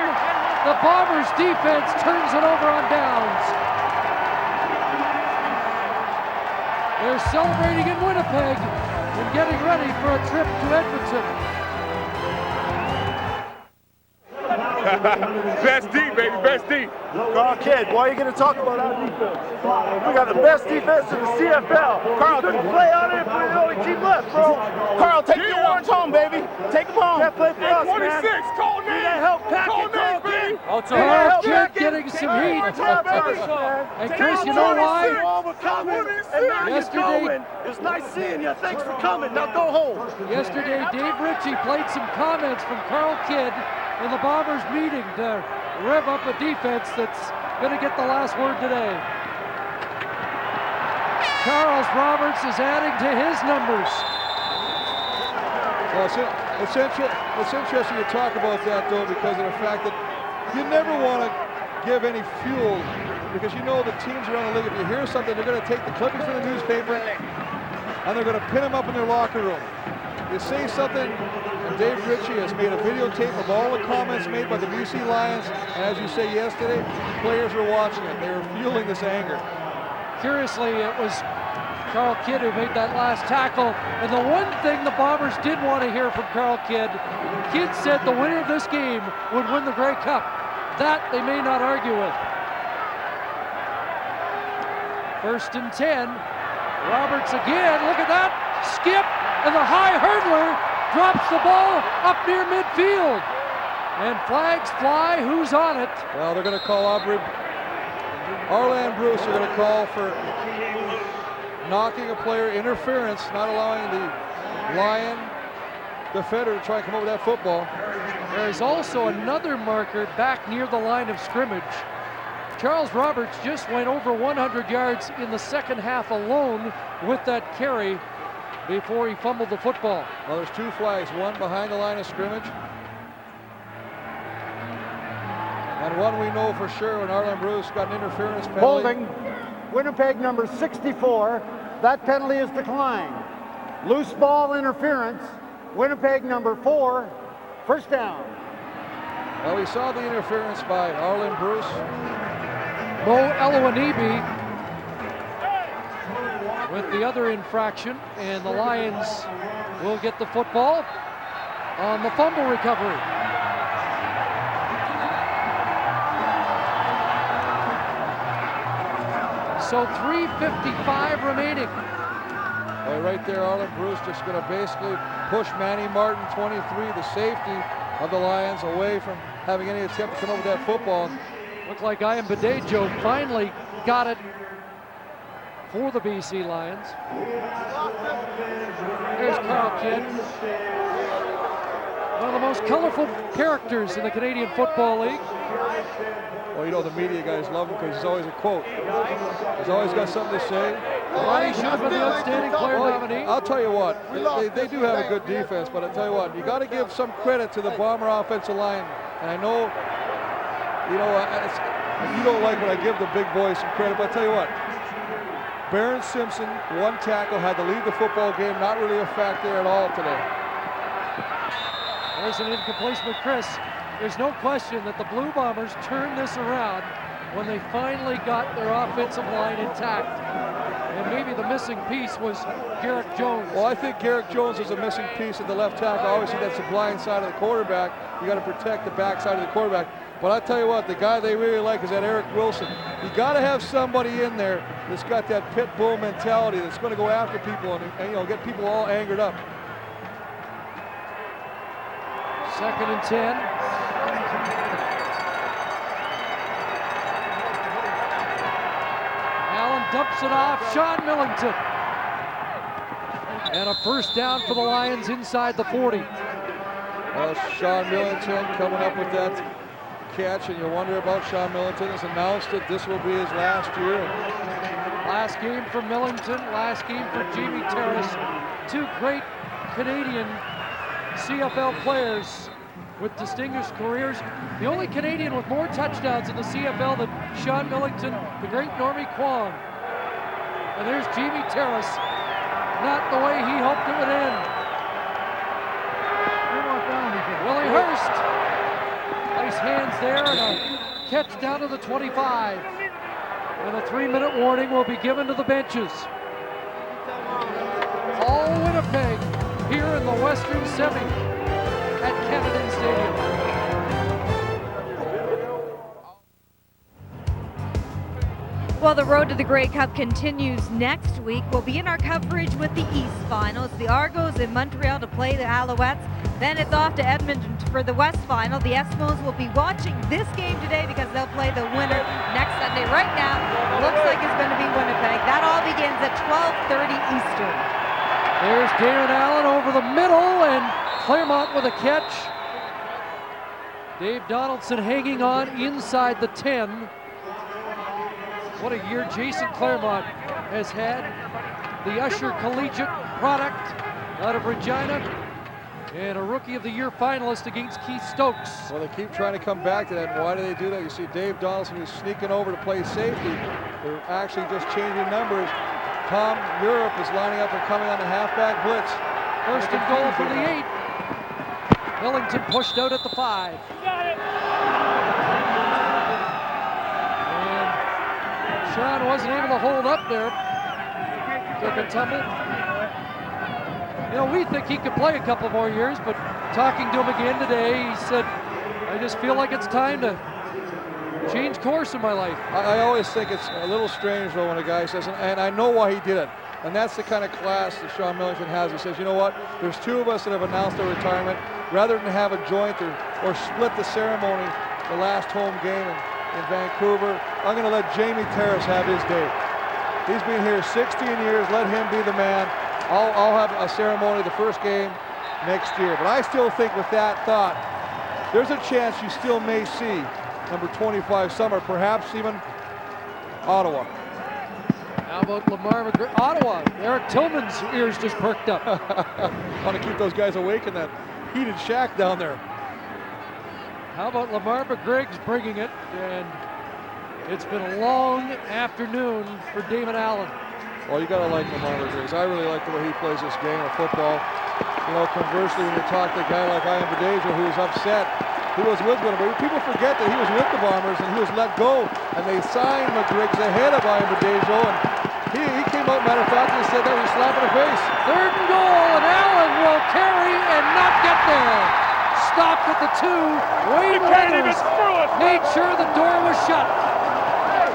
the Bombers defense turns it over on downs. They're celebrating in Winnipeg and getting ready for a trip to Edmonton. Best D, baby, best D. Carl Kidd, why are you going to talk about our defense? We got the best defense in the CFL. Carl, couldn't play out there, but the only team left, bro. Carl, take your orange home, baby. Take them home. Can't play for us, 26, man. Call name. Need that help pack Call it, Carl Kidd. Carl Kidd getting some heat. And Chris, you know why? Yesterday, it's nice seeing you. Thanks for coming. Now go home. Yesterday, Dave Ritchie played some comments from Carl Kidd in the Bombers meeting to rev up a defense that's going to get the last word today. Charles Roberts is adding to his numbers. Well, it's interesting to talk about that, though, because of the fact that you never want to give any fuel, because you know the teams around the league, if you hear something, they're going to take the clippings from the newspaper and they're going to pin them up in their locker room. You say something, and Dave Ritchie has made a videotape of all the comments made by the BC Lions, and as you say yesterday, players were watching it. They were fueling this anger. Curiously, it was Carl Kidd who made that last tackle, and the one thing the Bombers did want to hear from Carl Kidd, Kidd said the winner of this game would win the Grey Cup. That they may not argue with. 1st and 10. Roberts again, look at that, skip, and the high hurdler drops the ball up near midfield. And flags fly, who's on it? Well, they're going to call Aubrey. Arland Bruce are going to call for knocking a player, interference, not allowing the Lion defender to try and come up with that football. There is also another marker back near the line of scrimmage. Charles Roberts just went over 100 yards in the second half alone with that carry before he fumbled the football. Well, there's 2 flags, one behind the line of scrimmage, and one we know for sure when Arlen Bruce got an interference penalty. Holding, Winnipeg number 64. That penalty is declined. Loose ball interference, Winnipeg number 4, first down. Well, we saw the interference by Arlen Bruce. Mo Elowanibi with the other infraction, and the Lions will get the football on the fumble recovery. So 3:55 remaining. Well, right there, Arlen Bruce just going to basically push Manny Martin, 23, the safety of the Lions, away from having any attempt to come over that football. Looked like Ian Badejo finally got it for the BC Lions. There's Carl Kidd. One of the most colorful characters in the Canadian Football League. Well, you know, the media guys love him because he's always a quote. He's always got something to say. Ronnie should have been the outstanding player nominee. I'll tell you what, they do have a good defense, but I'll tell you what, you got to give some credit to the Bomber offensive line. And I know, you know, you don't like when I give the big boys some credit, but I'll tell you what, Baron Simpson, 1 tackle, had to lead the football game, not really a factor at all today. There's an incompletion with Chris. There's no question that the Blue Bombers turned this around when they finally got their offensive line intact. And maybe the missing piece was Garrick Jones. Well, I think Garrick Jones is a missing piece at the left tackle. Obviously, that's the blind side of the quarterback. You got to protect the back side of the quarterback. But I tell you what, the guy they really like is that Eric Wilson. You got to have somebody in there that's got that pit bull mentality that's going to go after people and you know, get people all angered up. 2nd and 10. Allen dumps it off, Sean Millington. And a first down for the Lions inside the 40. Well, Sean Millington coming up with that catch, and you wonder about Sean Millington. Has announced that this will be his last year. Last game for Millington, last game for Jamie Terrace. Two great Canadian CFL players with distinguished careers. The only Canadian with more touchdowns in the CFL than Sean Millington, the great Normie Kwan. And there's Jamie Terrace, not the way he hoped it would end. Willie Hurst, nice hands there, and a catch down to the 25. And a 3-minute warning will be given to the benches. All Winnipeg here in the Western Semi at Canada Stadium. Well, the road to the Grey Cup continues next week. We'll begin our coverage with the East Final. It's the Argos in Montreal to play the Alouettes. Then it's off to Edmonton for the West Final. The Eskimos will be watching this game today because they'll play the winner next Sunday. Right now, it looks like it's going to be Winnipeg. That all begins at 12:30 Eastern. There's Darren Allen over the middle, and Claremont with a catch. Dave Donaldson hanging on inside the 10. What a year Jason Claremont has had. The Usher Collegiate product out of Regina, and a Rookie of the Year finalist against Keith Stokes. Well, they keep trying to come back to that. And why do they do that? You see Dave Donaldson, who's sneaking over to play safety. They're actually just changing numbers. Tom Europe is lining up and coming on the halfback blitz. First and goal for the 8. Millington pushed out at the 5. Sean wasn't able to hold up there. Took a tumble. You know, we think he could play a couple more years, but talking to him again today, he said, I just feel like it's time to change course in my life. I always think it's a little strange, though, when a guy says, and I know why he did it, and that's the kind of class that Sean Millington has. He says, you know what, there's 2 of us that have announced their retirement. Rather than have a joint or split the ceremony, the last home game in Vancouver, I'm going to let Jamie Terrace have his day. He's been here 16 years. Let him be the man. I'll have a ceremony the first game next year. But I still think with that thought, there's a chance you still may see number 25 Summer, perhaps even Ottawa. How about Lamar McGregor? Ottawa. Eric Tillman's ears just perked up. Want to keep those guys awake in that heated shack down there. How about Lamar McGregor's bringing it, and it's been a long afternoon for Damon Allen. Well, you got to like Lamar McGregor. I really like the way he plays this game of football. You know, conversely, when you talk to a guy like Ian Badejo, who was upset, who was with Winnipeg, people forget that he was with the Bombers and he was let go, and they signed McGregor ahead of Ian Badejo, and he came out, matter of fact, and said that was a slap in the face. 3rd and goal, and Allen will carry and not get there. Stopped at the 2, Wayne Reynolds made sure the door was shut.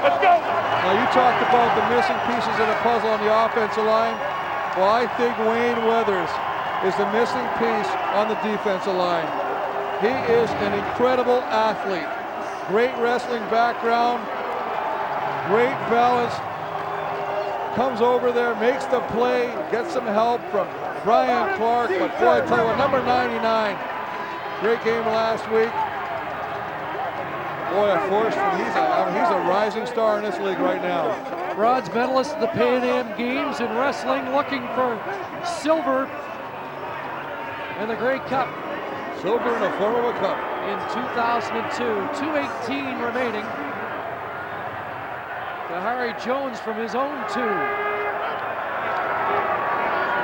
Let's go. Now you talked about the missing pieces of the puzzle on the offensive line. Well, I think Wayne Weathers is the missing piece on the defensive line. He is an incredible athlete. Great wrestling background, great balance. Comes over there, makes the play, gets some help from Brian Clark, but boy, I tell you what, number 99. Great game last week. Boy, a force. He's a rising star in this league right now. Bronze medalist at the Pan Am Games in wrestling, looking for silver in the Grey Cup. Silver in the form of a cup. In 2002, 2:18 remaining. To Harry Jones from his own 2.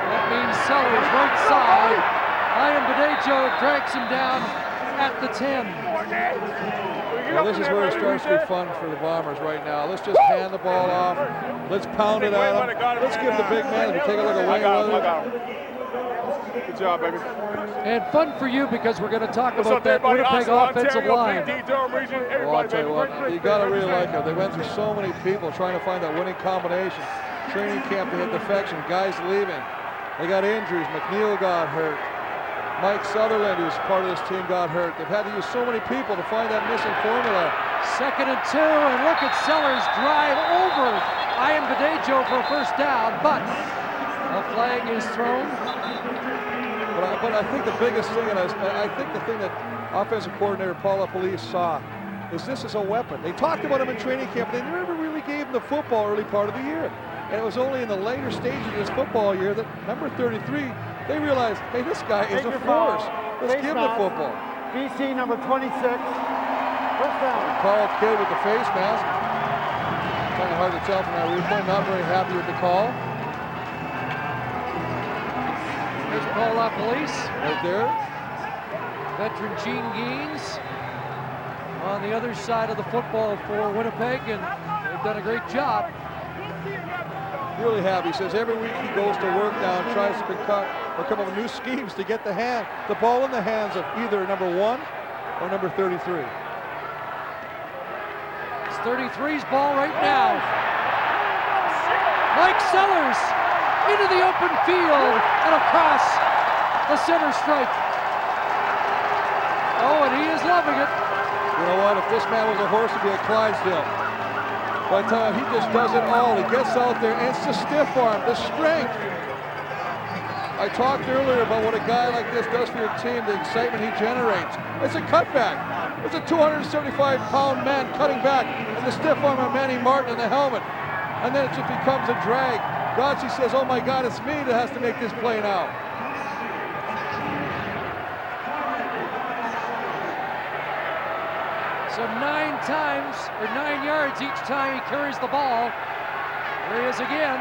That means Sellers right side. Ian Badejo drags him down at the 10. Well, this is where it starts to be fun for the Bombers right now. Let's just hand the ball off. Let's pound it at him. Let's give the big man, if you take a look at Wayne Weathers. Good job, baby. And fun for you because we're going to talk about that Winnipeg offensive line. Well, I'll tell you what, you got to really like it. They went through so many people trying to find that winning combination. Training camp, they had defection, guys leaving. They got injuries. McNeil got hurt. Mike Sutherland, who's part of this team, got hurt. They've had to use so many people to find that missing formula. 2nd and 2, and look at Sellers drive over Ian Badejo for a first down, but a flag is thrown. But I think the biggest thing, and I think the thing that offensive coordinator Paula Police saw is this is a weapon. They talked about him in training camp, but they never really gave him the football early part of the year. And it was only in the later stages of this football year that number 33, they realized, hey, this guy is a force. Let's give him the football. BC number 26. First down. Carl Kidd with the face mask. Kind of hard to tell from that replay. Not very happy with the call. There's Paul LaPolice. Right there. Veteran Gene Geens on the other side of the football for Winnipeg, and they've done a great job. Really happy. He says every week he goes to work now and tries to come up with new schemes to get the ball in the hands of either number 1 or number 33. It's 33's ball right now. Mike Sellers into the open field and across the center stripe. Oh, and he is loving it. You know what? If this man was a horse, it'd be a Clydesdale. By the time he just does it all, he gets out there, and it's the stiff arm, the strength. I talked earlier about what a guy like this does for your team, the excitement he generates. It's a cutback. It's a 275-pound man cutting back, and the stiff arm of Manny Martin in the helmet. And then it just becomes a drag. Godsey says, oh my God, it's me that has to make this play now. So 9 yards each time he carries the ball. There he is again.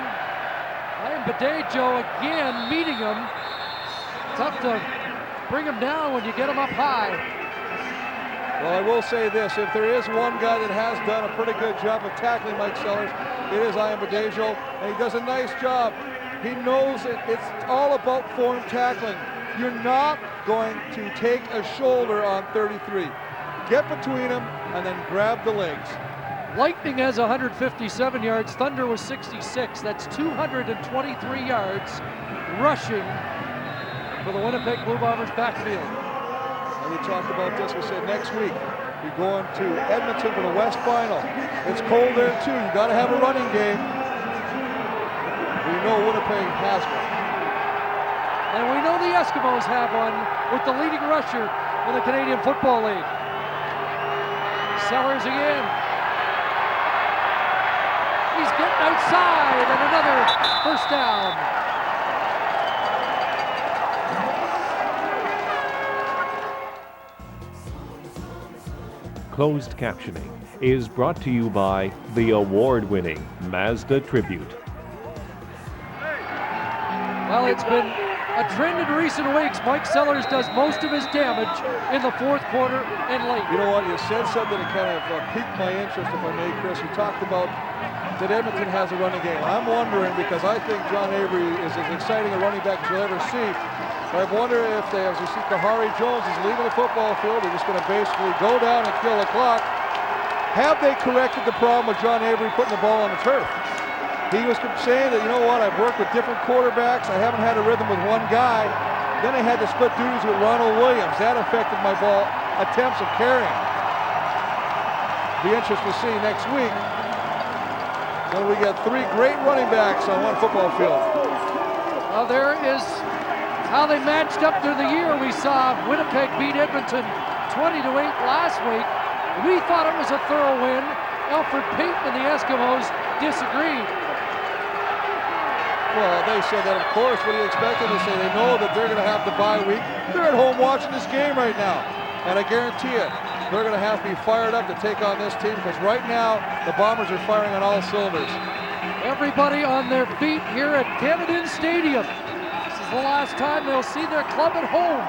And Badejo again meeting him. Tough to bring him down when you get him up high. Well, I will say this, if there is one guy that has done a pretty good job of tackling Mike Sellers, it is Ian Badejo, and he does a nice job. He knows it's all about form tackling. You're not going to take a shoulder on 33. Get between them and then grab the legs. Lightning has 157 yards. Thunder was 66. That's 223 yards rushing for the Winnipeg Blue Bombers backfield. And we talked about this. We said next week we're going to Edmonton for the West Final. It's cold there too. You got to have a running game. We know Winnipeg has one. And we know the Eskimos have one with the leading rusher in the Canadian Football League. Sellers again. He's getting outside, and another first down. Closed captioning is brought to you by the award-winning Mazda Tribute. Well, it's been a trend in recent weeks. Mike Sellers does most of his damage in the fourth quarter and late. You know what? You said something that kind of piqued my interest, if I may, Chris. You talked about that Edmonton has a running game. I'm wondering, because I think John Avery is as exciting a running back as you'll ever see. But I wonder if they, as you see, Kahari Jones is leaving the football field. They're just going to basically go down and kill the clock. Have they corrected the problem with John Avery putting the ball on the turf? He was saying that, you know what, I've worked with different quarterbacks. I haven't had a rhythm with one guy. Then I had to split duties with Ronald Williams. That affected my ball attempts of carrying. Be interesting to see next week. So we got 3 great running backs on one football field. Well, there is how they matched up through the year. We saw Winnipeg beat Edmonton 20-8 last week. We thought it was a thorough win. Alfred Payton and the Eskimos disagreed. Well, they said that, of course. What do you expect them to say? They know that they're going to have the bye week. They're at home watching this game right now. And I guarantee it, they're going to have to be fired up to take on this team, because right now, the Bombers are firing on all cylinders. Everybody on their feet here at Canada Stadium. This is the last time they'll see their club at home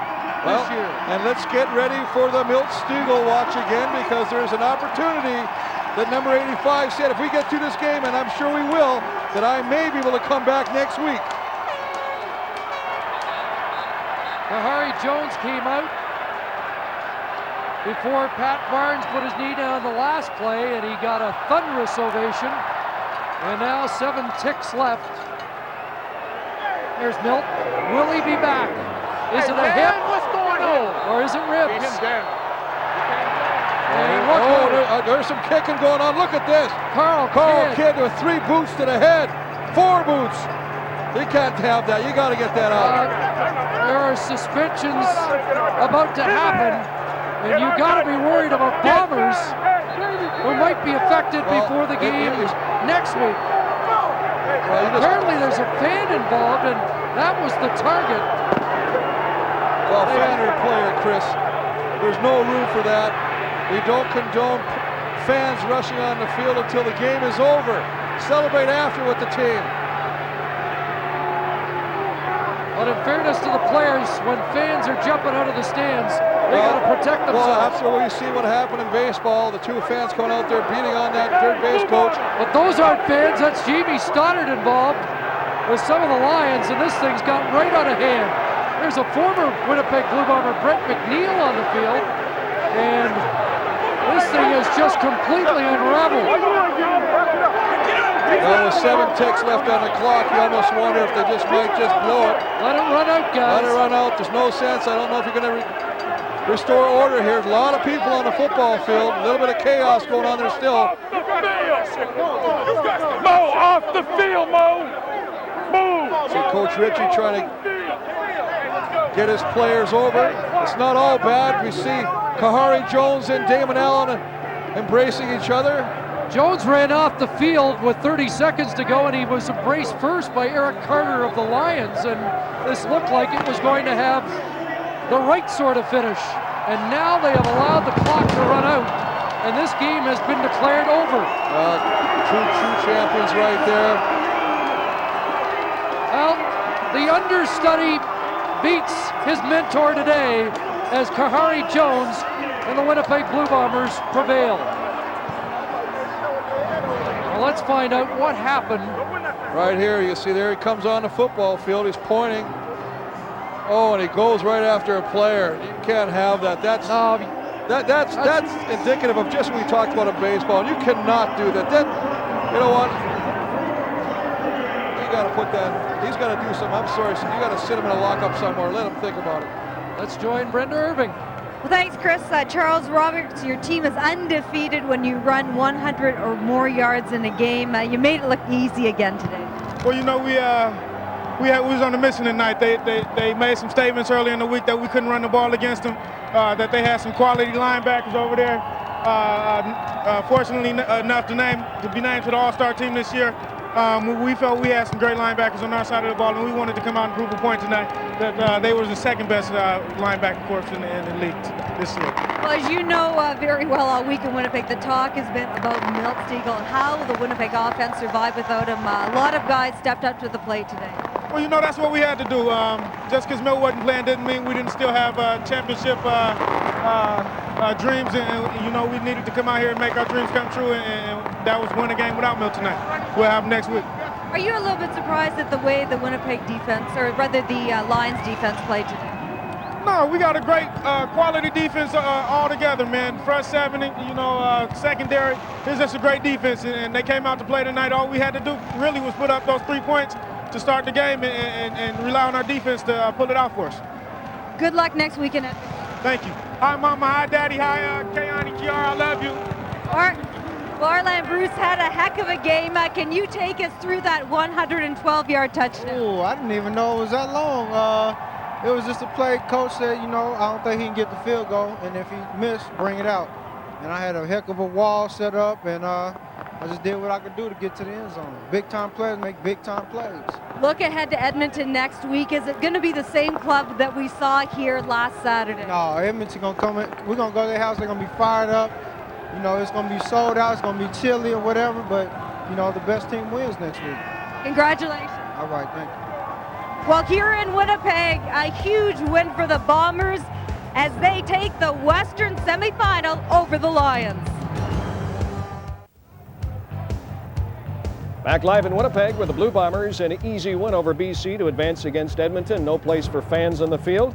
this year. And let's get ready for the Milt Stegall watch again, because there's an opportunity that number 85 said, if we get through this game, and I'm sure we will, that I may be able to come back next week. Kahari Jones came out before Pat Barnes put his knee down the last play, and he got a thunderous ovation. And now 7 ticks left. There's Milt. Will he be back? Is it a hip? What's going on? Or is it ribs? Beat him down. And there's some kicking going on. Look at this. Carl Kidd with 3 boots to the head. 4 boots. You can't have that. You got to get that out. There are suspensions about to happen, and you got to be worried about Bombers who might be affected before the game next week. Apparently there's a fan involved, and that was the target. Well, fan or player, Chris, there's no room for that. We don't condone fans rushing on the field until the game is over. Celebrate after with the team. But in fairness to the players, when fans are jumping out of the stands, they got to protect themselves. Well, after we see what happened in baseball, the two fans coming out there beating on that third base coach. But those aren't fans. That's Jamie Stoddard involved with some of the Lions, and this thing's got right out of hand. There's a former Winnipeg Blue Bomber, Brent McNeil, on the field, and this thing is just completely unraveled. Well, with 7 ticks left on the clock, you almost wonder if they might just blow it. Let it run out, guys. Let it run out. There's no sense. I don't know if you're going to restore order here. There's a lot of people on the football field. A little bit of chaos going on there still. Mo, off the field, Mo. Move. See Coach Ritchie trying to get his players over. It's not all bad. We see Kahari Jones and Damon Allen embracing each other. Jones ran off the field with 30 seconds to go, and he was embraced first by Eric Carter of the Lions, and this looked like it was going to have the right sort of finish. And now they have allowed the clock to run out, and this game has been declared over. True champions right there. Well, the understudy beats his mentor today as Kahari Jones and the Winnipeg Blue Bombers prevail. Well, let's find out what happened. Right here, you see there he comes on the football field. He's pointing. Oh, and he goes right after a player. You can't have that. That's indicative of just what we talked about in baseball. You cannot do that. You know what? You got to put that. He's got to do something. I'm sorry. You got to sit him in a lockup somewhere. Let him think about it. Let's join Brenda Irving. Well, thanks, Chris. Charles Roberts, your team is undefeated when you run 100 or more yards in a game. You made it look easy again today. Well, you know, we was on a mission tonight. They made some statements earlier in the week that we couldn't run the ball against them, that they had some quality linebackers over there. Fortunately enough to be named to the All-Star team this year. We felt we had some great linebackers on our side of the ball, and we wanted to come out and prove a point tonight that they were the second best linebacker corps in the league this year. Well, as you know very well, all week in Winnipeg, the talk has been about Miltsteagle and how the Winnipeg offense survived without him. A lot of guys stepped up to the plate today. Well, you know, that's what we had to do. Just because Milt wasn't playing didn't mean we didn't still have championship dreams, and you know, we needed to come out here and make our dreams come true, and that was win a game without Milt tonight. We'll have next week. Are you a little bit surprised at the way the Winnipeg defense, or rather the Lions defense, played today? No, we got a great quality defense all together, man. Front seven, you know, secondary. It's just a great defense, and they came out to play tonight. All we had to do really was put up those 3 points to start the game and rely on our defense to pull it out for us. Good luck next weekend. Thank you. Hi, Mama. Hi, Daddy. Hi, Kayani, Kiara. I love you. Arlen Bruce had a heck of a game. Can you take us through that 112-yard touchdown? Oh, I didn't even know it was that long. It was just a play. Coach said, you know, I don't think he can get the field goal, and if he missed, bring it out. And I had a heck of a wall set up, and I just did what I could do to get to the end zone. Big-time players make big-time plays. Look ahead to Edmonton next week. Is it going to be the same club that we saw here last Saturday? No, Edmonton going to come in. We're going to go to their house. They're going to be fired up. You know, it's going to be sold out. It's going to be chilly or whatever, but, you know, the best team wins next week. Congratulations. All right, thank you. Well, here in Winnipeg, a huge win for the Bombers as they take the Western semifinal over the Lions. Back live in Winnipeg with the Blue Bombers, an easy win over BC to advance against Edmonton. No place for fans on the field,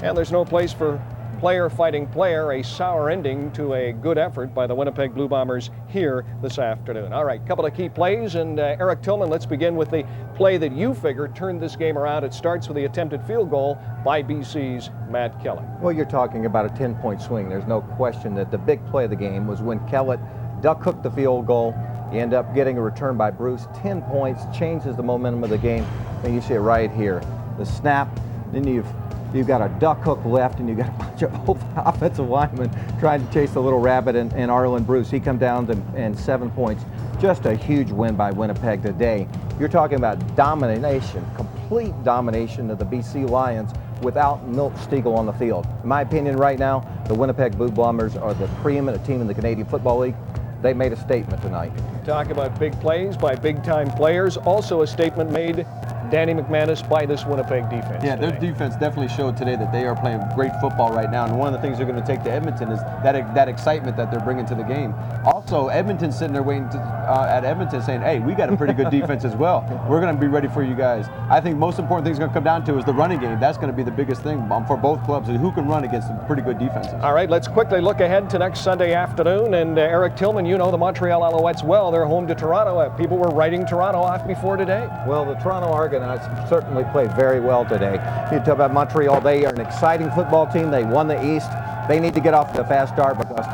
and there's no place for player fighting player. A sour ending to a good effort by the Winnipeg Blue Bombers here this afternoon. All right, couple of key plays, and Eric Tillman, let's begin with the play that you figure turned this game around. It starts with the attempted field goal by BC's Matt Kellett. Well, you're talking about a 10-point swing. There's no question that the big play of the game was when Kellett duck-hooked the field goal. You end up getting a return by Bruce. 10 points, changes the momentum of the game. And you see it right here. The snap, then you've You've got a duck hook left, and you've got a bunch of offensive linemen trying to chase the little rabbit and Arlen Bruce. He come down and 7 points. Just a huge win by Winnipeg today. You're talking about domination, complete domination of the BC Lions without Milt Stegall on the field. In my opinion right now, the Winnipeg Blue Bombers are the preeminent team in the Canadian Football League. They made a statement tonight. Talk about big plays by big-time players. Also a statement made, Danny McManus, by this Winnipeg defense. Yeah, their defense definitely showed today that they are playing great football right now. And one of the things they're going to take to Edmonton is that excitement that they're bringing to the game. Also, Edmonton's sitting there waiting at Edmonton saying, hey, we got a pretty good defense as well. We're going to be ready for you guys. I think most important thing is going to come down to is the running game. That's going to be the biggest thing for both clubs, is who can run against some pretty good defenses. All right, let's quickly look ahead to next Sunday afternoon. And Eric Tillman, you know the Montreal Alouettes well. They're home to Toronto. People were writing Toronto off before today. Well, the Toronto Argonauts certainly played very well today. You talk about Montreal, they are an exciting football team. They won the East. They need to get off to a fast start because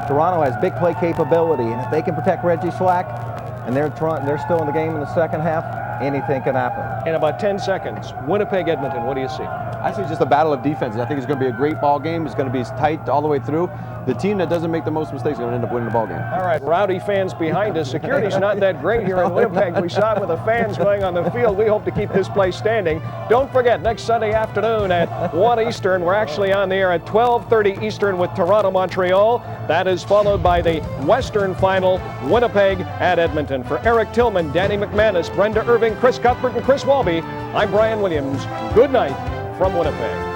Toronto has big play capability, and if they can protect Reggie Slack, and they're still in the game in the second half, anything can happen. In about 10 seconds, Winnipeg, Edmonton, what do you see? I see just a battle of defenses. I think it's going to be a great ball game. It's going to be tight all the way through. The team that doesn't make the most mistakes is going to end up winning the ball game. All right, rowdy fans behind us. Security's not that great here in Winnipeg. We saw it with the fans going on the field. We hope to keep this place standing. Don't forget, next Sunday afternoon at 1 Eastern, we're actually on the air at 12:30 Eastern with Toronto, Montreal. That is followed by the Western Final, Winnipeg at Edmonton. For Eric Tillman, Danny McManus, Brenda Irving, Chris Cuthbert, and Chris Walby, I'm Brian Williams. Good night from Winnipeg.